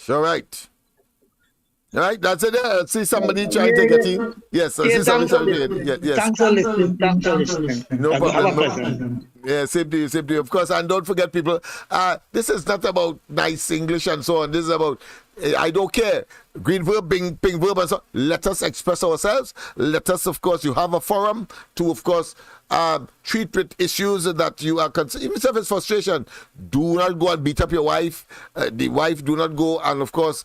All right. All right, that's it. I see somebody trying to get in. Yes, I see somebody trying to get in. Yes. Thanks for listening. No problem. Yeah, same to you, same to you. Of course, and don't forget, people, this is not about nice English and so on. This is about, I don't care. Green verb, pink verb, and so on. Let us express ourselves. Let us, of course, you have a forum to, of course, treat with issues that you are concerned. Even if it's frustration, do not go and beat up your wife. The wife, do not go and, of course,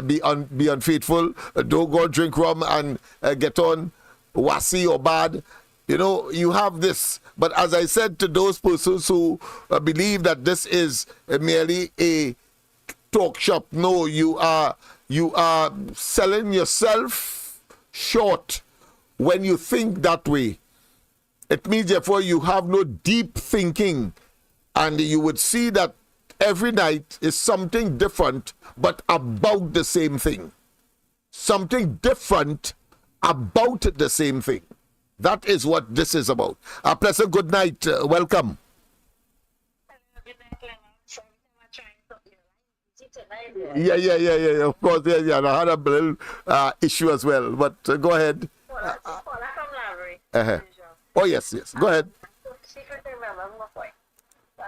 be unfaithful. Don't go and drink rum and get on wassy or bad. You know, you have this. But as I said to those persons who believe that this is merely a talk shop, no, you are selling yourself short when you think that way. It means, therefore, you have no deep thinking. And you would see that every night is something different, but about the same thing. Something different about the same thing. That is what this is about. A pleasant good night. Welcome. Yeah. Of course, yeah. I had a little issue as well, but go ahead. Oh, yes. Go ahead.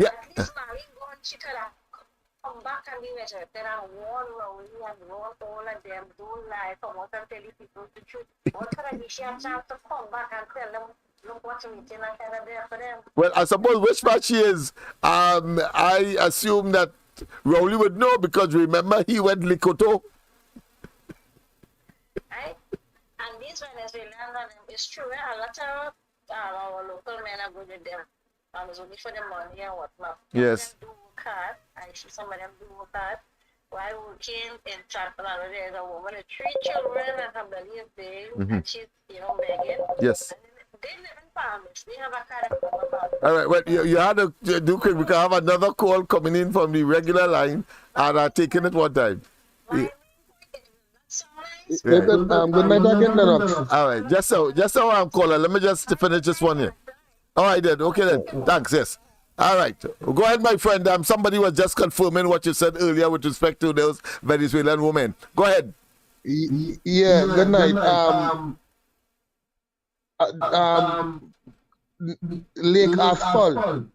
Yeah. Come back and be measured. Then I warn Rowley and warn all of them, don't lie, come out and tell you people the truth. What can I be she have chance to come back and tell them, look what's meeting and kind of there for them? Well, I suppose which part she is, I assume that Rowley would know because remember he went Likoto. Right? And these Venezuelans, it's true, a lot of our local men are good with them. And it's only for the money and whatnot. Yes. Hard. I see some of them do work hard. While working in Chapel, there's a woman with 3 children and her belly is big, and she's, begging. Yes. And they live in farmers. They have a kind of all right, well, you had to do quick. We can have another call coming in from the regular line and taking it one time. Yeah. Good night again, Lennox. All right, just so I'm calling. Let me just finish this one here. All right, then. Okay, then. Thanks, yes. All right. Go ahead, my friend. Somebody was just confirming what you said earlier with respect to those Venezuelan women. Go ahead. Yeah, good night. Lake Asphalt.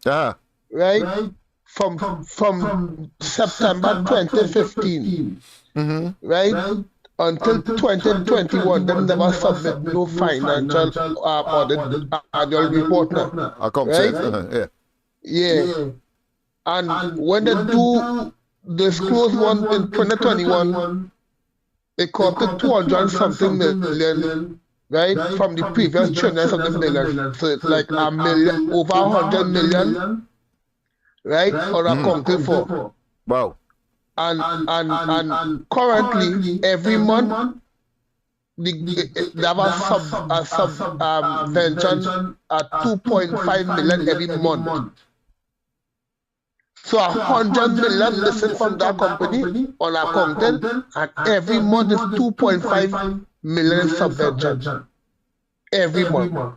Right? From September 2015. Right? Until 2021, them never submit no financial audit annual report now. Right? Yeah. And when they do disclose one in 2021, it costed 200 and something million, right? From the previous 200 something million. So it's like a million, over 100 million, right? Or accounted for. Wow. And currently, every month, they have a subvention at 2.5 million every month. So 100 million missing from that company on accounting, and every month is 2.5 million subvention. Every month.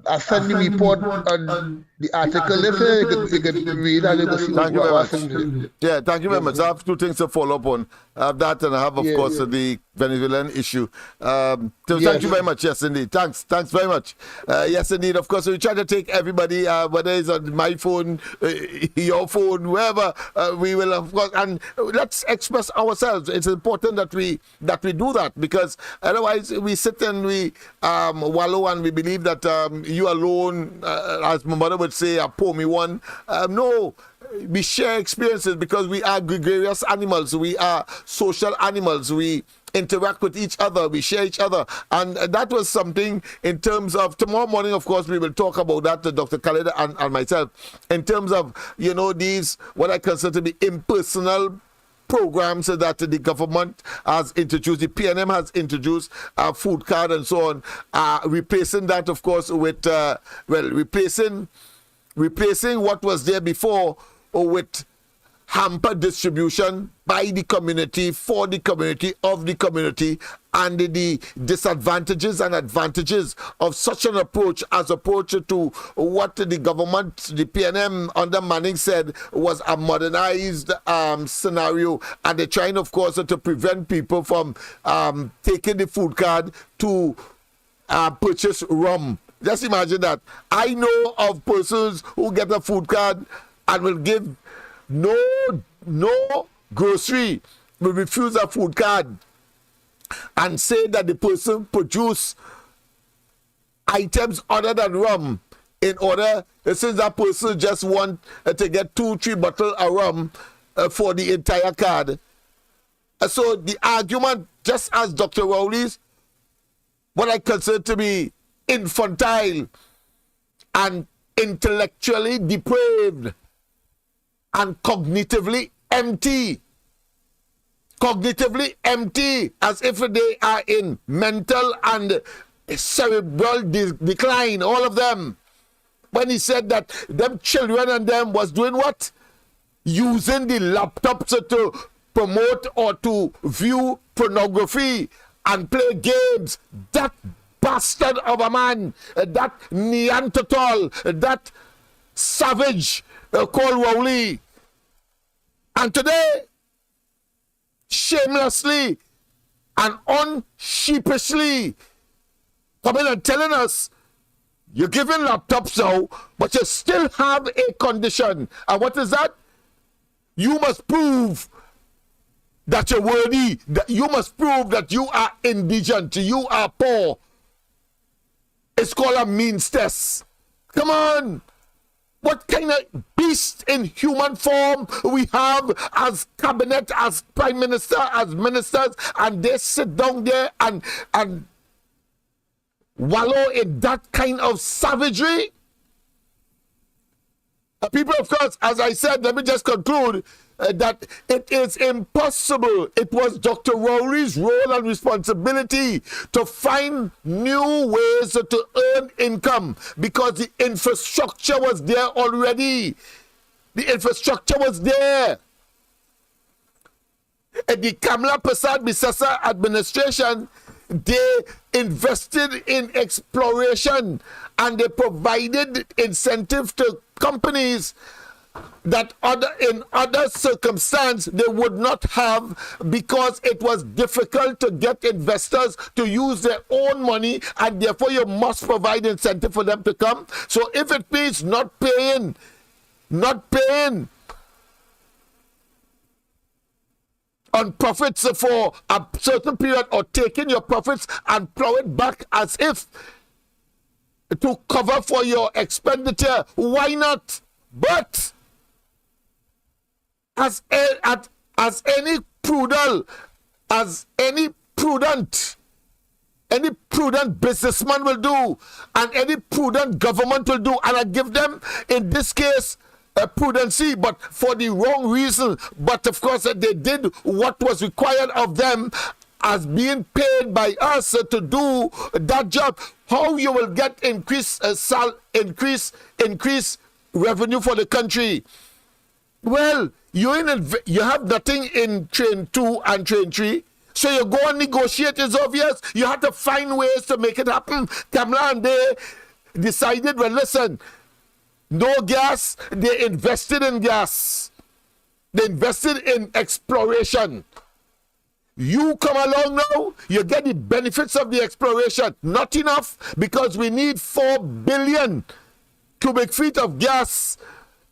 I send the report on the article. You can read and you can see thank you very what's much. in there. Yeah, thank you very much. I have 2 things to follow up on. I have that, and I have, of course, the Venezuelan issue. So thank you very much. Yes, indeed. Thanks very much. Yes, indeed. Of course, we try to take everybody, whether it's on my phone, your phone, wherever, we will, of course, and let's express ourselves. It's important that we do that, because otherwise we sit and we wallow and we believe that you alone, as my mother would say, a poor me one. No. We share experiences because we are gregarious animals. We are social animals. We interact with each other. We share each other. And that was something in terms of tomorrow morning, of course, we will talk about that, Dr. Khaled and myself, in terms of, these, what I consider to be impersonal programs that the government has introduced, the PNM has introduced, food card and so on, replacing that, of course, with, replacing what was there before with hamper distribution by the community, for the community, of the community, and the disadvantages and advantages of such an approach as opposed to what the government, the PNM under Manning said was a modernized scenario. And they're trying, of course, to prevent people from taking the food card to purchase rum Just imagine that. I know of persons who get a food card and will give no grocery, will refuse a food card and say that the person produce items other than rum in order, since that person just want to get 2-3 bottles of rum for the entire card. So the argument, just as Dr. Rowley's, what I consider to be infantile and intellectually depraved and cognitively empty, as if they are in mental and cerebral decline, all of them. When he said that them children and them was doing what? Using the laptops to promote or to view pornography and play games. That bastard of a man, that Neanderthal, that savage called Rowley. And today, shamelessly and unsheepishly coming and telling us, you're giving laptops now, but you still have a condition. And what is that? You must prove that you're worthy. That you must prove that you are indigent, you are poor. It's called a means test. Come on. What kind of beast in human form we have as cabinet, as prime minister, as ministers, and they sit down there and wallow in that kind of savagery? People, of course, as I said, let me just conclude that it is impossible. It was Dr. Rowley's role and responsibility to find new ways to earn income because the infrastructure was there already. The infrastructure was there. The Kamala Prasad Bisasa administration, they invested in exploration and they provided incentive to companies that in other circumstance they would not have, because it was difficult to get investors to use their own money, and therefore you must provide incentive for them to come. So if it means not paying on profits for a certain period, or taking your profits and plow it back as if to cover for your expenditure, why not? But as any prudent businessman will do, and any prudent government will do, and I give them in this case prudency, but for the wrong reason. But of course, they did what was required of them as being paid by us to do that job. How you will get increase revenue for the country? Well, you have nothing in train 2 and train 3. So you go and negotiate, is obvious. You have to find ways to make it happen. Kamala and they decided, well, listen, no gas. They invested in gas. They invested in exploration. You come along now, you get the benefits of the exploration. Not enough, because we need 4 billion cubic feet of gas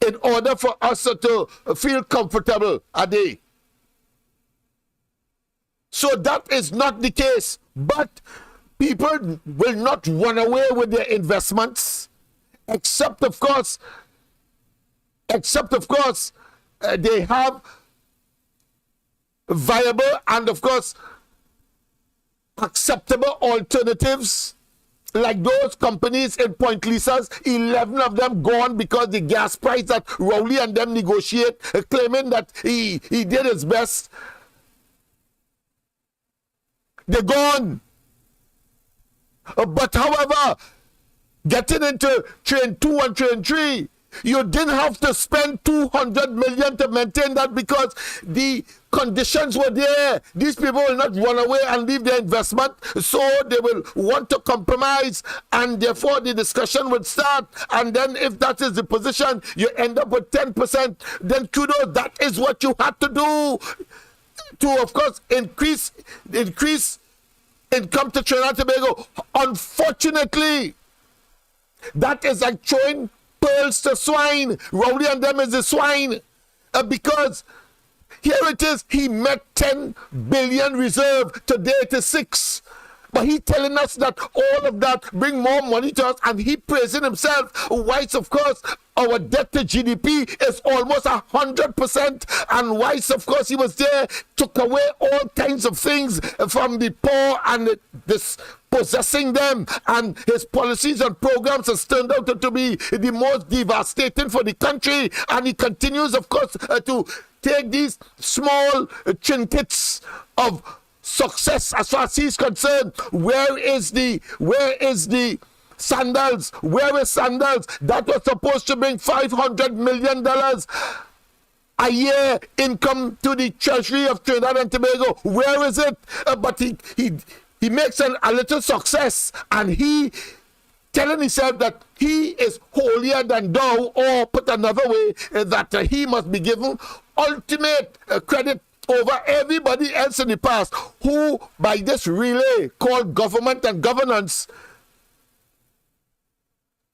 in order for us to feel comfortable a day. So that is not the case. But people will not run away with their investments, except of course, they have viable and of course acceptable alternatives, like those companies in Point Lisa's, 11 of them gone because the gas price that Rowley and them negotiate, claiming that he did his best. They're gone. But however, getting into train 2 and train 3, you didn't have to spend 200 million to maintain that, because the conditions were there. These people will not run away and leave their investment, so they will want to compromise, and therefore the discussion would start. And then if that is the position, you end up with 10%, then kudos, that is what you had to do to, of course, increase income to Trinidad and Tobago. Unfortunately, That is like throwing pearls to swine. Rowley and them is the swine. Because here it is, he met 10 billion reserve, today it is 6. But he telling us that all of that bring more money to us, and he praising himself. Whilst, of course, our debt to GDP is almost 100%. And whilst, of course, he was there, took away all kinds of things from the poor and dispossessing them. And his policies and programs has turned out to be the most devastating for the country. And he continues, of course, to take these small trinkets of success as far as he's concerned. Where is the Sandals? Where is Sandals? That was supposed to bring $500 million a year income to the treasury of Trinidad and Tobago. Where is it? But he makes a little success, and he telling himself that he is holier than thou, or put another way, that he must be given ultimate credit over everybody else in the past, who by this relay called government and governance,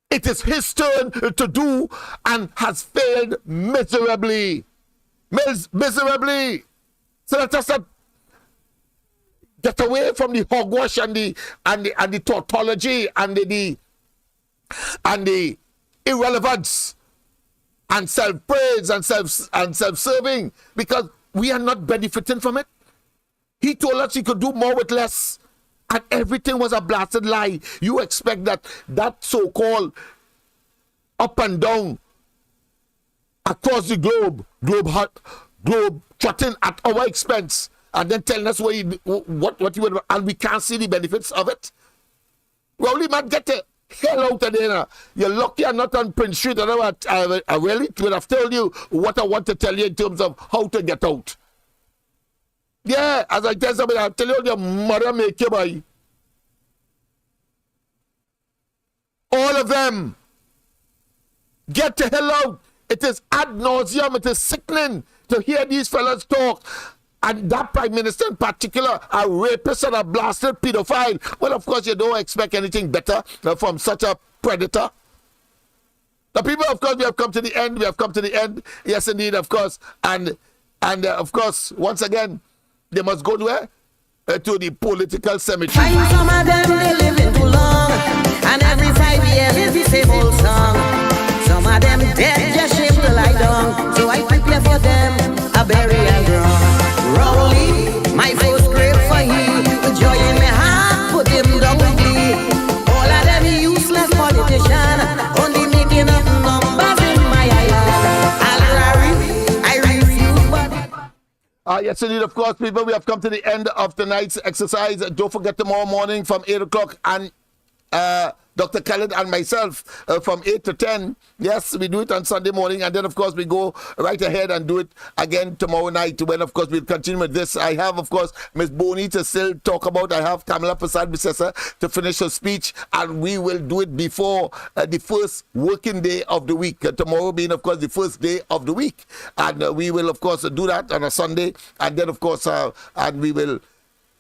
it is his turn to do, and has failed miserably. Miserably. So let us not get away from the hogwash and the tautology and the irrelevance and self-praise and self-serving, because we are not benefiting from it. He told us he could do more with less, and everything was a blasted lie. You expect that so-called up and down across the globe trotting at our expense, and then telling us what he would, and we can't see the benefits of it. Rowley man, get the hell out of there now. You're lucky I'm not on Prince Street. I really would have told you what I want to tell you in terms of how to get out. Yeah, as I tell somebody, I'll tell you your mother make you buy. All of them. Get the hell out. It is ad nauseum. It is sickening to hear these fellas talk. And that prime minister in particular, a rapist and a blasted pedophile. Well, of course, you don't expect anything better from such a predator. The people, of course, we have come to the end. We have come to the end. Yes, indeed, of course. And of course, once again, they must go to where? To the political cemetery. Find some of them, they living too long. And every 5 years is the same old song. Some of them dead, just shame to lie down. So I prepare for them a burial ground. Rowley, my first grave for he, with joy in my heart, put him down with me. All of them useless politician, only making up numbers in my island. I refuse, but... Yes, indeed, of course, people, we have come to the end of tonight's exercise. Don't forget tomorrow morning from 8 o'clock, and Dr. Khaled and myself from 8 to 10. Yes, we do it on Sunday morning, and then, of course, we go right ahead and do it again tomorrow night, when, of course, we'll continue with this. I have, of course, Miss Boney to still talk about. I have Kamala Prasad-Bissessa to finish her speech, and we will do it before the first working day of the week. Tomorrow being, of course, the first day of the week. And we will, of course, do that on a Sunday, and then, of course, and we will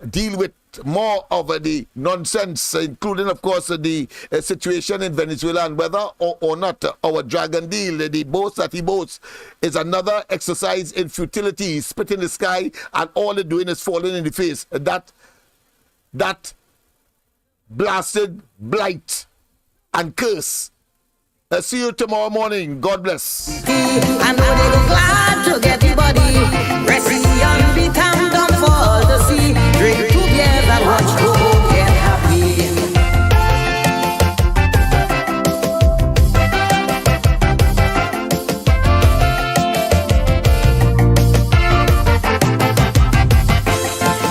deal with more of the nonsense, including, of course, the situation in Venezuela, and whether or not our dragon deal, the boast that he boasts, is another exercise in futility. He's spit in the sky, and all they're doing is falling in the face. That blasted blight and curse. See you tomorrow morning. God bless. I know they go glad to get the body. Resting on the town, don't fall to sea. Drink 2 beers and watch who get happy.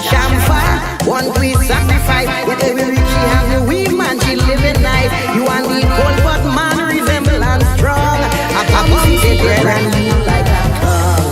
Shamfa, one quick sacrifice. With every rich she have the weed man, she living nice. You want the cold but man resemble and strong. I come see the bread and you like a tongue.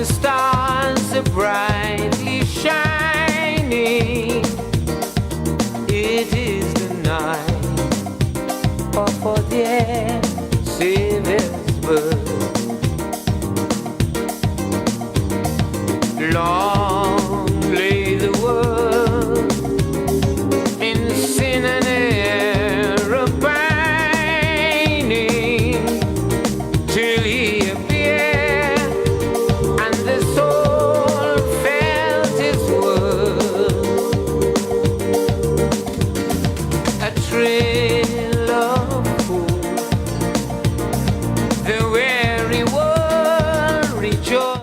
the stars are brightly shining. It is the night of our dear Savior's birth. Long lay the world in sin and error pining, till he appeared and the soul felt his worth. A trail of hope, the weary world rejoiced.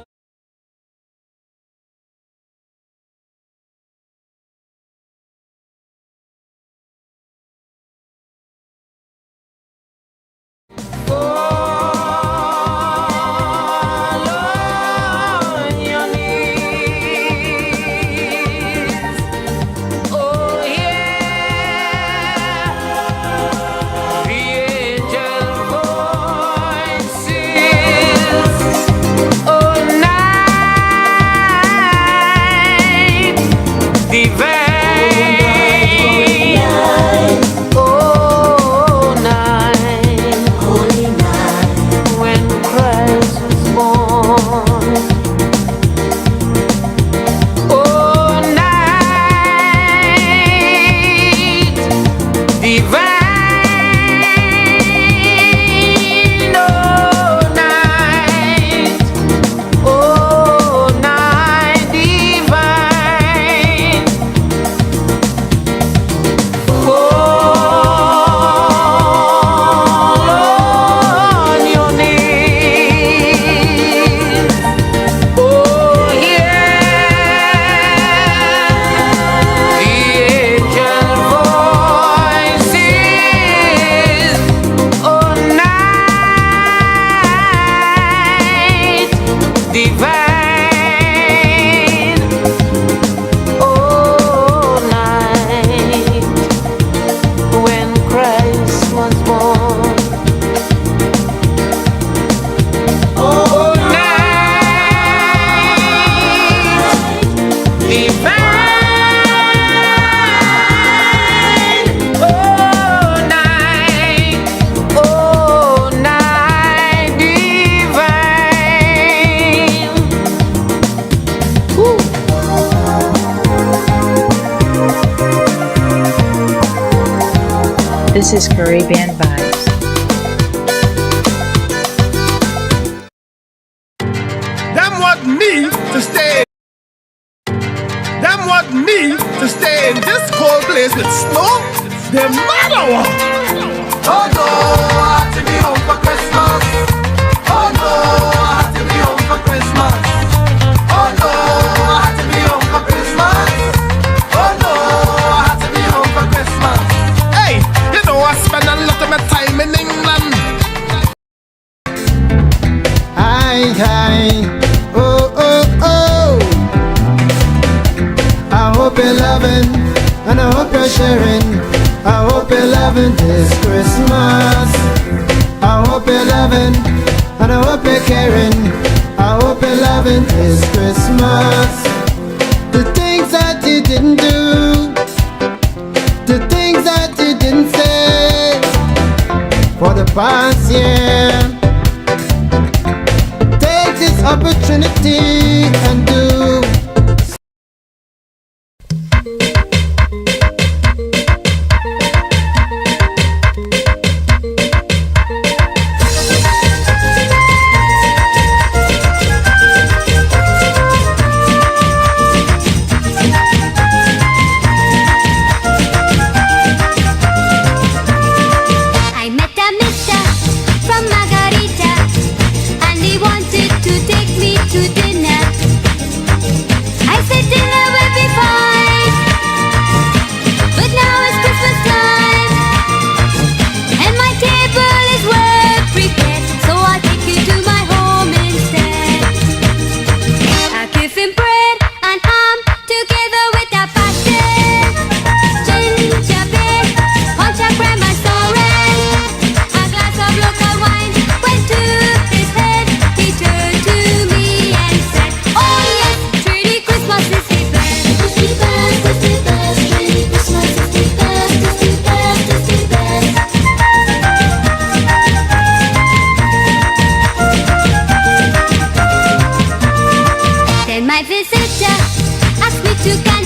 This is Caribbean Vibes. Them want me to stay. Them want me to stay in this cold place with snow. They matter what. Oh no, I have to be home for Christmas. Oh no, I have to be home for Christmas. Oh no, I have to be home for Christmas. Oh no, I have to be home for Christmas. Hey, you know I spend a lot of my time in England. Hi, oh, oh, oh. I hope you're loving, and I hope you're sharing. I hope you're loving this Christmas. I hope you're loving, and I hope you're caring. I hope you're loving this Christmas. The things that you didn't do, the things that you didn't say for the past year. Take this opportunity and do. To dinner. visitor asked me to guide